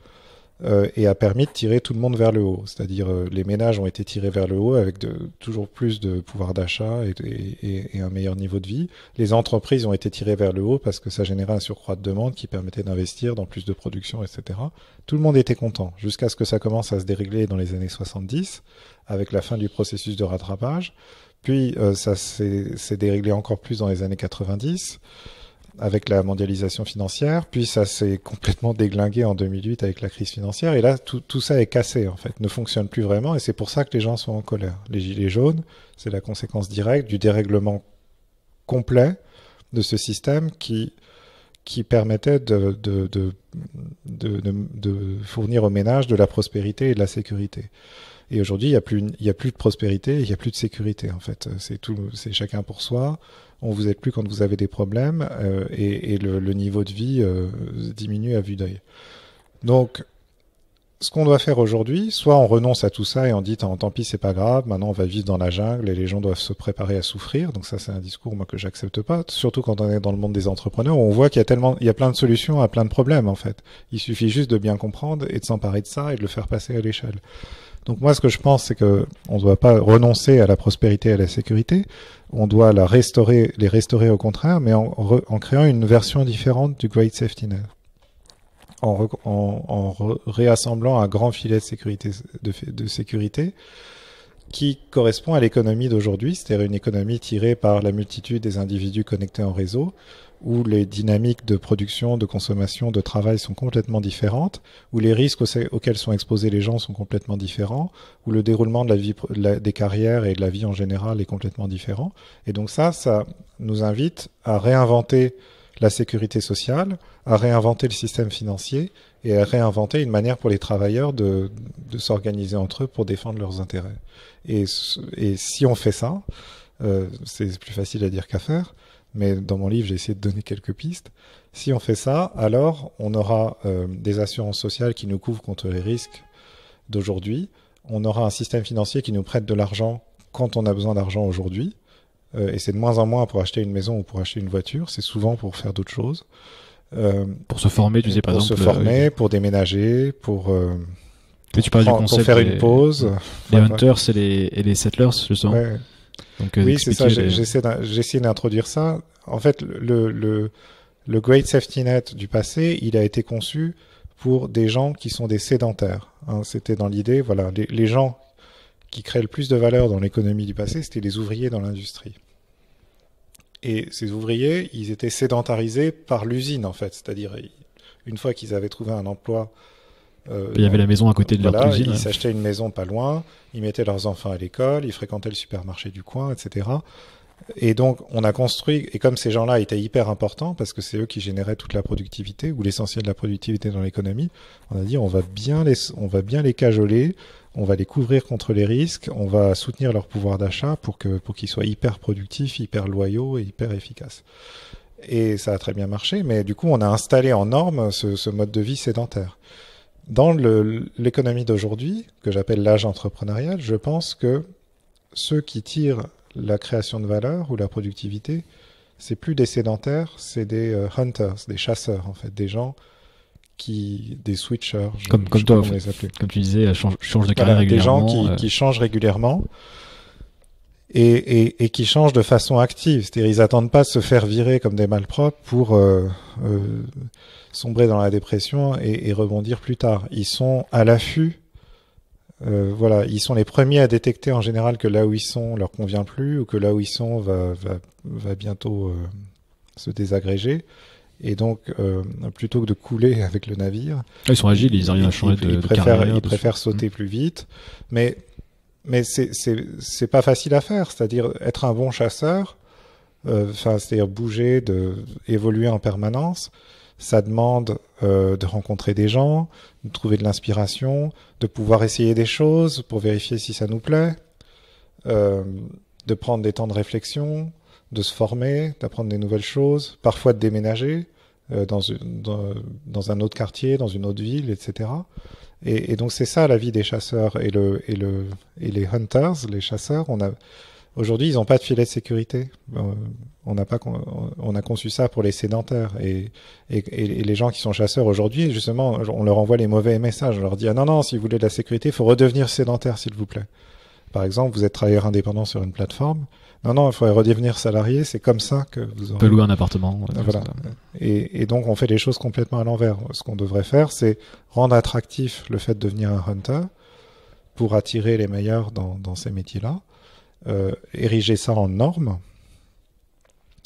Et a permis de tirer tout le monde vers le haut. C'est-à-dire les ménages ont été tirés vers le haut avec toujours plus de pouvoir d'achat et un meilleur niveau de vie. Les entreprises ont été tirées vers le haut parce que ça générait un surcroît de demande qui permettait d'investir dans plus de production, etc. Tout le monde était content, jusqu'à ce que ça commence à se dérégler dans les années 70, avec la fin du processus de rattrapage. Puis ça s'est déréglé encore plus dans les années 90, avec la mondialisation financière, puis ça s'est complètement déglingué en 2008 avec la crise financière, et là tout ça est cassé en fait, ne fonctionne plus vraiment, et c'est pour ça que les gens sont en colère. Les gilets jaunes, c'est la conséquence directe du dérèglement complet de ce système qui permettait de fournir aux ménages de la prospérité et de la sécurité. Et aujourd'hui, il y a plus de prospérité, il y a plus de sécurité en fait. C'est chacun pour soi. On vous aide plus quand vous avez des problèmes et le niveau de vie diminue à vue d'œil. Donc, ce qu'on doit faire aujourd'hui, soit on renonce à tout ça et on dit tant pis, c'est pas grave, maintenant on va vivre dans la jungle et les gens doivent se préparer à souffrir. Donc ça, c'est un discours moi que j'accepte pas. Surtout quand on est dans le monde des entrepreneurs, où on voit qu'il y a plein de solutions à plein de problèmes en fait. Il suffit juste de bien comprendre et de s'emparer de ça et de le faire passer à l'échelle. Donc moi, ce que je pense, c'est que on ne doit pas renoncer à la prospérité et à la sécurité. On doit les restaurer au contraire, mais en créant une version différente du Great Safety Net. En réassemblant un grand filet de sécurité qui correspond à l'économie d'aujourd'hui, c'est-à-dire une économie tirée par la multitude des individus connectés en réseau, où les dynamiques de production, de consommation, de travail sont complètement différentes, où les risques auxquels sont exposés les gens sont complètement différents, où le déroulement de la vie, des carrières et de la vie en général est complètement différent. Et donc ça nous invite à réinventer la sécurité sociale, à réinventer le système financier et à réinventer une manière pour les travailleurs de s'organiser entre eux pour défendre leurs intérêts. Et si on fait ça, c'est plus facile à dire qu'à faire, mais dans mon livre, j'ai essayé de donner quelques pistes. Si on fait ça, alors on aura des assurances sociales qui nous couvrent contre les risques d'aujourd'hui, on aura un système financier qui nous prête de l'argent quand on a besoin d'argent aujourd'hui. Et c'est de moins en moins pour acheter une maison ou pour acheter une voiture, c'est souvent pour faire d'autres choses. Pour se former, tu disais par exemple. Pour se former, pour déménager, pour tu parles du concept faire une pause. Les hunters et les settlers, justement. Ouais. Donc, oui, c'est ça. J'ai essayé d'introduire ça. En fait, le Great Safety Net du passé, il a été conçu pour des gens qui sont des sédentaires. Hein, c'était dans l'idée, voilà, les gens qui créent le plus de valeur dans l'économie du passé, c'était les ouvriers dans l'industrie. Et ces ouvriers, ils étaient sédentarisés par l'usine, en fait. C'est-à-dire, une fois qu'ils avaient trouvé un emploi... il y avait la maison à côté de leur usine. Ils s'achetaient une maison pas loin, ils mettaient leurs enfants à l'école, ils fréquentaient le supermarché du coin, etc. Et donc, on a construit... Et comme ces gens-là étaient hyper importants, parce que c'est eux qui généraient toute la productivité, ou l'essentiel de la productivité dans l'économie, on a dit, on va bien les cajoler, on va les couvrir contre les risques, on va soutenir leur pouvoir d'achat pour qu'ils soient hyper productifs, hyper loyaux et hyper efficaces. Et ça a très bien marché, mais du coup, on a installé en norme ce mode de vie sédentaire. Dans l'économie d'aujourd'hui, que j'appelle l'âge entrepreneurial, je pense que ceux qui tirent la création de valeur ou la productivité, c'est plus des sédentaires, c'est des hunters, des chasseurs, en fait, des gens des switchers, comme toi, comme tu disais, change de carrière régulièrement. Des gens qui changent régulièrement et qui changent de façon active. C'est-à-dire, ils attendent pas de se faire virer comme des malpropres pour sombrer dans la dépression et rebondir plus tard. Ils sont à l'affût. Voilà, ils sont les premiers à détecter en général que là où ils sont leur convient plus ou que là où ils sont va bientôt se désagréger. Et donc, plutôt que de couler avec le navire, ils sont agiles, ils arrivent à changer de carrière. Ils préfèrent sauter plus vite, mais c'est pas facile à faire. C'est-à-dire être un bon chasseur, c'est-à-dire bouger, évoluer en permanence. Ça demande de rencontrer des gens, de trouver de l'inspiration, de pouvoir essayer des choses pour vérifier si ça nous plaît, de prendre des temps de réflexion, de se former, d'apprendre des nouvelles choses, parfois de déménager dans un autre quartier, dans une autre ville, etc. Et donc c'est ça la vie des chasseurs et les hunters, les chasseurs. Aujourd'hui, ils n'ont pas de filet de sécurité. On a conçu ça pour les sédentaires et les gens qui sont chasseurs aujourd'hui, justement, on leur envoie les mauvais messages. On leur dit ah non, si vous voulez de la sécurité, il faut redevenir sédentaire, s'il vous plaît. Par exemple, vous êtes travailleur indépendant sur une plateforme. Non, il faudrait redevenir salarié. C'est comme ça que vous aurez... On peut louer un appartement. Voilà. Et donc, on fait les choses complètement à l'envers. Ce qu'on devrait faire, c'est rendre attractif le fait de devenir un hunter pour attirer les meilleurs dans ces métiers-là. Ériger ça en normes,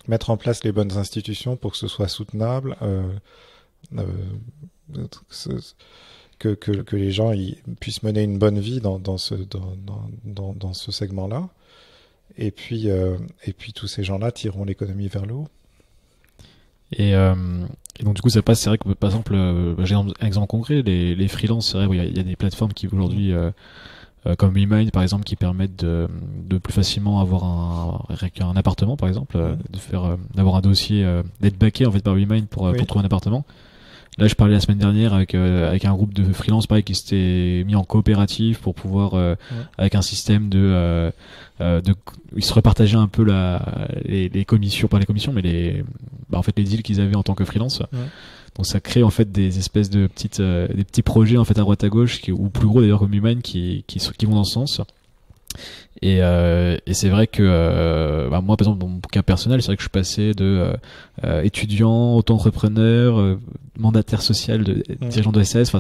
mettre en place les bonnes institutions pour que ce soit soutenable, que les gens puissent mener une bonne vie dans ce segment-là. Et puis tous ces gens-là tireront l'économie vers le haut. Et donc du coup ça passe, c'est vrai que par exemple, j'ai un exemple concret, les freelances, c'est vrai, il y a des plateformes qui aujourd'hui comme WeMind par exemple qui permettent de plus facilement avoir un appartement par exemple, d'avoir un dossier, d'être backé en fait par WeMind pour trouver un appartement. Là, je parlais la semaine dernière avec un groupe de freelance pareil qui s'était mis en coopérative pour pouvoir avec un système ils se repartageaient un peu les commissions, pas les commissions, mais les deals qu'ils avaient en tant que freelance. Ouais. Donc ça crée en fait des espèces de des petits projets en fait à droite à gauche ou plus gros d'ailleurs comme Human qui vont dans ce sens. Et c'est vrai que moi par exemple dans mon cas personnel, c'est vrai que je suis passé de étudiant, auto-entrepreneur, mandataire social, dirigeant de SAS. Enfin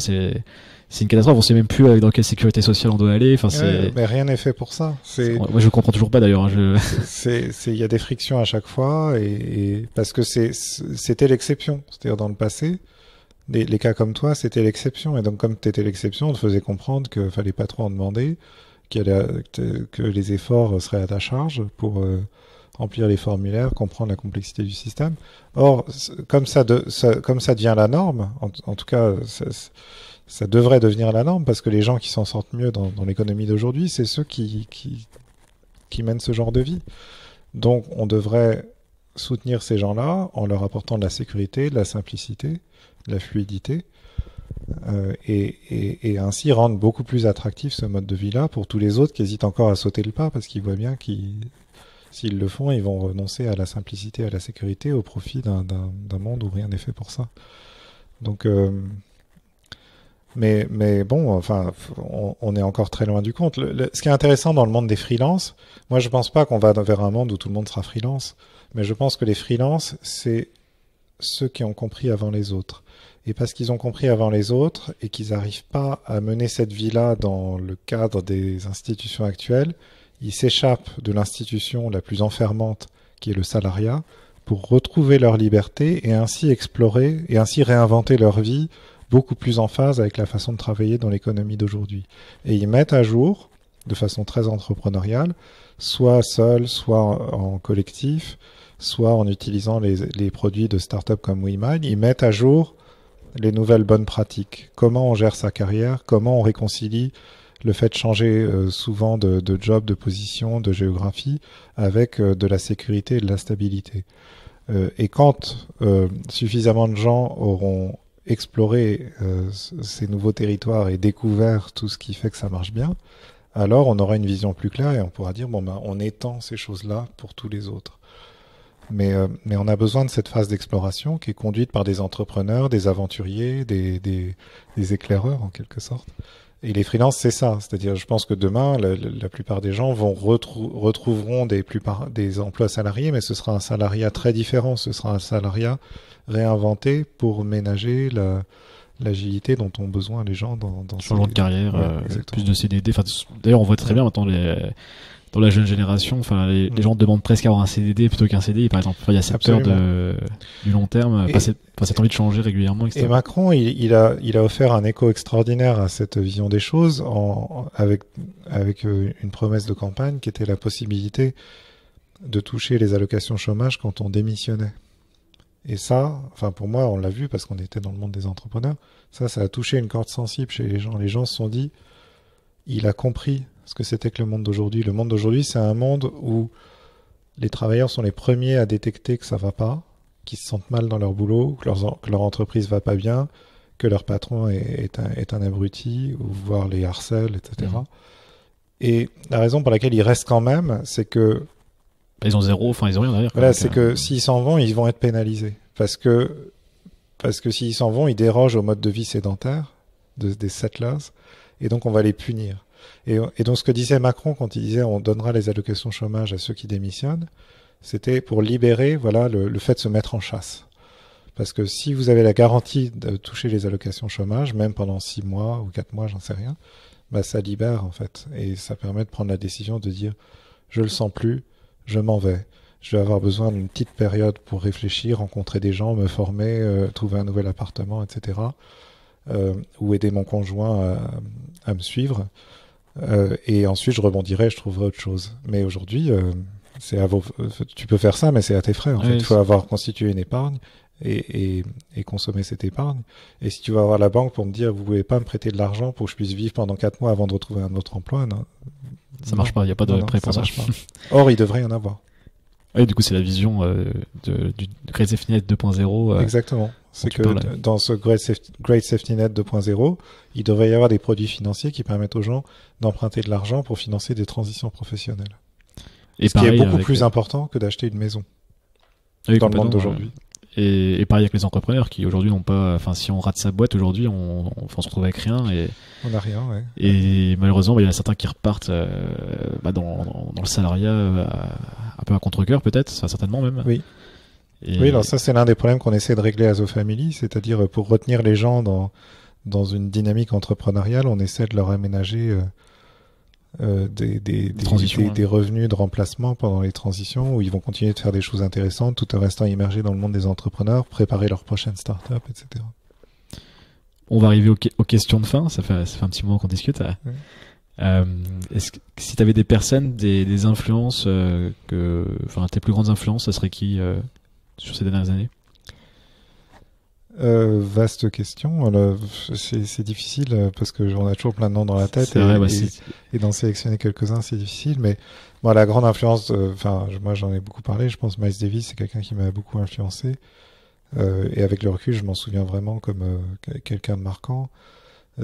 c'est une catastrophe. On sait même plus dans quelle sécurité sociale on doit aller. Enfin mais rien n'est fait pour ça. Moi je comprends toujours pas d'ailleurs. Il y a des frictions à chaque fois et parce que c'était l'exception. C'est-à-dire dans le passé, les cas comme toi, c'était l'exception. Et donc comme t'étais l'exception, on te faisait comprendre que fallait pas trop en demander, que les efforts seraient à ta charge pour remplir les formulaires, comprendre la complexité du système. Or, comme ça devient la norme, en tout cas, ça devrait devenir la norme, parce que les gens qui s'en sortent mieux dans l'économie d'aujourd'hui, c'est ceux qui mènent ce genre de vie. Donc, on devrait soutenir ces gens-là en leur apportant de la sécurité, de la simplicité, de la fluidité, et ainsi rendre beaucoup plus attractif ce mode de vie-là pour tous les autres qui hésitent encore à sauter le pas parce qu'ils voient bien qu'ils s'ils le font, ils vont renoncer à la simplicité, à la sécurité au profit d'un monde où rien n'est fait pour ça. Donc, mais bon, enfin, on est encore très loin du compte. Ce qui est intéressant dans le monde des freelances, moi je pense pas qu'on va vers un monde où tout le monde sera freelance, mais je pense que les freelances, c'est ceux qui ont compris avant les autres. Et parce qu'ils ont compris avant les autres et qu'ils n'arrivent pas à mener cette vie-là dans le cadre des institutions actuelles, ils s'échappent de l'institution la plus enfermante qui est le salariat pour retrouver leur liberté et ainsi explorer et ainsi réinventer leur vie beaucoup plus en phase avec la façon de travailler dans l'économie d'aujourd'hui. Et ils mettent à jour, de façon très entrepreneuriale, soit seuls, soit en collectif, soit en utilisant les produits de start-up comme WeMind, ils mettent à jour les nouvelles bonnes pratiques. Comment on gère sa carrière, comment on réconcilie le fait de changer souvent de job, de position, de géographie, avec de la sécurité et de la stabilité. Et quand suffisamment de gens auront exploré ces nouveaux territoires et découvert tout ce qui fait que ça marche bien, alors on aura une vision plus claire et on pourra dire, bon ben, on étend ces choses-là pour tous les autres. Mais on a besoin de cette phase d'exploration qui est conduite par des entrepreneurs, des aventuriers, des éclaireurs en quelque sorte. Et les freelances, c'est ça. C'est-à-dire, je pense que demain, la plupart des gens retrouveront des emplois salariés, mais ce sera un salariat très différent. Ce sera un salariat réinventé pour ménager l'agilité dont ont besoin les gens dans changement de carrière, ouais, plus de CDD. Enfin, d'ailleurs, on voit très bien maintenant dans la jeune génération, enfin, les gens demandent presque à avoir un CDD plutôt qu'un CDI, par exemple. Enfin, il y a cette peur du long terme, cette envie de changer régulièrement, etc. Et Macron, il a offert un écho extraordinaire à cette vision des choses avec une promesse de campagne qui était la possibilité de toucher les allocations chômage quand on démissionnait. Et ça, enfin, pour moi, on l'a vu parce qu'on était dans le monde des entrepreneurs. Ça a touché une corde sensible chez les gens. Les gens se sont dit, il a compris ce que c'était que le monde d'aujourd'hui. Le monde d'aujourd'hui, c'est un monde où les travailleurs sont les premiers à détecter que ça va pas, qu'ils se sentent mal dans leur boulot, que leur entreprise va pas bien, que leur patron est un abruti, ou voire les harcèle, etc. Et la raison pour laquelle ils restent quand même, c'est que ils ont zéro, enfin ils ont rien derrière. Voilà, c'est que s'ils s'en vont, ils vont être pénalisés. Parce que s'ils s'en vont, ils dérogent au mode de vie sédentaire des settlers, et donc on va les punir. Et donc ce que disait Macron quand il disait on donnera les allocations chômage à ceux qui démissionnent, c'était pour libérer le fait de se mettre en chasse. Parce que si vous avez la garantie de toucher les allocations chômage, même pendant 6 mois ou 4 mois, j'en sais rien, bah ça libère en fait. Et ça permet de prendre la décision de dire je le sens plus, je m'en vais. Je vais avoir besoin d'une petite période pour réfléchir, rencontrer des gens, me former, trouver un nouvel appartement, etc. Ou aider mon conjoint à me suivre. Et ensuite, je rebondirai, je trouverai autre chose. Mais aujourd'hui, tu peux faire ça, mais c'est à tes frais. En fait, il faut avoir constitué une épargne et consommer cette épargne. Et si tu vas avoir la banque pour me dire, vous pouvez pas me prêter de l'argent pour que je puisse vivre pendant 4 mois avant de retrouver un autre emploi, non. Ça marche pas, il n'y a pas de prêt pour ça. Marche pas. Or, il devrait y en avoir. Oui, du coup, c'est la vision du Great Safety Net 2.0. Exactement. C'est que dans ce Great Safety Net 2.0, il devrait y avoir des produits financiers qui permettent aux gens d'emprunter de l'argent pour financer des transitions professionnelles. Et ce qui est beaucoup plus important que d'acheter une maison dans le monde d'aujourd'hui. Et pareil avec les entrepreneurs qui aujourd'hui n'ont pas, enfin si on rate sa boîte aujourd'hui, on se retrouve avec rien et on n'a rien, ouais. Et malheureusement, il y en a certains qui repartent dans le salariat un peu à contre-cœur peut-être, certainement même. Oui. Oui, alors ça c'est l'un des problèmes qu'on essaie de régler à The Family, c'est-à-dire pour retenir les gens dans une dynamique entrepreneuriale, on essaie de leur aménager des revenus de remplacement pendant les transitions où ils vont continuer de faire des choses intéressantes tout en restant immergés dans le monde des entrepreneurs, préparer leur prochaine start-up, etc. On va arriver aux questions de fin, ça fait un petit moment qu'on discute. Oui. Si tu avais des personnes, des influences, tes plus grandes influences, ça serait qui sur ces dernières années? Vaste question. C'est difficile parce que on a toujours plein de noms dans la tête et d'en sélectionner quelques-uns c'est difficile. Mais bon, la grande influence, moi j'en ai beaucoup parlé. Je pense Miles Davis c'est quelqu'un qui m'a beaucoup influencé. Et avec le recul, je m'en souviens vraiment comme quelqu'un de marquant.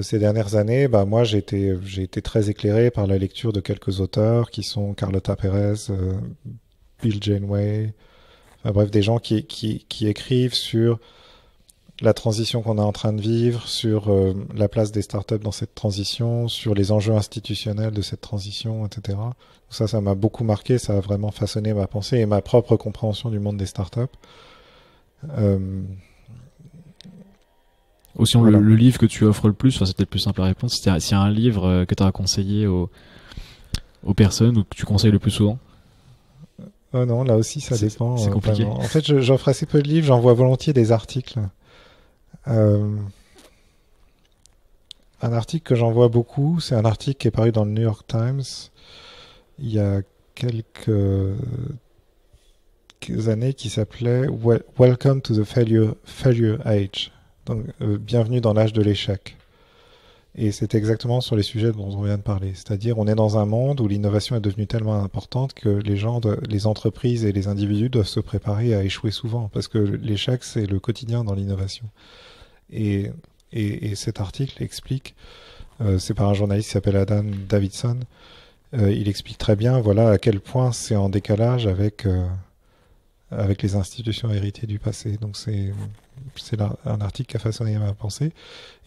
Ces dernières années, moi j'ai été très éclairé par la lecture de quelques auteurs qui sont Carlota Pérez, Bill Janeway, enfin bref, des gens qui écrivent sur la transition qu'on est en train de vivre, sur la place des startups dans cette transition, sur les enjeux institutionnels de cette transition, etc. Ça m'a beaucoup marqué, ça a vraiment façonné ma pensée et ma propre compréhension du monde des startups. Aussi, voilà. le livre que tu offres le plus, c'est peut-être plus simple à répondre, s'il y a un livre que tu as conseillé aux personnes ou que tu conseilles le plus souvent. Non, là aussi ça dépend. C'est compliqué. En fait, j'offre assez peu de livres, j'envoie volontiers des articles. Un article que j'envoie beaucoup, c'est un article qui est paru dans le New York Times il y a quelques années qui s'appelait Welcome to the Failure Age. Donc, bienvenue dans l'âge de l'échec. Et c'est exactement sur les sujets dont on vient de parler. C'est-à-dire, on est dans un monde où l'innovation est devenue tellement importante que les entreprises et les individus doivent se préparer à échouer souvent, parce que l'échec, c'est le quotidien dans l'innovation. Et cet article explique, c'est par un journaliste qui s'appelle Adam Davidson, il explique très bien, voilà, à quel point c'est en décalage avec les institutions héritées du passé. Donc c'est un article qui a façonné ma pensée.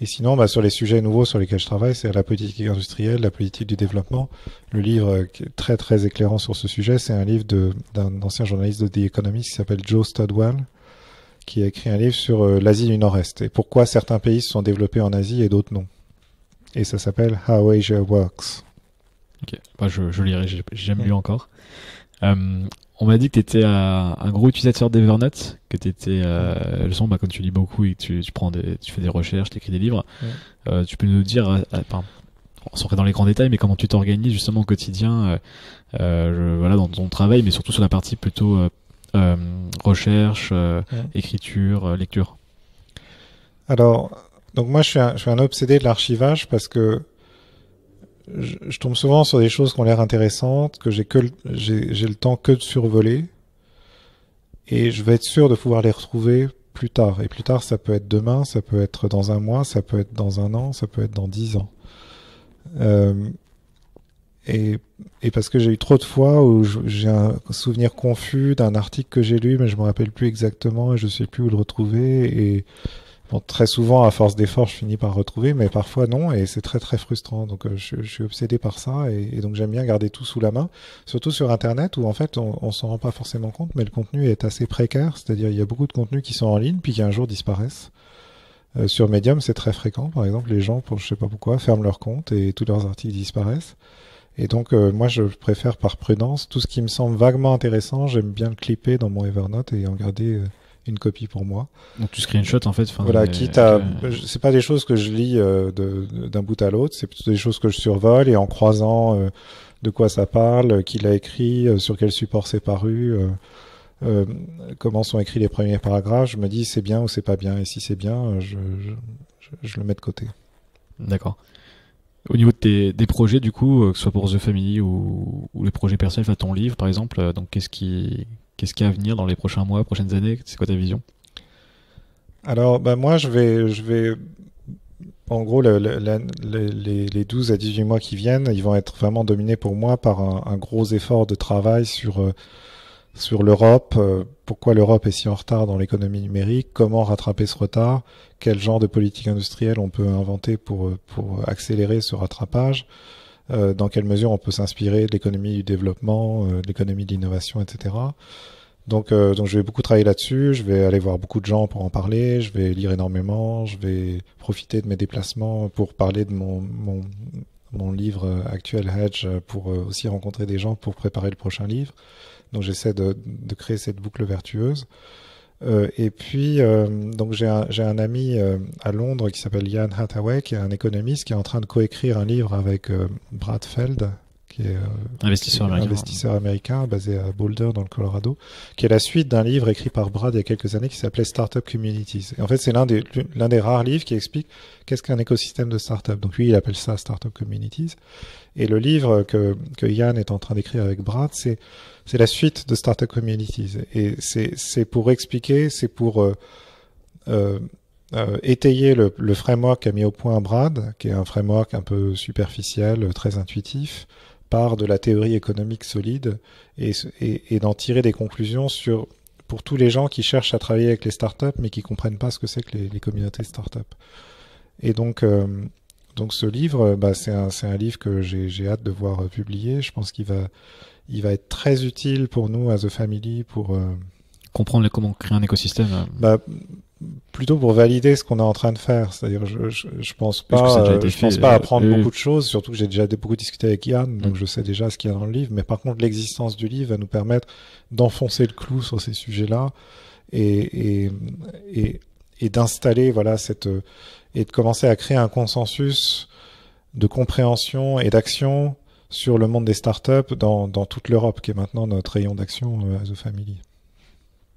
Et sinon, sur les sujets nouveaux sur lesquels je travaille, c'est la politique industrielle, la politique du développement. Le livre qui est très très éclairant sur ce sujet, c'est un livre d'un ancien journaliste de The Economist qui s'appelle Joe Studwell, qui a écrit un livre sur l'Asie du Nord-Est et pourquoi certains pays se sont développés en Asie et d'autres non. Et ça s'appelle How Asia Works. Ok, je lirai, j'ai jamais lu encore. On m'a dit que tu étais un gros utilisateur d'Evernote, que tu étais, comme tu lis beaucoup et que tu fais des recherches, tu écris des livres. Tu peux nous dire, on s'en dans les grands détails, mais comment tu t'organises justement au quotidien, dans ton travail, mais surtout sur la partie plutôt recherche, écriture, lecture. Alors, donc moi je suis un obsédé de l'archivage parce que je tombe souvent sur des choses qui ont l'air intéressantes, que j'ai le temps que de survoler, et je vais être sûr de pouvoir les retrouver plus tard. Et plus tard, ça peut être demain, ça peut être dans un mois, ça peut être dans un an, ça peut être dans 10 ans. Et parce que j'ai eu trop de fois où j'ai un souvenir confus d'un article que j'ai lu, mais je me rappelle plus exactement et je sais plus où le retrouver. Et très souvent, à force d'efforts, je finis par retrouver, mais parfois non, et c'est très très frustrant. Donc je suis obsédé par ça, et donc j'aime bien garder tout sous la main, surtout sur Internet où en fait on s'en rend pas forcément compte, mais le contenu est assez précaire, c'est-à-dire il y a beaucoup de contenus qui sont en ligne puis qui un jour disparaissent. Sur Medium, c'est très fréquent, par exemple, les gens, je sais pas pourquoi, ferment leur compte et tous leurs articles disparaissent. Et donc moi je préfère par prudence tout ce qui me semble vaguement intéressant, j'aime bien le clipper dans mon Evernote et en garder une copie pour moi. Donc tu screenshot en fait. Voilà, quitte à, c'est pas des choses que je lis d'un bout à l'autre, c'est plutôt des choses que je survole et en croisant de quoi ça parle, qui l'a écrit, sur quel support c'est paru, comment sont écrits les premiers paragraphes. Je me dis c'est bien ou c'est pas bien, et si c'est bien, je le mets de côté. D'accord. Au niveau de des projets, du coup, que ce soit pour The Family ou les projets personnels, enfin ton livre par exemple, donc qu'est-ce qui est à venir dans les prochains mois, prochaines années? C'est quoi ta vision? Alors, moi, je vais, en gros, les 12 à 18 mois qui viennent, ils vont être vraiment dominés pour moi par un gros effort de travail sur l'Europe. Pourquoi l'Europe est si en retard dans l'économie numérique? Comment rattraper ce retard? Quel genre de politique industrielle on peut inventer pour accélérer ce rattrapage? Dans quelle mesure on peut s'inspirer de l'économie du développement, de l'économie de l'innovation, etc. Donc je vais beaucoup travailler là-dessus, je vais aller voir beaucoup de gens pour en parler, je vais lire énormément, je vais profiter de mes déplacements pour parler de mon livre actuel Hedge, pour aussi rencontrer des gens pour préparer le prochain livre. Donc j'essaie de créer cette boucle vertueuse. Et puis donc j'ai un ami à Londres qui s'appelle Ian Hathaway, qui est un économiste qui est en train de coécrire un livre avec Brad Feld, qui est investisseur américain basé à Boulder dans le Colorado, qui est la suite d'un livre écrit par Brad il y a quelques années qui s'appelait Startup Communities. Et en fait, c'est l'un des rares livres qui explique qu'est-ce qu'un écosystème de startup. Donc lui, il appelle ça Startup Communities. Et le livre que Ian est en train d'écrire avec Brad, c'est la suite de Startup Communities. Et c'est pour expliquer, c'est pour étayer le framework qu'a mis au point Brad, qui est un framework un peu superficiel, très intuitif, par de la théorie économique solide et d'en tirer des conclusions pour tous les gens qui cherchent à travailler avec les startups mais qui comprennent pas ce que c'est que les communautés startups. Et donc ce livre, c'est un livre que j'ai hâte de voir publier. Je pense qu'il va être très utile pour nous, as a family, pour comprendre comment créer un écosystème. Plutôt pour valider ce qu'on est en train de faire. C'est-à-dire, je pense pas apprendre beaucoup de choses, surtout que j'ai déjà beaucoup discuté avec Yann, donc je sais déjà ce qu'il y a dans le livre. Mais par contre, l'existence du livre va nous permettre d'enfoncer le clou sur ces sujets-là et d'installer, voilà, et de commencer à créer un consensus de compréhension et d'action sur le monde des startups dans toute l'Europe, qui est maintenant notre rayon d'action as a family.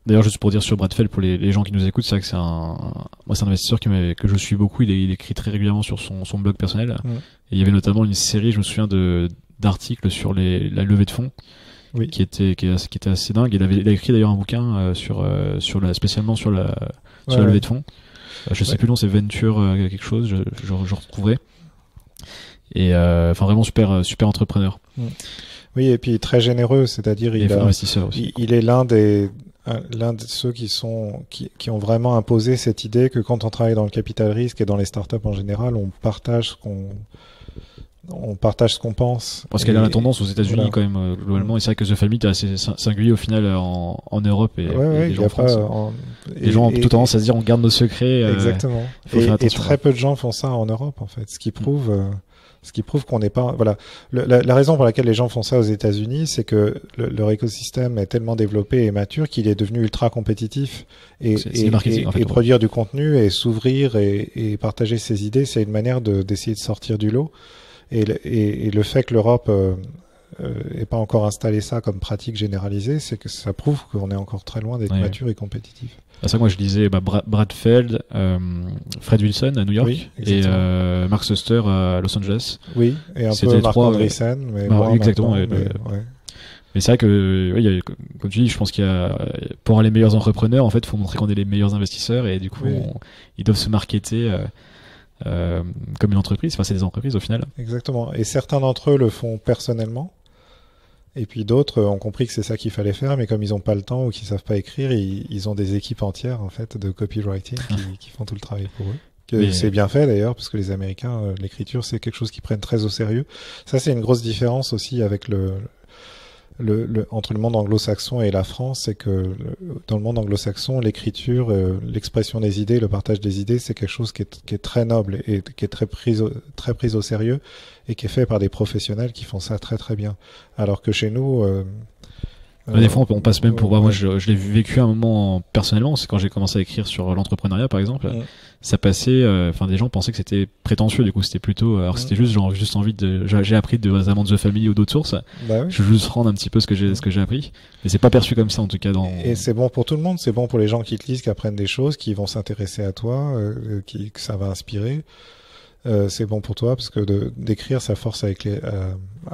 D'ailleurs, juste pour dire sur Bradfeld, pour les gens qui nous écoutent, c'est vrai que c'est un investisseur que je suis beaucoup. Il écrit très régulièrement sur son blog personnel. Et il y avait notamment une série, je me souviens, d'articles sur la levée de fonds, qui était assez dingue. Il a écrit d'ailleurs un bouquin spécialement sur la levée de fonds. Je sais plus le nom, c'est Venture quelque chose. Je retrouverai. Et vraiment super entrepreneur. Oui, et puis très généreux, c'est-à-dire investisseur aussi. Il est l'un de ceux qui ont vraiment imposé cette idée que quand on travaille dans le capital risque et dans les startups en général, on partage ce qu'on pense. Parce qu'elle a la tendance aux États-Unis quand même globalement, et c'est vrai que The Family est assez singulier au final en Europe et les gens en France. Les gens ont plutôt tendance à se dire on garde nos secrets. Exactement. Et très peu de gens font ça en Europe en fait, ce qui prouve qu'on n'est pas, voilà. La raison pour laquelle les gens font ça aux États-Unis, c'est que leur écosystème est tellement développé et mature qu'il est devenu ultra compétitif et produire du contenu et s'ouvrir et partager ses idées, c'est une manière d'essayer de sortir du lot. Et le fait que l'Europe n'ait pas encore installé ça comme pratique généralisée, c'est que ça prouve qu'on est encore très loin d'être mature et compétitif. C'est ça que moi je disais Bradfeld, Fred Wilson à New York et Mark Suster à Los Angeles. Oui, et un peu Marc Andreessen, mais exactement. Mais c'est vrai que, comme tu dis, je pense pour les meilleurs entrepreneurs, en fait, il faut montrer qu'on est les meilleurs investisseurs et du coup, ils doivent se marketer comme une entreprise. Enfin, c'est des entreprises au final. Exactement. Et certains d'entre eux le font personnellement. Et puis d'autres ont compris que c'est ça qu'il fallait faire, mais comme ils n'ont pas le temps ou qu'ils savent pas écrire, ils ont des équipes entières en fait de copywriting qui font tout le travail pour eux. C'est bien fait d'ailleurs, parce que les Américains, l'écriture c'est quelque chose qu'ils prennent très au sérieux. Ça c'est une grosse différence aussi avec entre le monde anglo-saxon et la France, c'est que dans le monde anglo-saxon, l'écriture, l'expression des idées, le partage des idées, c'est quelque chose qui est très noble et qui est très prise au sérieux et qui est fait par des professionnels qui font ça très très bien. Alors que chez nous, des fois on passe même pour moi je l'ai vécu un moment personnellement, c'est quand j'ai commencé à écrire sur l'entrepreneuriat par exemple, ça passait des gens pensaient que c'était prétentieux, du coup c'était plutôt c'était juste envie j'ai appris de récemment de The Family ou d'autres sources. Je veux juste rendre un petit peu ce que j'ai appris, mais c'est pas perçu comme ça en tout cas et c'est bon pour tout le monde, c'est bon pour les gens qui te lisent, qui apprennent des choses, qui vont s'intéresser à toi, que ça va inspirer. C'est bon pour toi parce que d'écrire ça force à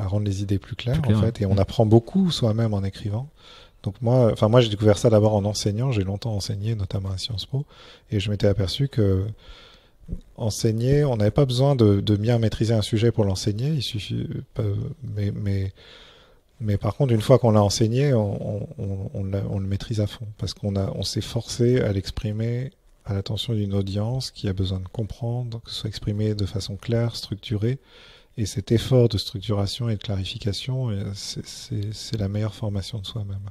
rendre les idées plus claires en fait, et on apprend beaucoup soi-même en écrivant. Donc moi j'ai découvert ça d'abord en enseignant, j'ai longtemps enseigné notamment à Sciences Po, et je m'étais aperçu que enseigner, on n'avait pas besoin de bien maîtriser un sujet pour l'enseigner, il suffit mais par contre une fois qu'on l'a enseigné, on le maîtrise à fond parce on s'est forcé à l'exprimer à l'attention d'une audience qui a besoin de comprendre, que ce soit exprimé de façon claire, structurée. Et cet effort de structuration et de clarification, c'est la meilleure formation de soi-même.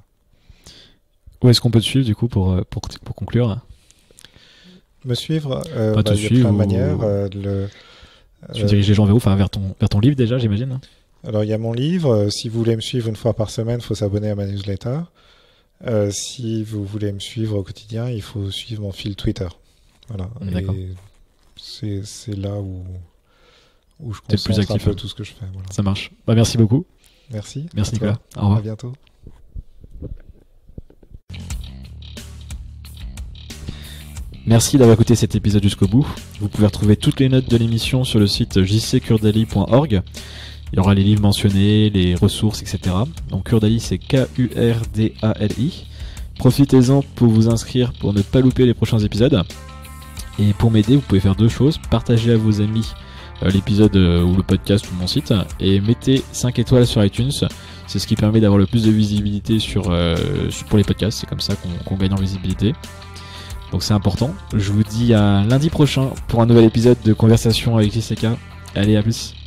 Où est-ce qu'on peut te suivre, du coup, pour conclure? Me suivre, te il y a plein de manières. Tu diriges les gens vers où? Enfin, vers ton livre, déjà, j'imagine. Alors, il y a mon livre. Si vous voulez me suivre une fois par semaine, il faut s'abonner à ma newsletter. Si vous voulez me suivre au quotidien, il faut suivre mon fil Twitter. Voilà. D'accord. Et c'est là où je concentre plus actif, un peu tout ce que je fais. Voilà. Ça marche. Merci beaucoup. Merci. Merci Nicolas. Au revoir. À bientôt. Merci d'avoir écouté cet épisode jusqu'au bout. Vous pouvez retrouver toutes les notes de l'émission sur le site jckurdali.org. Il y aura les livres mentionnés, les ressources, etc. Donc Kurdali, c'est Kurdali. Profitez-en pour vous inscrire pour ne pas louper les prochains épisodes. Et pour m'aider, vous pouvez faire 2 choses. Partagez à vos amis l'épisode ou le podcast ou mon site, et mettez 5 étoiles sur iTunes. C'est ce qui permet d'avoir le plus de visibilité pour les podcasts. C'est comme ça qu'on gagne en visibilité. Donc c'est important. Je vous dis à lundi prochain pour un nouvel épisode de Conversation avec JCK. Allez, à plus.